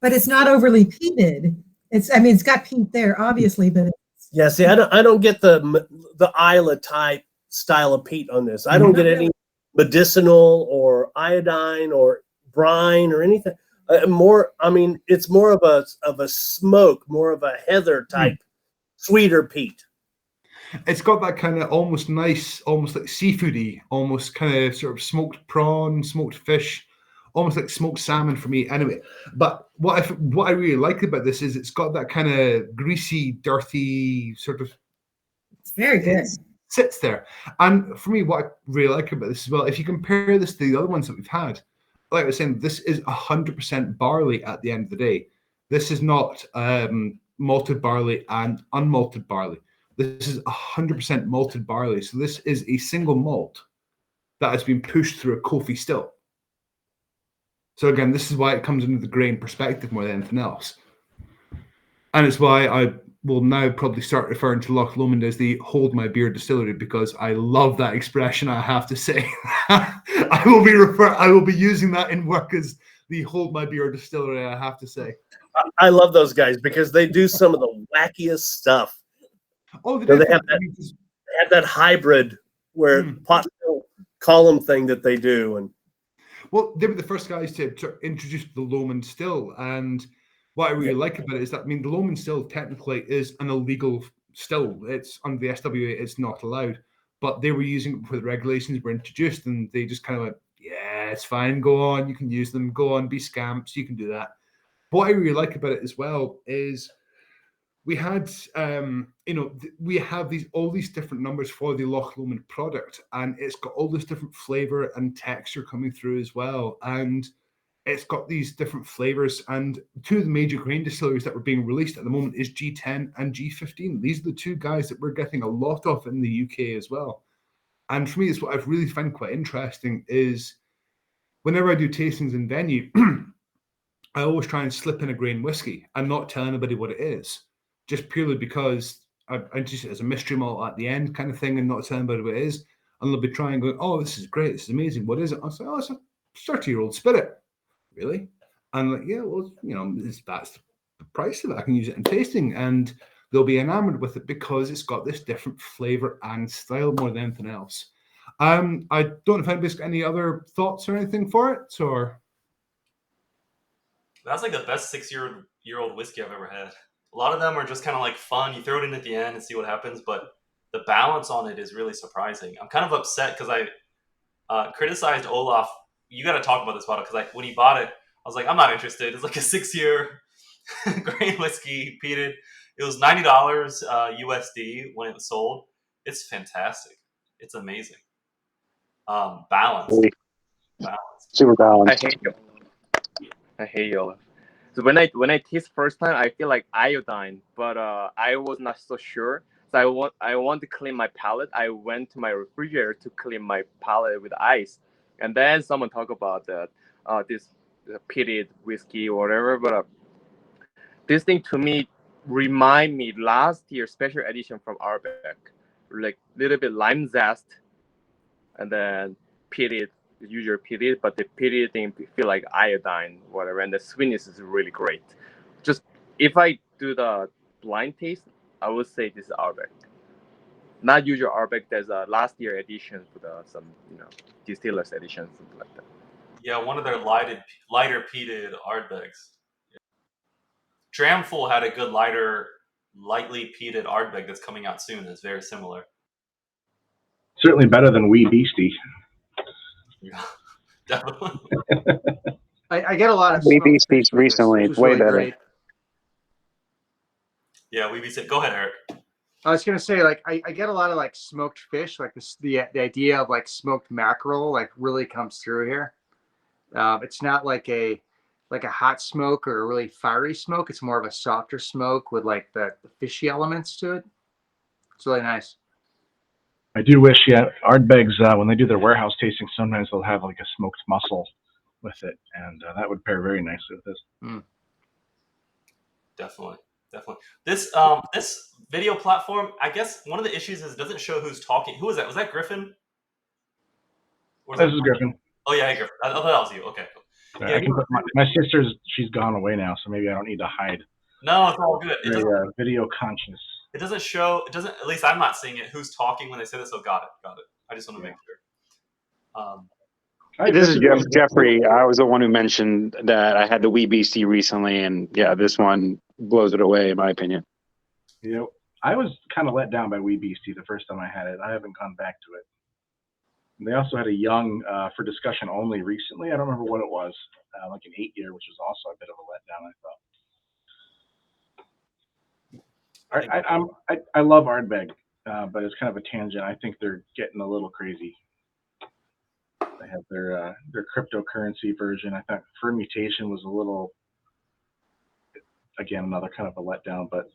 But it's not overly peated. It's got peat there, obviously, but yeah. See, I don't get the Isla type style of peat on this. I don't get any medicinal or iodine or brine or anything. It's more of a smoke, more of a heather type, sweeter peat. It's got that kind of almost nice, almost like seafoody, almost kind of sort of smoked prawn, smoked fish, almost like smoked salmon for me. Anyway, but what I really like about this is it's got that kind of greasy, dirty sort of. It's very good. Sits there, and for me, what I really like about this as well, if you compare this to the other ones that we've had, like I was saying, this is 100% barley at the end of the day. This is not malted barley and unmalted barley. This is 100% malted barley. So this is a single malt that has been pushed through a Kofi still. So again, this is why it comes into the grain perspective more than anything else. And it's why I will now probably start referring to Loch Lomond as the Hold My Beer Distillery, because I love that expression, I have to say. I will be using that in work as the Hold My Beer Distillery, I have to say. I love those guys because they do some of the wackiest stuff. Oh, they have that hybrid where pot column thing that they do. And well, they were the first guys to introduce the Lomond still. And what I really like about it is that, I mean, the Lomond still technically is an illegal still. It's under the SWA, it's not allowed. But they were using it before the regulations were introduced, and they just kind of went, yeah, it's fine, go on, you can use them, go on, be scamps, you can do that. What I really like about it as well is we had, we have all these different numbers for the Loch Lomond product, and it's got all this different flavor and texture coming through as well. And it's got these different flavors. And two of the major grain distilleries that were being released at the moment is G10 and G15. These are the two guys that we're getting a lot of in the UK as well. And for me, it's what I've really found quite interesting is whenever I do tastings in venue, I always try and slip in a grain whiskey and not tell anybody what it is, just purely because I introduce it as a mystery malt at the end kind of thing and not tell anybody what it is. And they'll be trying going, oh, this is great, this is amazing. What is it? I'll say, oh, it's a 30-year-old spirit. Really? And like, yeah, well, that's the price of it. I can use it in tasting, and they'll be enamored with it because it's got this different flavor and style more than anything else. I don't know if anybody's got any other thoughts or anything for it, or that's like the best 6-year-old whiskey I've ever had. A lot of them are just kind of like fun. You throw it in at the end and see what happens, but the balance on it is really surprising. I'm kind of upset because I criticized Olaf. You got to talk about this bottle because when he bought it, I was like, I'm not interested. It's like a 6-year grain whiskey, peated. It was $90 USD when it was sold. It's fantastic. It's amazing. Balanced. Super balanced. I hate yellow. So when I taste first time, I feel like iodine, but I was not so sure. So I want to clean my palate. I went to my refrigerator to clean my palate with ice, and then someone talked about that this peated whiskey or whatever. But this thing to me remind me last year's special edition from Arbeck, like little bit lime zest, and then peated. Usually peated, but the peated thing feel like iodine, whatever, and the sweetness is really great. Just if I do the blind taste, I would say this is Arbeck. Not usual Arbeck. There's a last year edition for some distillers edition, something like that. Yeah, one of their lighter peated Ardbegs. Yeah. Dramful had a good lightly peated Ardbeg that's coming out soon. It's very similar. Certainly better than Wee Beastie. Yeah, definitely. I get a lot of Wee Beasties recently, way really better. Great. Yeah, Wee Beastie. Go ahead, Eric. I was gonna say, like, I get a lot of like smoked fish, like the idea of like smoked mackerel, like really comes through here. It's not like a hot smoke or a really fiery smoke. It's more of a softer smoke with like the fishy elements to it. It's really nice. I do wish, Ardbegs, when they do their warehouse tasting, sometimes they'll have like a smoked mussel with it, and that would pair very nicely with this. Mm. Definitely. This video platform, I guess one of the issues is it doesn't show who's talking. Who was that? Was that Griffin? This is Griffin. Oh yeah, hey Griffin. I thought that was you. Okay, cool. I can put my sister's. She's gone away now, so maybe I don't need to hide. No, it's all good. Very video conscious. It doesn't show. It doesn't. At least I'm not seeing it. Who's talking when they say this? Oh, got it. I just want to make sure. This is Jeffrey. I was the one who mentioned that I had the Wee Beastie recently, and yeah, this one blows it away, in my opinion. I was kind of let down by Wee Beastie the first time I had it. I haven't gone back to it. And they also had a young for discussion only recently. I don't remember what it was, like an 8-year, which was also a bit of a letdown, I thought. I love Ardbeg, but it's kind of a tangent. I think they're getting a little crazy. They have their cryptocurrency version. I thought Fermutation was a little, again, another kind of a letdown, but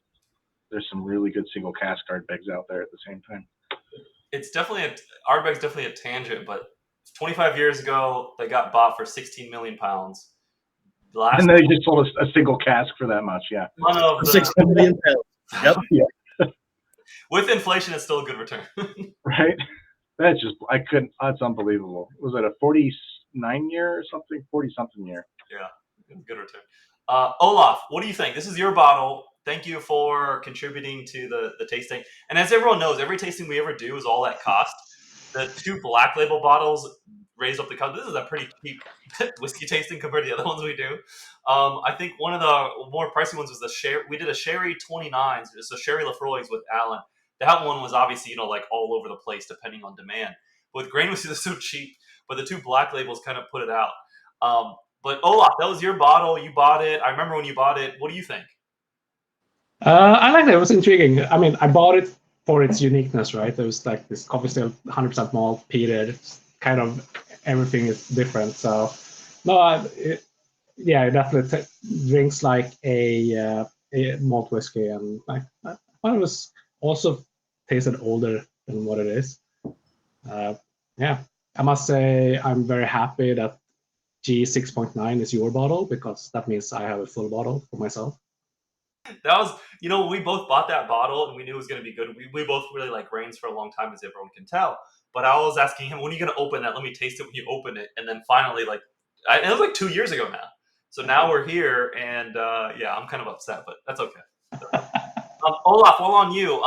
there's some really good single cask Ardbegs out there at the same time. It's definitely Ardbeg's definitely a tangent, but 25 years ago they got bought for 16 million pounds. And they just sold a single cask for that much, yeah. 16 million pounds. Yep. Yeah. With inflation, it's still a good return. Right? That's unbelievable. Was it a 49-year or something? 40-something year. Yeah, good return. Olaf, what do you think? This is your bottle. Thank you for contributing to the tasting. And as everyone knows, every tasting we ever do is all at cost. The 2 black label bottles raise up the cost. This is a pretty cheap whiskey tasting compared to the other ones we do. I think one of the more pricey ones was the sherry. We did a sherry 29s, so sherry Lafroigs with Alan. That one was obviously, like all over the place depending on demand. But with grain whiskey, they're so cheap. But the 2 black labels kind of put it out. But Olaf, that was your bottle. You bought it. I remember when you bought it. What do you think? I liked it. It was intriguing. I mean, I bought it for its uniqueness, right? It was like this coffee still 100% malt, peated. Kind of everything is different. So, no, yeah, it definitely drinks like a malt whiskey, and I thought it was also tasted older than what it is. Yeah, I must say I'm very happy that G6.9 is your bottle, because that means I have a full bottle for myself. That was, we both bought that bottle and we knew it was going to be good. We both really like grains for a long time, as everyone can tell. But I was asking him, when are you going to open that? Let me taste it when you open it. And then finally, it was like 2 years ago now. So now we're here, and yeah, I'm kind of upset, but that's okay. Olaf, while on you,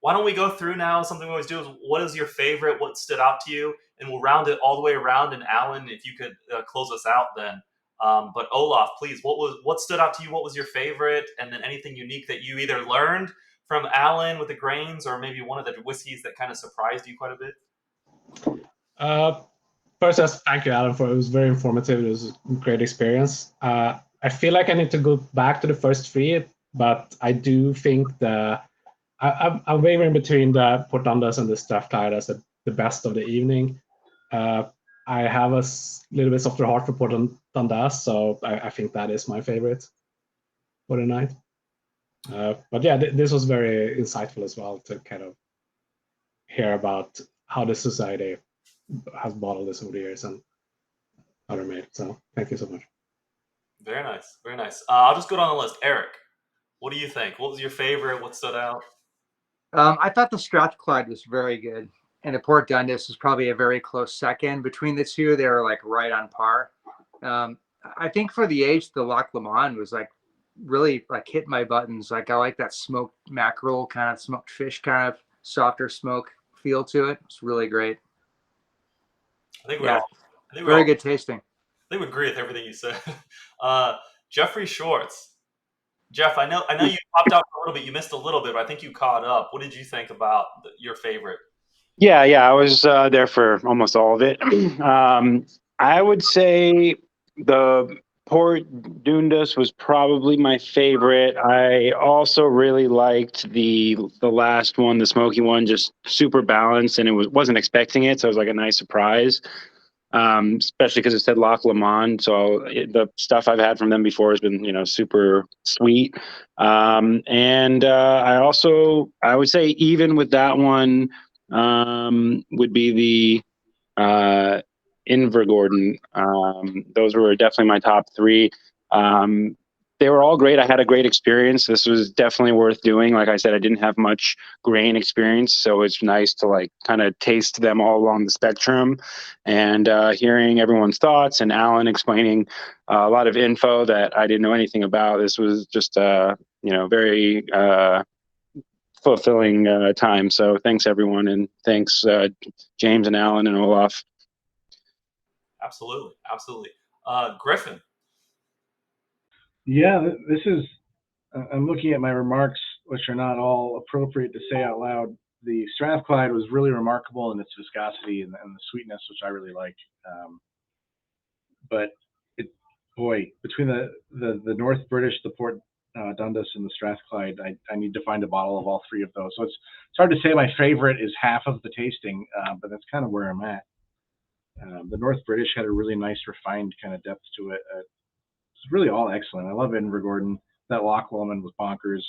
why don't we go through now? Something we always do is, what is your favorite? What stood out to you? And we'll round it all the way around. And Alan, if you could close us out then. But Olaf, please, what stood out to you? What was your favorite? And then anything unique that you either learned from Alan with the grains, or maybe one of the whiskeys that kind of surprised you quite a bit? First, thank you, Alan, for it was very informative. It was a great experience. I feel like I need to go back to the first three, but I do think I'm wavering between the Port Dundas and the Strathclyde as the best of the evening. I have a little bit softer heart for Port Dundas, so I think that is my favorite for the night. But yeah, this was very insightful as well, to kind of hear about how the society has bottled this over the years and how they're made. So thank you so much. Very nice, very nice. I'll just go down the list. Eric, what do you think? What was your favorite? What stood out? I thought the Strathclyde was very good, and the Port Dundas is probably a very close second. Between the two, they were like right on par. I think for the age, the Loch Lomond was like really like hit my buttons. Like, I like that smoked mackerel, kind of smoked fish, kind of softer smoke feel to it. It's really great. I think very good tasting. I think we agree with everything you said. Jeffrey Schwartz. Jeff, I know you popped out for a little bit. You missed a little bit, but I think you caught up. What did you think about your favorite? Yeah, I was there for almost all of it. I would say the Port Dundas was probably my favorite. I also really liked the last one, the smoky one, just super balanced, and wasn't expecting it, so it was like a nice surprise. Especially because it said Loch Lomond, so the stuff I've had from them before has been, super sweet. And I would say even with that one would be the Invergordon. Those were definitely my top three. They were all great. I had a great experience. This was definitely worth doing. Like I said, I didn't have much grain experience, so it's nice to kind of taste them all along the spectrum, and hearing everyone's thoughts and Alan explaining a lot of info that I didn't know anything about. This was just very fulfilling time. So thanks everyone, and thanks James and Alan and Olaf. Absolutely. Griffin. Yeah, this is, I'm looking at my remarks, which are not all appropriate to say out loud. The Strathclyde was really remarkable in its viscosity and the sweetness, which I really like. But between the North British, the Port Dundas, and the Strathclyde, I need to find a bottle of all three of those. So it's hard to say my favorite is half of the tasting, but that's kind of where I'm at. The North British had a really nice, refined kind of depth to it. It's really all excellent. I love Invergordon. That Loch Lomond was bonkers.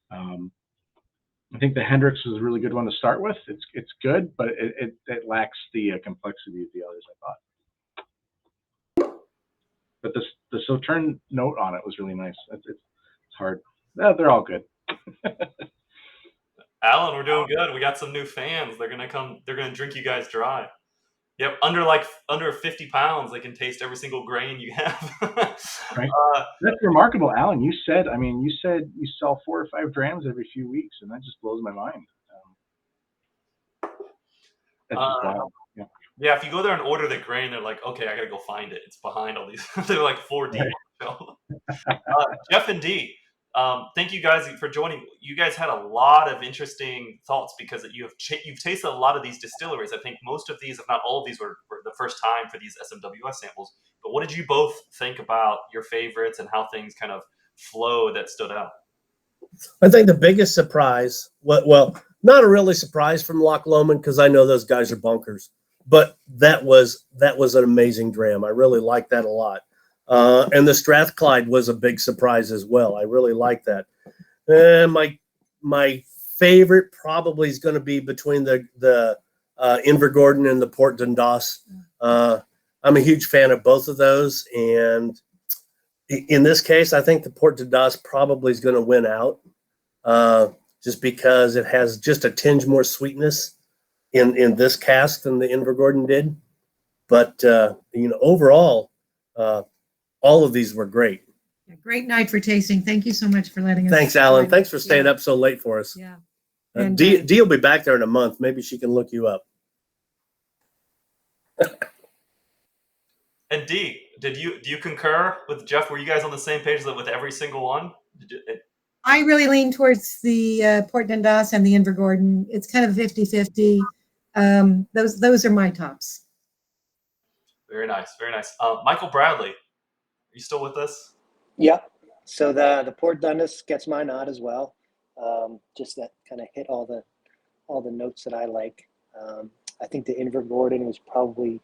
I think the Hendricks was a really good one to start with. It's good, but it lacks the complexity of the others, I thought. But the Sauterne note on it was really nice. It's hard. They're all good. Alan, we're doing good. We got some new fans. They're gonna come. They're gonna drink you guys dry. Yep, under 50 pounds, they can taste every single grain you have. Right. That's remarkable, Alan. You said you sell 4 or 5 drams every few weeks, and that just blows my mind. That's just wild. Yeah. Yeah, if you go there and order the grain, they're like, okay, I gotta go find it. It's behind all these. They're like 4 deep. Jeff and Dee, thank you guys for joining. You guys had a lot of interesting thoughts because you've tasted a lot of these distilleries. I think most of these, if not all of these, were the first time for these SMWS samples. But what did you both think about your favorites and how things kind of flow that stood out? I think the biggest surprise, well, not a really surprise from Loch Lomond, because I know those guys are bunkers, but that was an amazing dram. I really liked that a lot. And the Strathclyde was a big surprise as well. I really like that. My favorite probably is going to be between the Invergordon and the Port Dundas. I'm a huge fan of both of those, and in this case, I think the Port Dundas probably is going to win out, just because it has just a tinge more sweetness in this cask than the Invergordon did. But overall, all of these were great. Great night for tasting. Thank you so much for letting us. Thanks, Alan. Thanks for staying up so late for us. Yeah. Dee will be back there in a month. Maybe she can look you up. And Dee, do you concur with Jeff? Were you guys on the same page with every single one? I really lean towards the Port Dundas and the Invergordon. It's kind of 50-50. Those are my tops. Very nice, very nice. Michael Bradley, are you still with us? Yep. So the Port Dundas gets my nod as well. Just that kind of hit all the notes that I like. I think the Invergordon was probably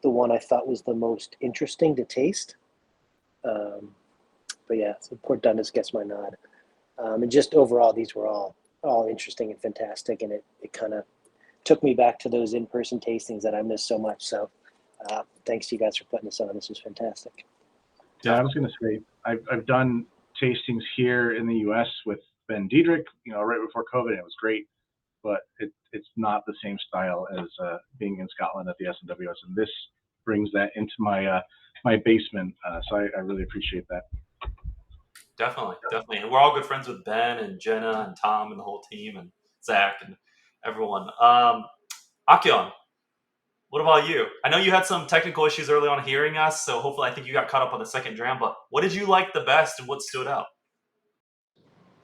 the one I thought was the most interesting to taste. But yeah, so Port Dundas gets my nod. And just overall, these were all interesting and fantastic, and it kind of took me back to those in-person tastings that I missed so much. So thanks to you guys for putting this on. This was fantastic. Yeah, I was going to say I've done tastings here in the U.S. with Ben Diedrich, right before COVID, and it was great. But it's not the same style as being in Scotland at the SMWS, and this brings that into my my basement. So I really appreciate that. Definitely. And we're all good friends with Ben and Jenna and Tom and the whole team and Zach and everyone. Akion, what about you? I know you had some technical issues early on hearing us, so hopefully I think you got caught up on the second dram, but what did you like the best and what stood out?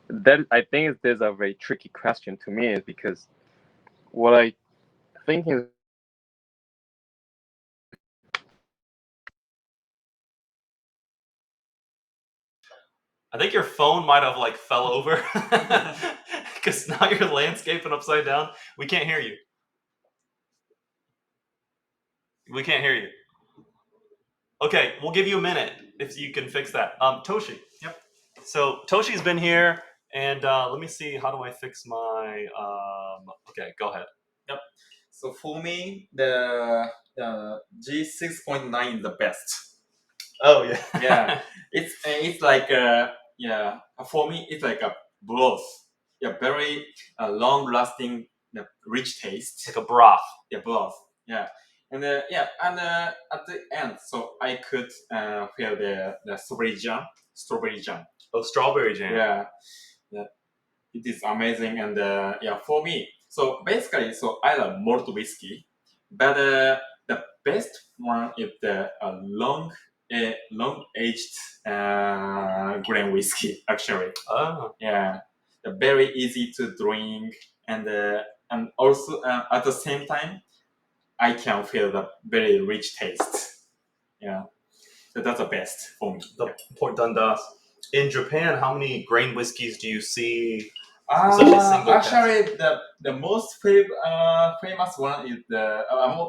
That I think there's a very tricky question to me, is because what I think is I think your phone might have fell over because now you're landscaping upside down. We can't hear you. We can't hear you. Okay, we'll give you a minute if you can fix that. Toshi. Yep. So Toshi's been here, and let me see. How do I fix my? Okay, go ahead. Yep. So for me, the G6.9 is the best. Oh yeah. Yeah. It's like yeah. For me, it's like a broth. Yeah, very long-lasting, rich taste. Like a broth. Yeah, broth. Yeah. And yeah, and at the end, so I could feel the strawberry jam. Oh, strawberry jam. Yeah, it is amazing. And yeah, for me, so basically, so I love malt whiskey, but the best one is the long aged grain whiskey. Actually, Oh. yeah, very easy to drink, and also at the same time, I can feel the very rich taste. Yeah, so that's the best for me. The Port Dundas. In Japan, how many grain whiskeys do you see? Actually, the most famous one is the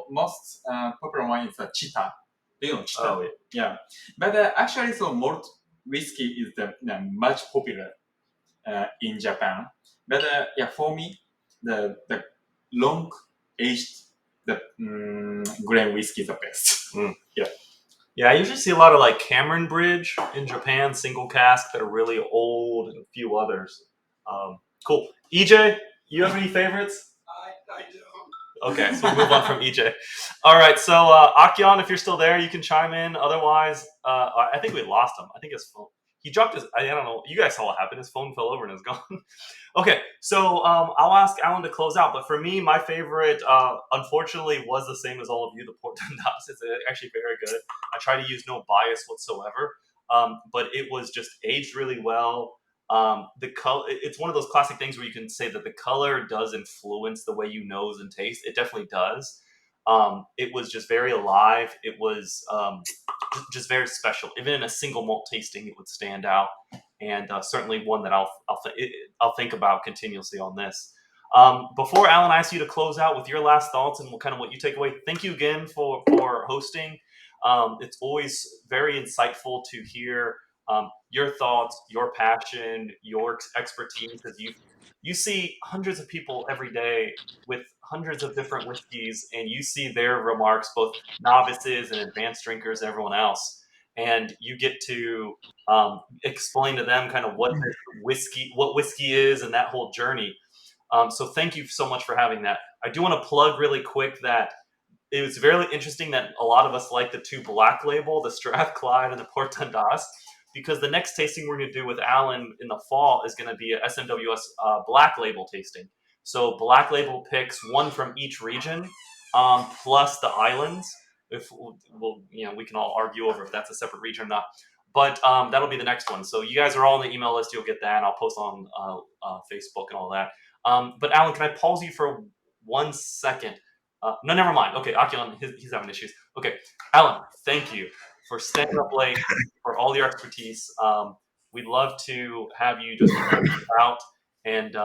most popular one is the Chita. Do you know Chita? Oh, yeah. But actually, so malt whiskey is the much popular in Japan. But yeah, for me, the long aged grain whiskey is the best. Yeah, I usually see a lot of Cameron Bridge in Japan, single cask that are really old, and a few others. Cool. EJ, you have any favorites? I do. Okay, so we'll move on from EJ. All right, so Akion, if you're still there, you can chime in. Otherwise, I think we lost him. I think his phone. He dropped his. I don't know. You guys saw what happened. His phone fell over and is gone. Okay, so I'll ask Alan to close out. But for me, my favorite, unfortunately, was the same as all of you. The Port Dundas. It's actually very good. I try to use no bias whatsoever, but it was just aged really well. The color, it's one of those classic things where you can say that the color does influence the way you nose and taste. It definitely does. It was just very alive. It was just very special. Even in a single malt tasting, it would stand out, and certainly one that I'll think about continuously on this. Before Alan, I ask you to close out with your last thoughts and kind of what you take away. Thank you again for hosting. It's always very insightful to hear your thoughts, your passion, your expertise, as you see hundreds of people every day with hundreds of different whiskeys, and you see their remarks, both novices and advanced drinkers and everyone else, and you get to explain to them kind of what whiskey is and that whole journey. So thank you so much for having that. I do want to plug really quick that it was very interesting that a lot of us like the two black label, the Strathclyde and the Port Dundas, because the next tasting we're going to do with Alan in the fall is going to be a SMWS black label tasting. So black label picks one from each region, plus the islands. If we can all argue over if that's a separate region or not. But that'll be the next one. So you guys are all on the email list. You'll get that. And I'll post on Facebook and all that. But Alan, can I pause you for 1 second? No, never mind. Okay, Akilan, he's having issues. Okay, Alan, thank you for staying up late, for all your expertise. We'd love to have you just out and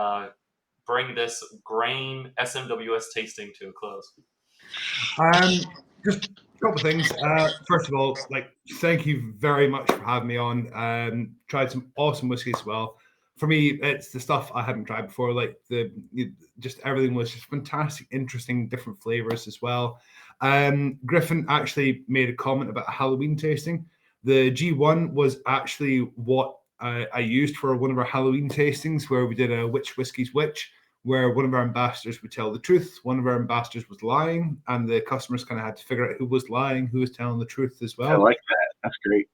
bring this grain SMWS tasting to a close. Just a couple of things. First of all, thank you very much for having me on. Tried some awesome whiskey as well. For me, it's the stuff I hadn't tried before. Just everything was just fantastic, interesting, different flavors as well. Griffin actually made a comment about Halloween tasting. The G1 was actually what I used for one of our Halloween tastings, where we did a which whiskey's which, where one of our ambassadors would tell the truth, one of our ambassadors was lying, and the customers kind of had to figure out who was lying, who was telling the truth as well. I like that. That's great.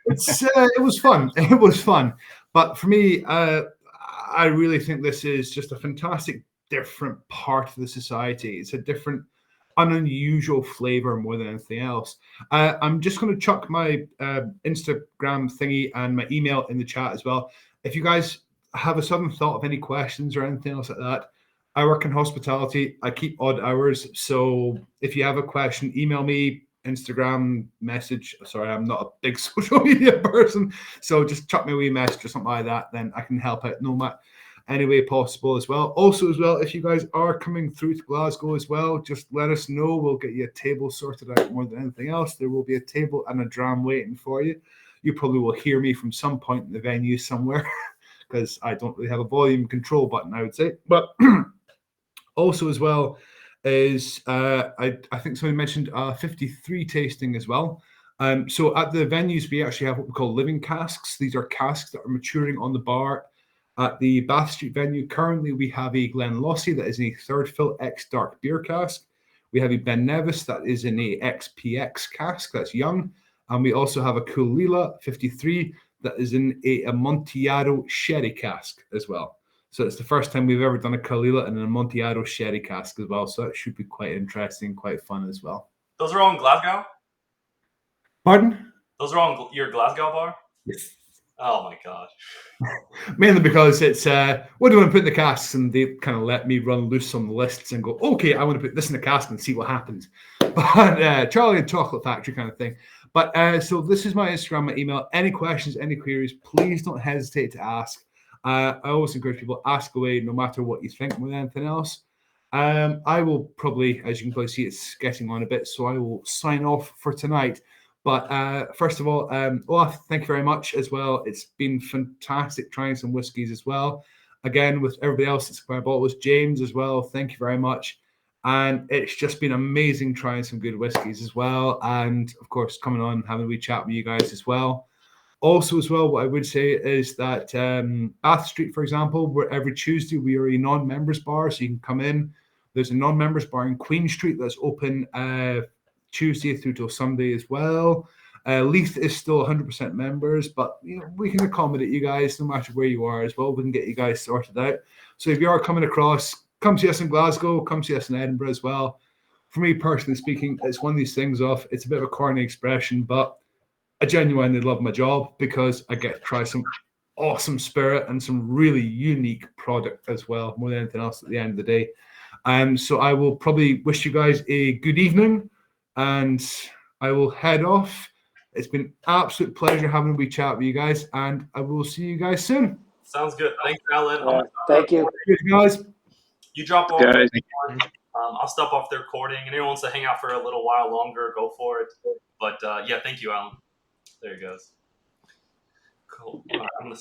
It was fun. It was fun. But for me, I really think this is just a fantastic, different part of the society. It's a different, unusual flavor more than anything else. I'm just going to chuck my Instagram thingy and my email in the chat as well. If you guys have a sudden thought of any questions or anything else like that, I work in hospitality. I keep odd hours. So if you have a question, email me, Instagram message. Sorry, I'm not a big social media person. So just chuck me a wee message or something like that. Then I can help out no matter any way possible as well. Also as well, if you guys are coming through to Glasgow as well, just let us know. We'll get you a table sorted out more than anything else. There will be a table and a dram waiting for you. You probably will hear me from some point in the venue somewhere because I don't really have a volume control button, I would say. But also as well is I think somebody mentioned 53 tasting as well. So at the venues, we actually have what we call living casks. These are casks that are maturing on the bar. At the Bath Street venue, currently we have a Glenlossie that is in a third fill X dark beer cask. We have a Ben Nevis that is in a XPX cask, that's young. And we also have a Kulila 53 that is in a Amontillado sherry cask as well. So it's the first time we've ever done a Kalila in an Amontillado sherry cask as well. So it should be quite interesting, quite fun as well. Those are all in Glasgow? Pardon? Those are all in your Glasgow bar? Yes. Oh my gosh. Mainly because it's, what do you want to put in the casks? And they kind of let me run loose on the lists and go, okay, I want to put this in the cask and see what happens. But Charlie and Chocolate Factory kind of thing. But so this is my Instagram, my email. Any questions, any queries, please don't hesitate to ask. I always encourage people to ask away no matter what you think more than anything else. I will probably, as you can probably see, it's getting on a bit, so I will sign off for tonight. But first of all, Olaf, thank you very much as well. It's been fantastic trying some whiskies as well. Again, with everybody else that's bought was James as well. Thank you very much. And it's just been amazing trying some good whiskies as well. And of course, coming on, having a wee chat with you guys as well. Also, as well, what I would say is that Bath Street, for example, where every Tuesday we are a non-members bar, so you can come in. There's a non-members bar in Queen Street that's open Tuesday through till Sunday as well. Leith is still 100% members, but we can accommodate you guys no matter where you are as well. We can get you guys sorted out. So if you are coming across, come see us in Glasgow, come see us in Edinburgh as well. For me, personally speaking, it's one of these things it's a bit of a corny expression, but I genuinely love my job because I get to try some awesome spirit and some really unique product as well, more than anything else at the end of the day. So I will probably wish you guys a good evening and I will head off. It's been an absolute pleasure having a wee chat with you guys and I will see you guys soon. Sounds good. Thanks, Alan. Thank you. Good, guys. You drop over. I'll stop off the recording, and anyone wants to hang out for a little while longer, go for it. But yeah, thank you, Alan. There he goes. Cool. I'm gonna